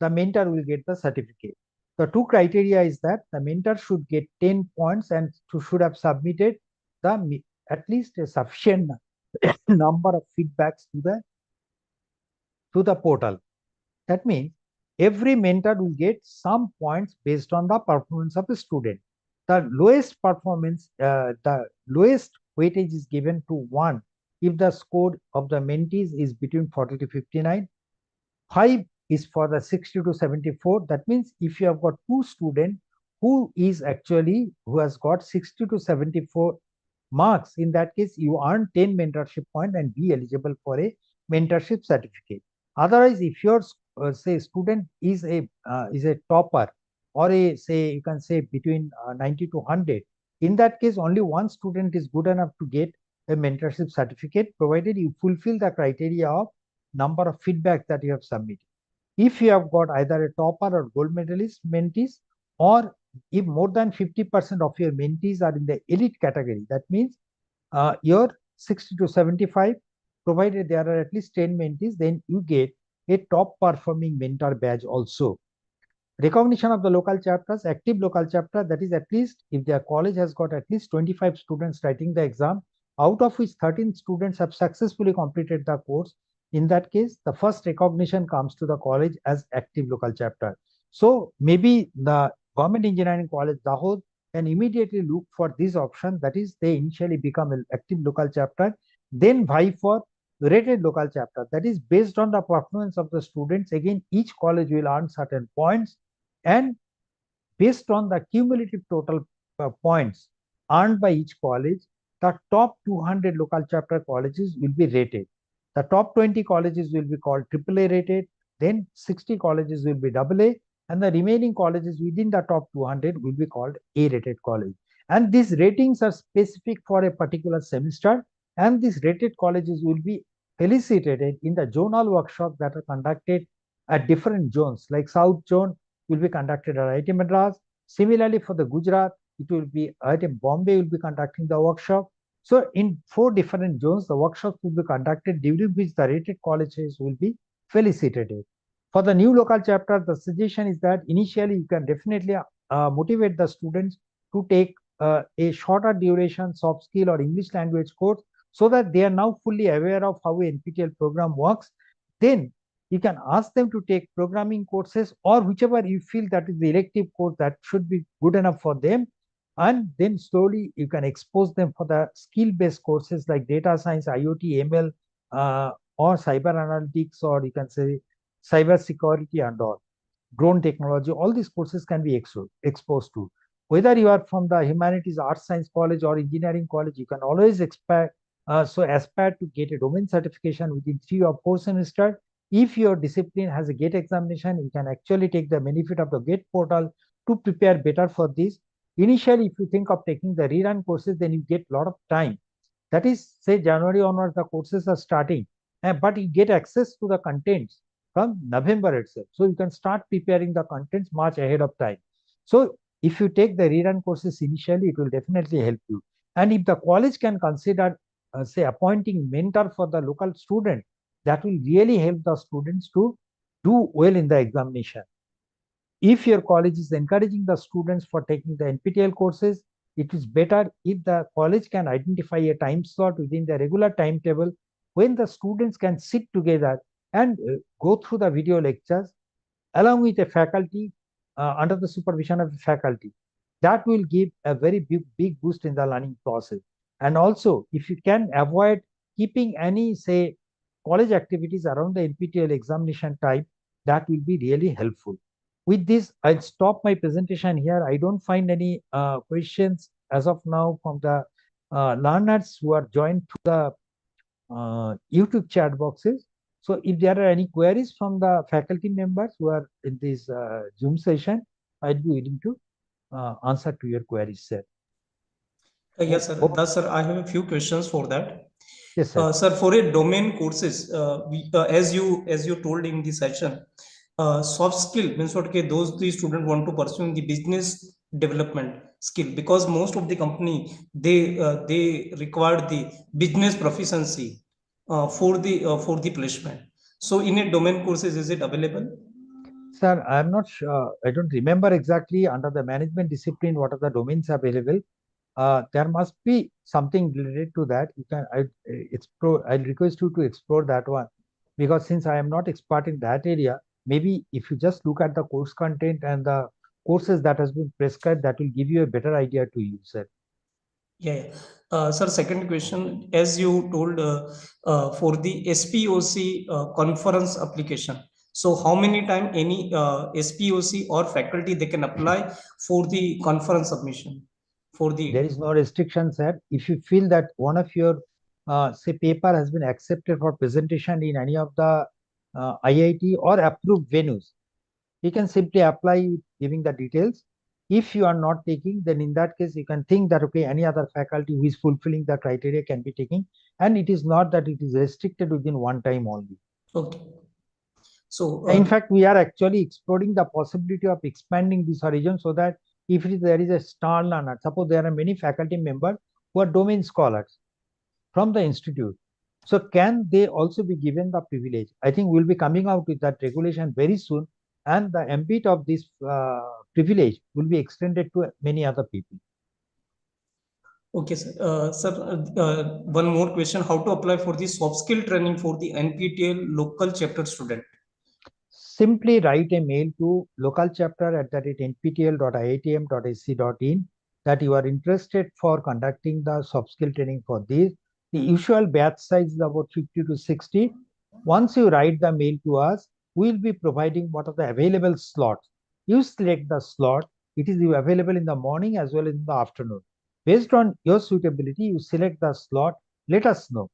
the mentor will get the certificate. The two criteria is that the mentor should get 10 points and should have submitted at least a sufficient number of feedbacks to the portal. That means every mentor will get some points based on the performance of the student. The lowest performance, the lowest weightage is given to 1 if the score of the mentees is between 40 to 59. 5 is for the 60 to 74. That means if you have got 2 students who has got 60 to 74 marks, in that case you earn 10 mentorship points and be eligible for a mentorship certificate. Otherwise, if your say student is a topper, or you can say between 90 to 100, in that case only 1 student is good enough to get a mentorship certificate, provided you fulfill the criteria of number of feedback that you have submitted. If you have got either a topper or gold medalist mentees, or if more than 50% of your mentees are in the elite category, that means your 60 to 75, provided there are at least 10 mentees, then you get a top performing mentor badge also. Recognition of the local chapters, active local chapter, that is at least if their college has got at least 25 students writing the exam, out of which 13 students have successfully completed the course. In that case, the first recognition comes to the college as active local chapter. So maybe the Government Engineering College Dahod can immediately look for this option, that is they initially become an active local chapter, then vie for rated local chapter, that is based on the performance of the students. Again, each college will earn certain points, and based on the cumulative total points earned by each college, the top 200 local chapter colleges will be rated. The top 20 colleges will be called AAA rated, then 60 colleges will be AA, and the remaining colleges within the top 200 will be called A-rated college. And these ratings are specific for a particular semester, and these rated colleges will be felicitated in the zonal workshops that are conducted at different zones, like South Zone will be conducted at IIT Madras. Similarly, for the Gujarat, it will be IIT Bombay will be conducting the workshop. So in 4 different zones, the workshops will be conducted, during which the rated colleges will be felicitated. For the new local chapter, the suggestion is that initially you can definitely motivate the students to take a shorter duration soft skill or English language course, so that they are now fully aware of how a NPTEL program works. Then you can ask them to take programming courses, or whichever you feel that is the elective course that should be good enough for them. And then slowly you can expose them for the skill-based courses like data science, IoT, ML, or cyber analytics, or you can say cyber security and all, drone technology. All these courses can be exposed to. Whether you are from the humanities, arts, science college or engineering college, you can always aspire to get a domain certification within 3 or 4 semesters. If your discipline has a GATE examination, you can actually take the benefit of the GATE portal to prepare better for this. Initially, if you think of taking the rerun courses, then you get a lot of time. That is, say January onwards, the courses are starting, but you get access to the contents from November itself. So you can start preparing the contents much ahead of time. So if you take the rerun courses initially, it will definitely help you. And if the college can consider, say, appointing mentor for the local student, that will really help the students to do well in the examination. If your college is encouraging the students for taking the NPTEL courses, it is better if the college can identify a time slot within the regular timetable when the students can sit together and go through the video lectures along with a faculty, under the supervision of the faculty. That will give a very big boost in the learning process. And also, if you can avoid keeping any, say, college activities around the NPTEL examination time, that will be really helpful. With this, I'll stop my presentation here. I don't find any questions as of now from the learners who are joined to the YouTube chat boxes. So if there are any queries from the faculty members who are in this Zoom session, I'd be willing to answer to your queries, sir. Yes, sir. Thus, sir, I have a few questions for that. Yes, sir. Sir, for a domain courses, as you told in the session, soft skill means what? Okay, those the student want to pursue the business development skill, because most of the company they require the business proficiency for the placement. So in a domain courses, is it available? Sir, I'm not sure. I don't remember exactly under the management discipline what are the domains available. There must be something related to that. You can explore. I'll request you to explore that one, because since I am not expert in that area, maybe if you just look at the course content and the courses that has been prescribed, that will give you a better idea to use it. Yeah. Sir, second question, as you told for the SPOC conference application. So how many time any SPOC or faculty they can apply for the conference submission? For the There is no restriction, sir. If you feel that one of your say paper has been accepted for presentation in any of the IIT or approved venues, you can simply apply giving the details. If you are not taking, then in that case, you can think that, okay, any other faculty who is fulfilling the criteria can be taking. And it is not that it is restricted within one time only. okay. So In fact, we are actually exploring the possibility of expanding this horizon so that if there is a star learner, suppose there are many faculty members who are domain scholars from the institute. So can they also be given the privilege? I think we'll be coming out with that regulation very soon, and the ambit of this privilege will be extended to many other people. okay, sir. Sir, one more question: how to apply for the soft skill training for the NPTEL local chapter student? Simply write a mail to localchapter@nptel.iitm.ac.in that you are interested for conducting the soft skill training for this. The usual batch size is about 50 to 60. Once you write the mail to us, we will be providing what are the available slots. You select the slot. It is available in the morning as well as in the afternoon. Based on your suitability, you select the slot, let us know.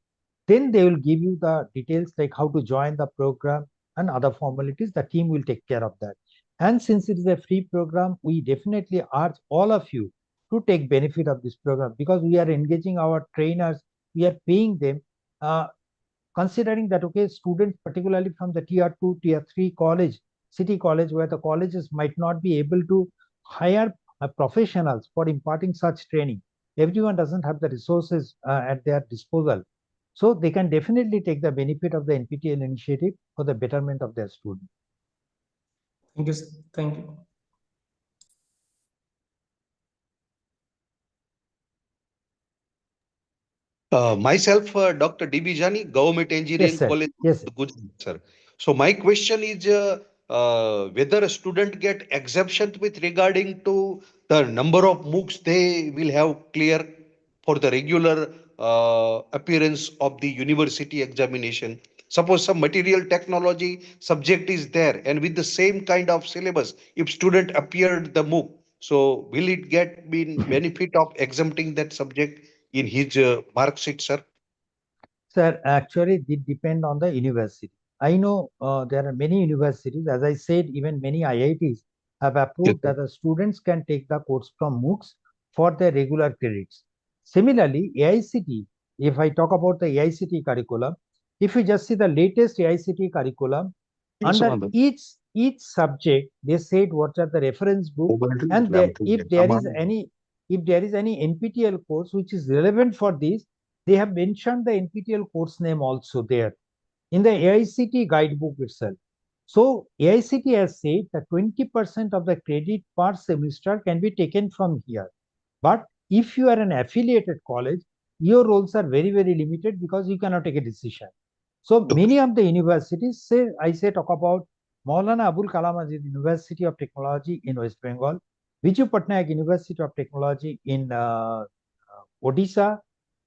Then they will give you the details like how to join the program and other formalities. The team will take care of that. And since it is a free program, we definitely urge all of you to take benefit of this program, because we are engaging our trainers, we are paying them, considering that, okay, students, particularly from the tier 2, tier 3 college, city college, where the colleges might not be able to hire professionals for imparting such training. Everyone doesn't have the resources at their disposal. So they can definitely take the benefit of the NPTEL initiative for the betterment of their students. Thank you, sir. Thank you. Myself, Dr. D.B. Jani, Government Engineering Yes, sir. College, Yes, sir. Gujarat, sir. So my question is whether a student get exemption with regarding to the number of MOOCs they will have clear for the regular appearance of the university examination. Suppose some material technology subject is there and with the same kind of syllabus, if student appeared the MOOC, so will it get benefit of exempting that subject in his mark sheet, sir? Sir, actually, it depends on the university. I know there are many universities, as I said, even many IITs have approved that the students can take the course from MOOCs for their regular credits. Similarly, AICT, if I talk about the AICT curriculum, if you just see the latest AICT curriculum, under each subject, they said what are the reference book, and if there is any NPTEL course which is relevant for this, they have mentioned the NPTEL course name also there in the AICT guidebook itself. So AICT has said that 20% of the credit per semester can be taken from here. But if you are an affiliated college, your roles are very, very limited because you cannot take a decision. So many of the universities say, talk about Maulana Abul Kalam Azad University of Technology in West Bengal, Biju Patnaik University of Technology in Odisha,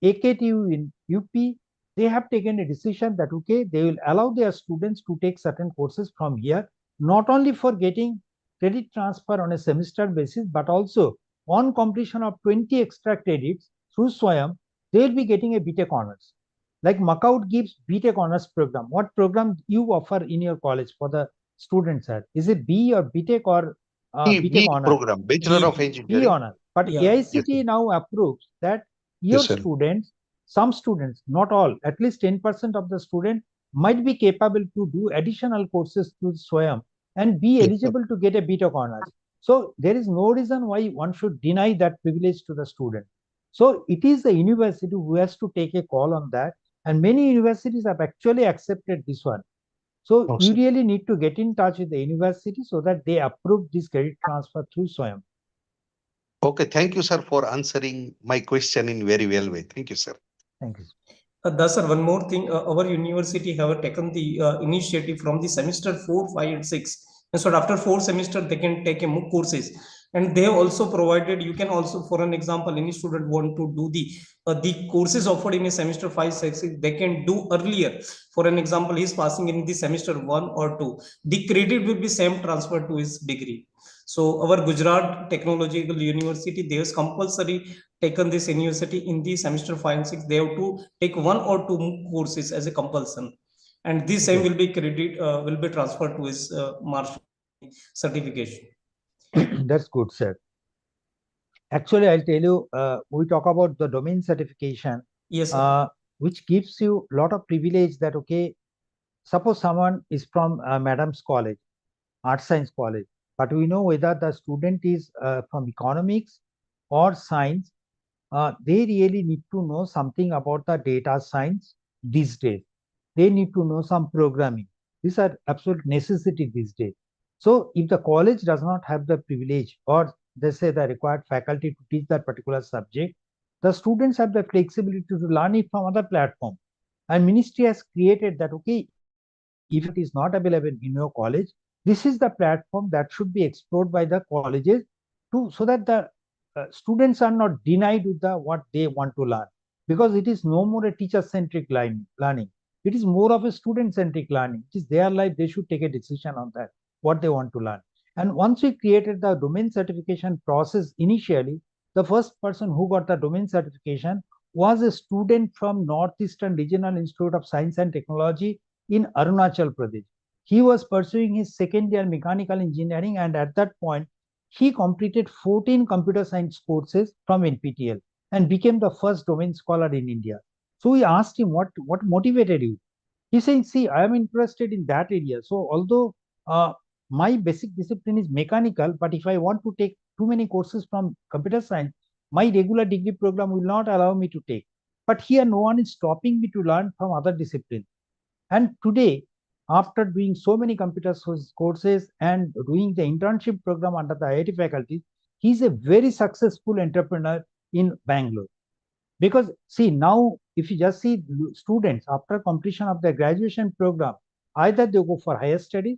AKTU in UP. They have taken a decision that, okay, they will allow their students to take certain courses from here, not only for getting credit transfer on a semester basis, but also on completion of 20 extra credits through SWAYAM, they will be getting a BTech honors. Like Macaut gives BTech honors program. What program you offer in your college for the students, sir? Is it B or BTech or BTech honors? Program, Bachelor of Engineering. B honor. But AICT now approves that your students, some students, not all, at least 10% of the student might be capable to do additional courses through SWAYAM and be eligible to get a BTech honors. So there is no reason why one should deny that privilege to the student. So it is the university who has to take a call on that. And many universities have actually accepted this one. So Oh, you sir. really need to get in touch with the university so that they approve this credit transfer through SWAYAM. Okay, thank you, sir, for answering my question in very well way. Thank you, sir. Thank you. Thus, sir, one more thing, our university have taken the initiative from the semester 4, 5, and 6. And so after 4 semesters, they can take a MOOC courses. And they have also provided, you can also, for an example, any student want to do the courses offered in a semester 5, 6, they can do earlier. For an example, he is passing in the semester 1 or 2. The credit will be same transferred to his degree. So our Gujarat Technological University, they have compulsory taken this university in the semester 5 and 6. They have to take 1 or 2 MOOC courses as a compulsion, and this same will be will be transferred to his marks certification. That's good, sir. Actually, I'll tell you, we talk about the domain certification, Yes, sir. which gives you a lot of privilege that, okay, suppose someone is from Madam's College, Art Science College, but we know whether the student is from economics or science, they really need to know something about the data science these days. They need to know some programming. These are absolute necessity these days. So if the college does not have the privilege or they say the required faculty to teach that particular subject, the students have the flexibility to learn it from other platforms. And ministry has created that, okay, if it is not available in your college, this is the platform that should be explored by the colleges so that the students are not denied with the what they want to learn, because it is no more a teacher-centric learning. It is more of a student-centric learning. It is their life. They should take a decision on that, what they want to learn. And once we created the domain certification process initially, the first person who got the domain certification was a student from Northeastern Regional Institute of Science and Technology in Arunachal Pradesh. He was pursuing his second year mechanical engineering, and at that point, he completed 14 computer science courses from NPTEL and became the first domain scholar in India. So we asked him, what motivated you? He said, see, I am interested in that area. So although my basic discipline is mechanical, but if I want to take too many courses from computer science, my regular degree program will not allow me to take. But here, no one is stopping me to learn from other disciplines. And today, after doing so many computer courses and doing the internship program under the IIT faculty, he's a very successful entrepreneur in Bangalore. Because see, now if you just see students after completion of their graduation program, either they go for higher studies,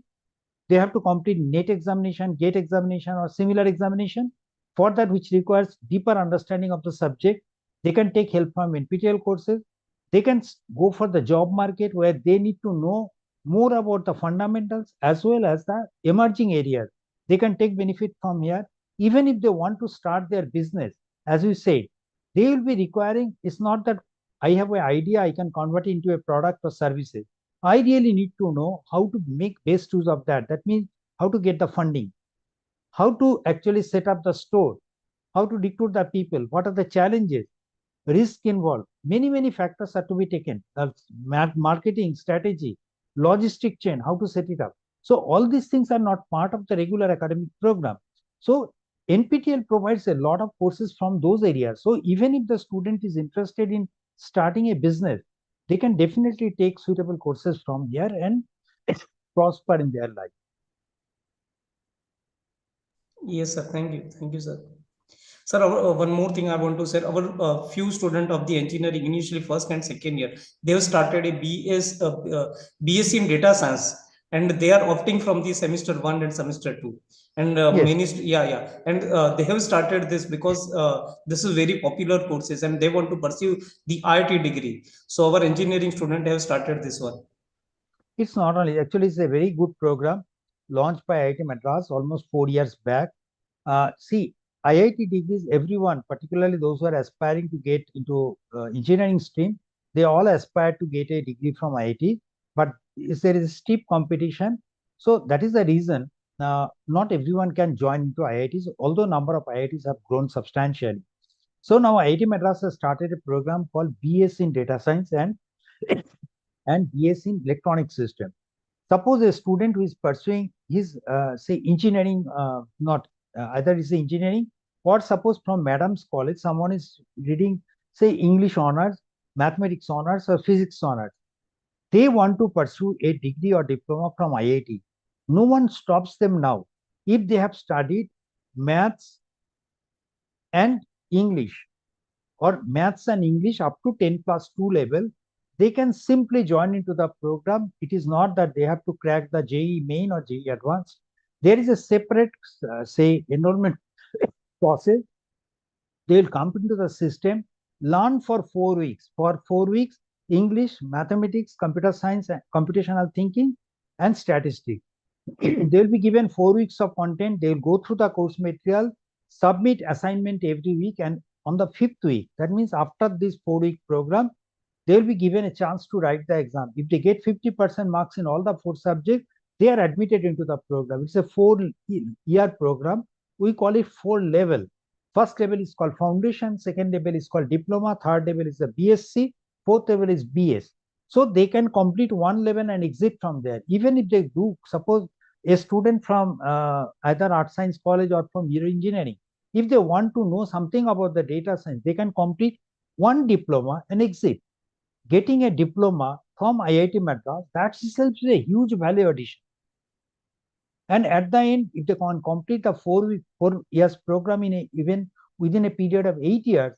they have to complete NET examination, GATE examination, or similar examination. For that, which requires deeper understanding of the subject, they can take help from NPTEL courses. They can go for the job market where they need to know more about the fundamentals as well as the emerging areas. They can take benefit from here. Even if they want to start their business, as we said, they will be requiring, it's not that I have an idea, I can convert it into a product or services. I really need to know how to make best use of that. That means how to get the funding, how to actually set up the store, how to recruit the people, what are the challenges, risk involved. Many factors are to be taken. Marketing strategy, logistic chain, how to set it up. So all these things are not part of the regular academic program. So NPTEL provides a lot of courses from those areas. So even if the student is interested in starting a business, they can definitely take suitable courses from here and prosper in their life. Yes, sir. Thank you, sir. Sir, one more thing I want to say, our few students of the engineering, initially first and second year, they have started a BSc in data science, and they are opting from the semester 1 and semester 2. And Yes. and they have started this because this is very popular courses and they want to pursue the IIT degree. So our engineering student have started this one. It's not only, actually, it's a very good program launched by IIT Madras almost 4 years back. See, IIT degrees, everyone, particularly those who are aspiring to get into engineering stream, they all aspire to get a degree from IIT, but there is steep competition. So that is the reason not everyone can join into IITs, although number of IITs have grown substantially. So now IIT Madras has started a program called BS in Data Science and BS in Electronic System. Suppose a student who is pursuing his, say, engineering, not either is engineering, or suppose from Madam's College, someone is reading, say, English honors, mathematics honors, or physics honors. they want to pursue a degree or diploma from IIT, no one stops them now. If they have studied maths and English, or maths and English up to 10+2 level, they can simply join into the program. It is not that they have to crack the JEE main or JEE advanced. There is a separate, say, enrollment process. They will come into the system, learn for 4 weeks. For 4 weeks, English, mathematics, computer science, computational thinking, and statistics. They will be given 4 weeks of content. They will go through the course material, submit assignment every week, and on the 5th week, that means after this 4-week program, they will be given a chance to write the exam. If they get 50% marks in all the 4 subjects, they are admitted into the program. It's a 4-year program. We call it 4 level. First level is called foundation, second level is called diploma, third level is the BSc, fourth level is BS. So they can complete 1 level and exit from there. Even if they do, suppose a student from either art science college or from engineering, if they want to know something about the data science, they can complete 1 diploma and exit. Getting a diploma from IIT Madras, that itself is a huge value addition. And at the end, if they can complete the 4 years program even within a period of 8 years,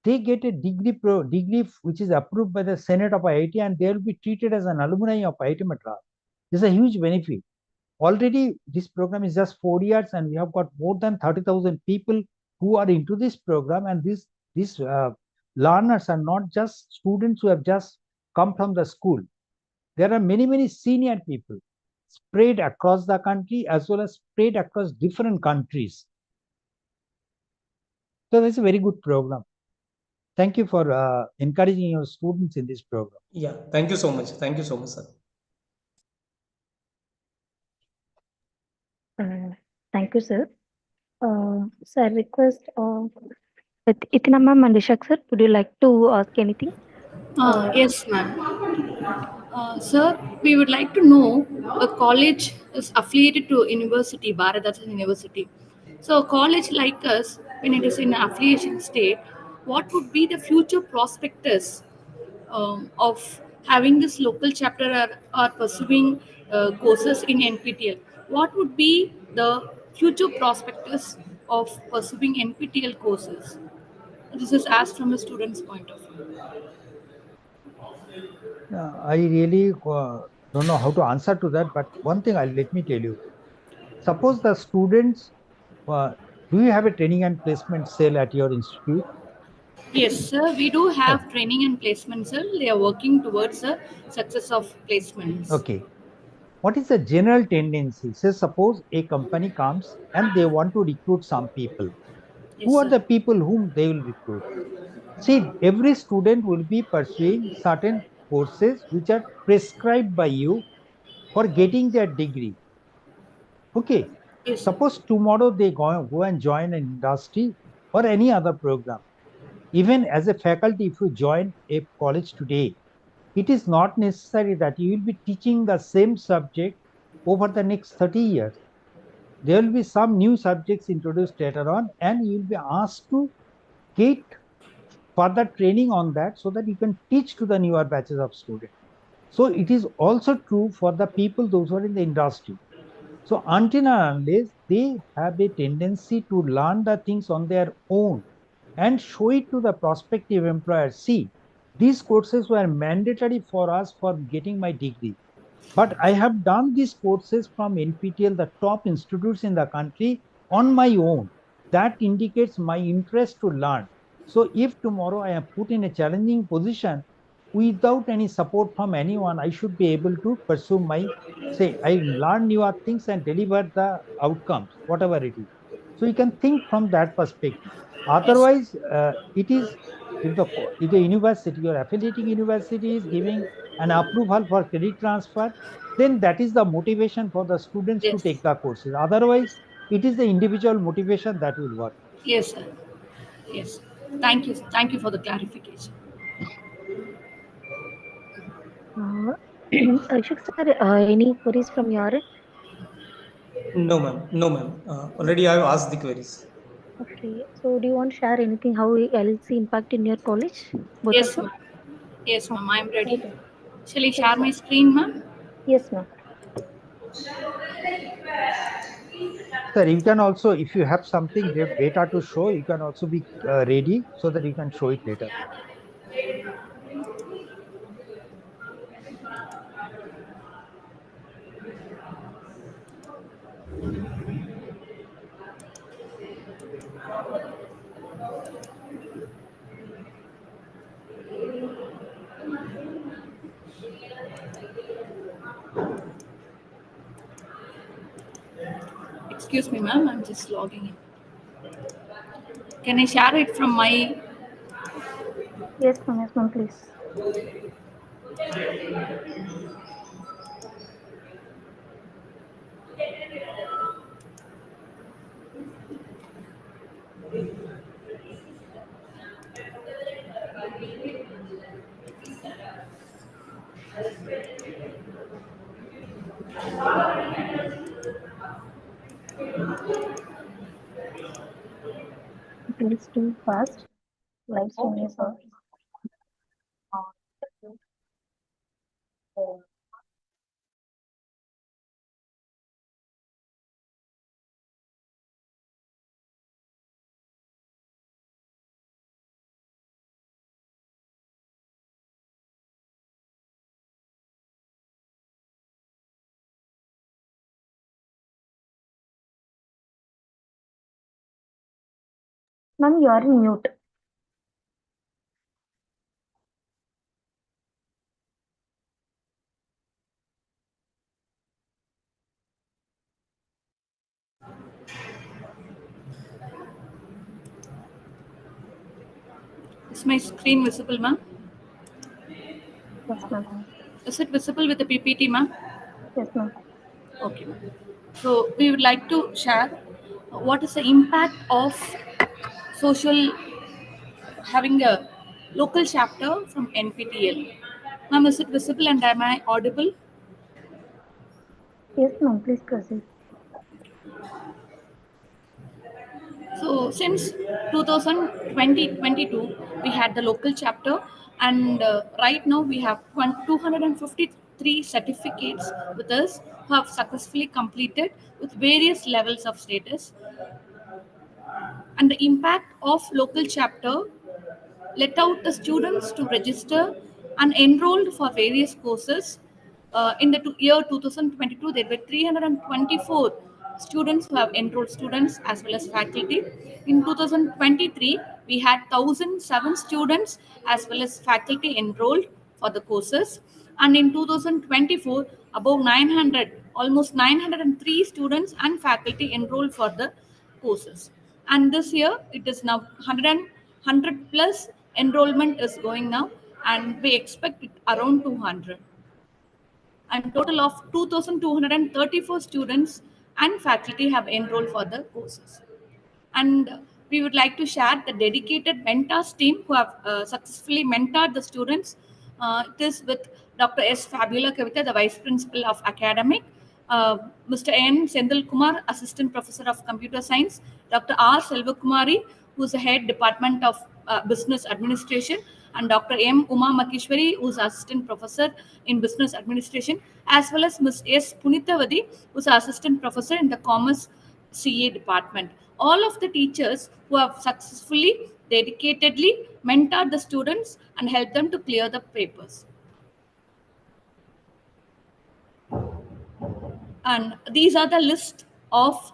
they get a degree which is approved by the Senate of IIT, and they will be treated as an alumni of IIT Madras. This is a huge benefit. Already, this program is just 4 years, and we have got more than 30,000 people who are into this program. And these learners are not just students who have just come from the school. There are many senior people spread across the country as well as spread across different countries. So that's a very good program. Thank you for encouraging your students in this program. Yeah, thank you so much. Thank you so much, sir. Thank you, sir. Sir, request Itina ma'am and Ishak sir, would you like to ask anything? Yes, ma'am. Sir, we would like to know a college is affiliated to university, Bharat University. So a college like us, when it is in an affiliation state, what would be the future prospectus of having this local chapter or pursuing courses in NPTEL? What would be the future prospectus of pursuing NPTEL courses? This is asked from a student's point of view. I really don't know how to answer to that, but one thing let me tell you. Suppose the students, do you have a training and placement cell at your institute? Yes, sir. We do have training and placement, sir. They are working towards the success of placements. Okay. What is the general tendency? Say, suppose a company comes and they want to recruit some people. Yes, Who are sir. the people whom they will recruit? See, every student will be pursuing certain courses which are prescribed by you for getting their degree. Okay. Yes, sir. Suppose tomorrow they go and join an industry or any other program. Even as a faculty, if you join a college today, it is not necessary that you will be teaching the same subject over the next 30 years. There will be some new subjects introduced later on, and you will be asked to get further training on that so that you can teach to the newer batches of students. So it is also true for the people, those who are in the industry. So until and unless they have a tendency to learn the things on their own and show it to the prospective employer, see, these courses were mandatory for us for getting my degree. But I have done these courses from NPTEL, the top institutes in the country, on my own. That indicates my interest to learn. So if tomorrow I am put in a challenging position, without any support from anyone, I should be able to pursue my, say, I learn newer things and deliver the outcomes, whatever it is. So you can think from that perspective. Yes. Otherwise, it is, if the university or affiliating university is giving an approval for credit transfer, then that is the motivation for the students to Yes. take the courses. Otherwise, it is the individual motivation that will work. Yes, sir. Yes. Thank you. Thank you for the clarification. Ishak sir, any queries from your end? No, ma'am. No, ma'am. Already I have asked the queries. Okay, so do you want to share anything how LC impact in your college? Both of Yes, you? ma'am. Yes, ma'am. I am ready. Shall I share my screen, ma'am? Yes, ma'am. Sir, you can also, if you have something data to show, you can also be ready so that you can show it later. Excuse me, ma'am, I'm just logging in. Can I share it from my... Yes, ma'am, please. Please do fast. Live stream is on. Ma'am, you are in mute. Is my screen visible, ma'am? Yes, ma'am. Is it visible with the PPT, ma'am? Yes, ma'am. Okay. So we would like to share what is the impact of social having a local chapter from NPTEL. Ma'am, is it visible and am I audible? Yes, ma'am. Please proceed. So since 2022, we had the local chapter, and right now we have 253 certificates with us who have successfully completed with various levels of status. And the impact of local chapter let out the students to register and enrolled for various courses. In the year 2022, there were 324 students who have enrolled, students as well as faculty. In 2023, we had 1,007 students as well as faculty enrolled for the courses. And in 2024, above 900, almost 903 students and faculty enrolled for the courses. And this year, it is now 100 plus enrollment is going now, and we expect it around 200. And total of 2,234 students and faculty have enrolled for the courses. And we would like to share the dedicated mentors team who have successfully mentored the students. It is with Dr. S. Fabula Kavita, the Vice Principal of Academic, Mr. N. Sendil Kumar, Assistant Professor of Computer Science, Dr. R. Selvakumari, who is the Head Department of Business Administration, and Dr. M. Uma Makishwari, who is Assistant Professor in Business Administration, as well as Ms. S. Punitavadi, who is Assistant Professor in the Commerce CA department. All of the teachers who have successfully, dedicatedly mentored the students and helped them to clear the papers. And these are the list of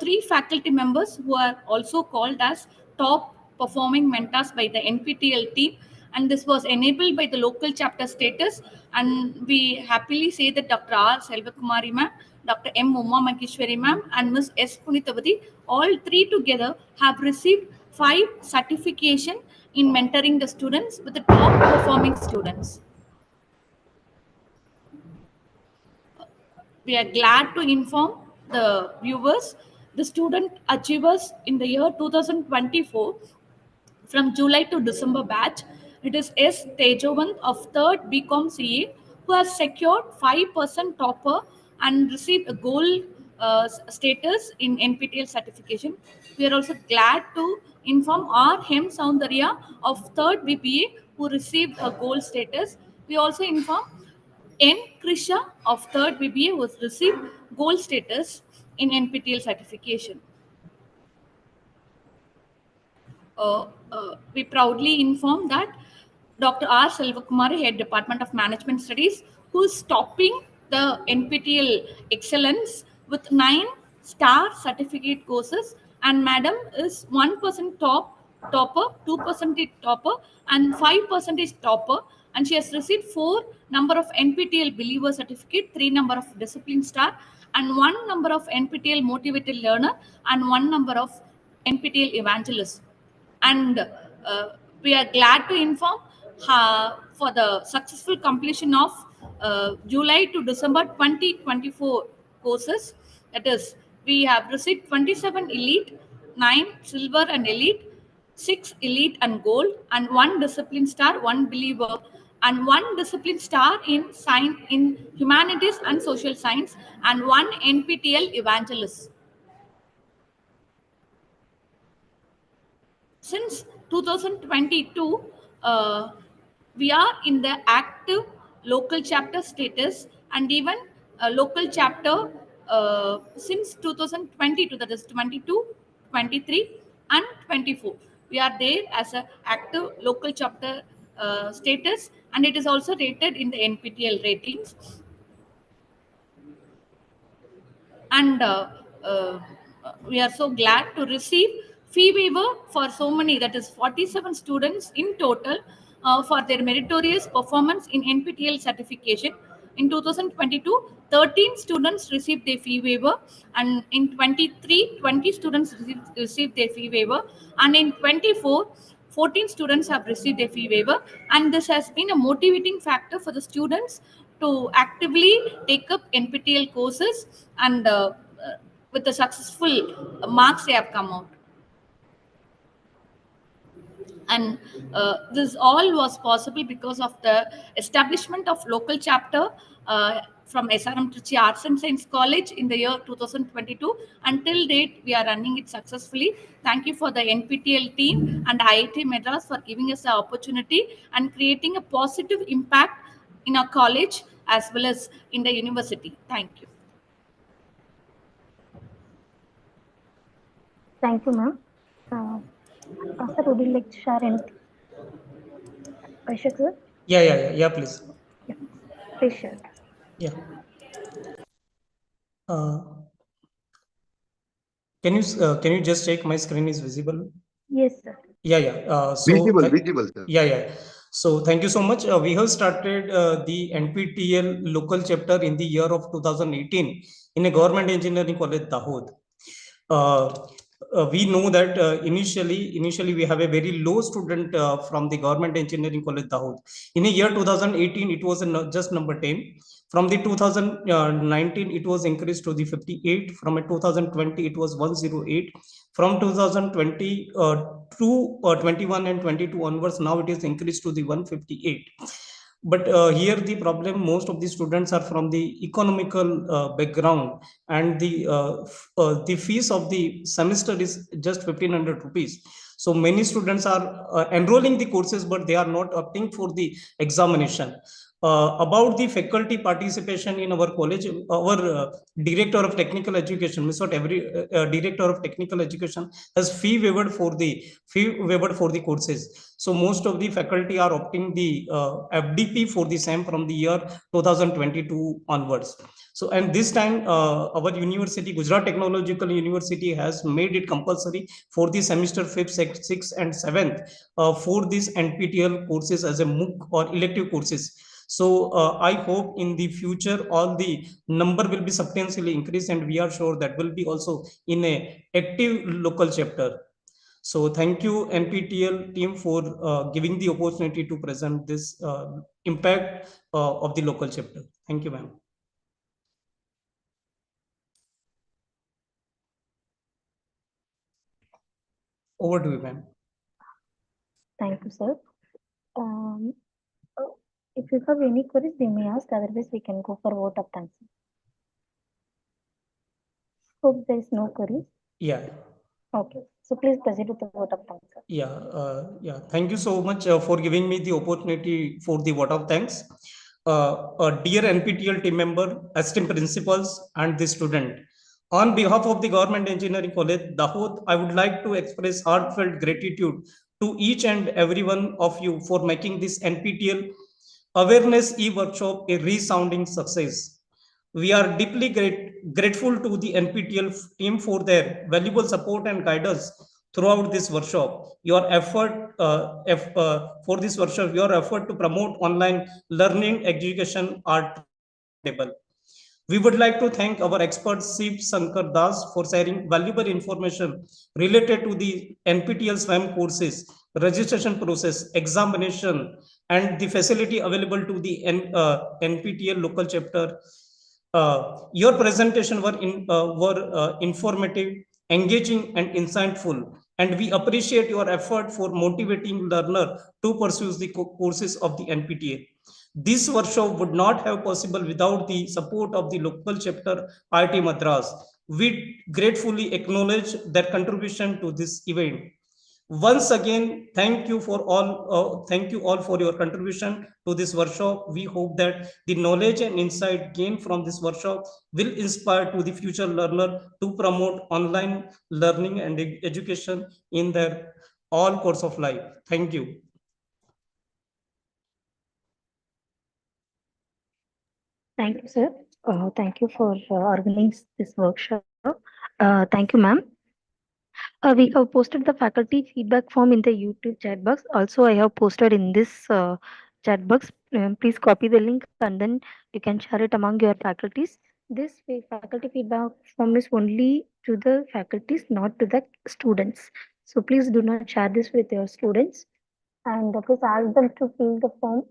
3 faculty members who are also called as top performing mentors by the NPTEL team. And this was enabled by the local chapter status. And we happily say that Dr. R. Selvakumari ma'am, Dr. M. Uma Makishwari ma'am, and Ms. S. Punitavadi, all 3 together have received 5 certification in mentoring the students with the top performing students. We are glad to inform the viewers the student achievers in the year 2024 from July to December batch. It is S. Tejovant of 3rd BCom CA who has secured 5% topper and received a gold status in NPTEL certification. We are also glad to inform R. Hem Soundarya of 3rd BPA who received a gold status. We also inform N. Krisha of 3rd BBA was received gold status in NPTEL certification. We proudly inform that Dr. R. Selvakumari, Head Department of Management Studies, who is topping the NPTEL Excellence with 9-star certificate courses, and Madam is 1% topper, 2% topper, and 5% topper, and she has received 4 number of NPTEL Believer certificate, 3 number of Discipline Star, and 1 number of NPTEL Motivated Learner, and 1 number of NPTEL Evangelist. And we are glad to inform for the successful completion of July to December 2024 courses. That is, we have received 27 elite, 9 silver and elite, 6 elite and gold, and 1 discipline star, 1 believer, and 1 discipline star in humanities and social science, and 1 NPTEL evangelist. Since 2022, we are in the active local chapter status, and even local chapter since 2022, that is 22, 23, and 24. We are there as an active local chapter status, and it is also rated in the NPTEL ratings. And we are so glad to receive fee waiver for so many, that is 47 students in total, for their meritorious performance in NPTEL certification. In 2022, 13 students received their fee waiver, and in 23, 20 students received their fee waiver, and in 24, 14 students have received a fee waiver, and this has been a motivating factor for the students to actively take up NPTEL courses, and with the successful marks they have come out. And this all was possible because of the establishment of local chapter from SRM Trichy Arts and Science College in the year 2022. Until date, we are running it successfully. Thank you for the NPTEL team and IIT Madras for giving us the opportunity and creating a positive impact in our college as well as in the university. Thank you. Thank you, ma'am. Sir, would you like to share anything? Ashok, sir? Yeah, please. Yeah, please share. Yeah. Can you just check my screen is visible? Yes, sir. Yeah. Visible, sir. Yeah. So thank you so much. We have started the NPTEL local chapter in the year of 2018 in a government engineering college, DAHOD. We know that initially we have a very low student from the government engineering college, DAHOD. In the year 2018, it was just number 10. From the 2019, it was increased to the 58. From 2020, it was 108. From 2020 to 21 and 22 onwards, now it is increased to the 158. But here the problem, most of the students are from the economical background, and the fees of the semester is just 1,500 rupees. So many students are enrolling the courses, but they are not opting for the examination. About the faculty participation in our college, our director of technical education, means what every director of technical education has fee waived for the courses. So most of the faculty are opting the FDP for the same from the year 2022 onwards. So, and this time our university, Gujarat Technological University, has made it compulsory for the semester 5th, 6th and 7th for these NPTEL courses as a MOOC or elective courses. So I hope in the future all the number will be substantially increased, and we are sure that will be also in a active local chapter. So thank you NPTEL team for giving the opportunity to present this impact of the local chapter. Thank you, ma'am. Over to you, ma'am. Thank you, sir. If you have any queries, they may ask. Otherwise, we can go for vote of thanks. Hope there is no queries. Yeah. Okay. So please proceed with the vote of thanks, sir. Yeah. Thank you so much for giving me the opportunity for the vote of thanks. dear NPTEL team member, esteemed principals, and the student. On behalf of the Government Engineering College, DAHOD, I would like to express heartfelt gratitude to each and every one of you for making this NPTEL Awareness e-workshop a resounding success. We are deeply grateful to the NPTEL team for their valuable support and guidance throughout this workshop. Your effort for this workshop, your effort to promote online learning education are commendable. We would like to thank our expert Shiv Shankar Das for sharing valuable information related to the NPTEL SWAYAM courses, registration process, examination, and the facility available to the NPTEL local chapter. Your presentation were informative, engaging, and insightful, and we appreciate your effort for motivating learner to pursue the courses of the NPTEL. This workshop would not have possible without the support of the local chapter IIT Madras. We gratefully acknowledge their contribution to this event. Once again, thank you all for your contribution to this workshop. We hope that the knowledge and insight gained from this workshop will inspire to the future learner to promote online learning and education in their all course of life. Thank you. Thank you, sir. Thank you for organizing this workshop. Thank you, ma'am. We have posted the faculty feedback form in the YouTube chat box. Also, I have posted in this chat box. Please copy the link and then you can share it among your faculties. This faculty feedback form is only to the faculties, not to the students. So please do not share this with your students. And please ask them to fill the form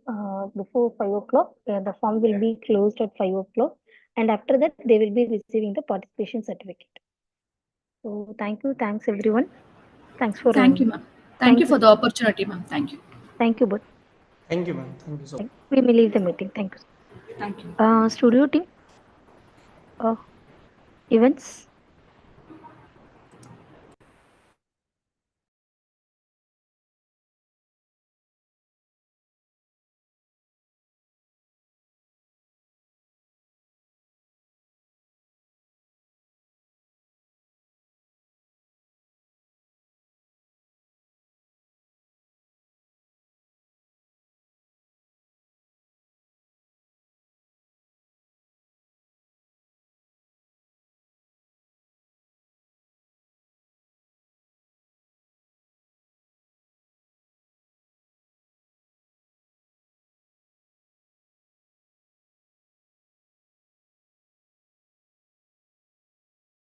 before 5 o'clock. The form will be closed at 5 o'clock. And after that, they will be receiving the participation certificate. So thank you. Thanks, everyone. Thanks for. Thank you, ma'am. Thank you for the opportunity, ma'am. Thank you. Thank you, but Thank you, ma'am. Thank you so much. we may leave the meeting. Thank you. Thank you. Studio team. Events.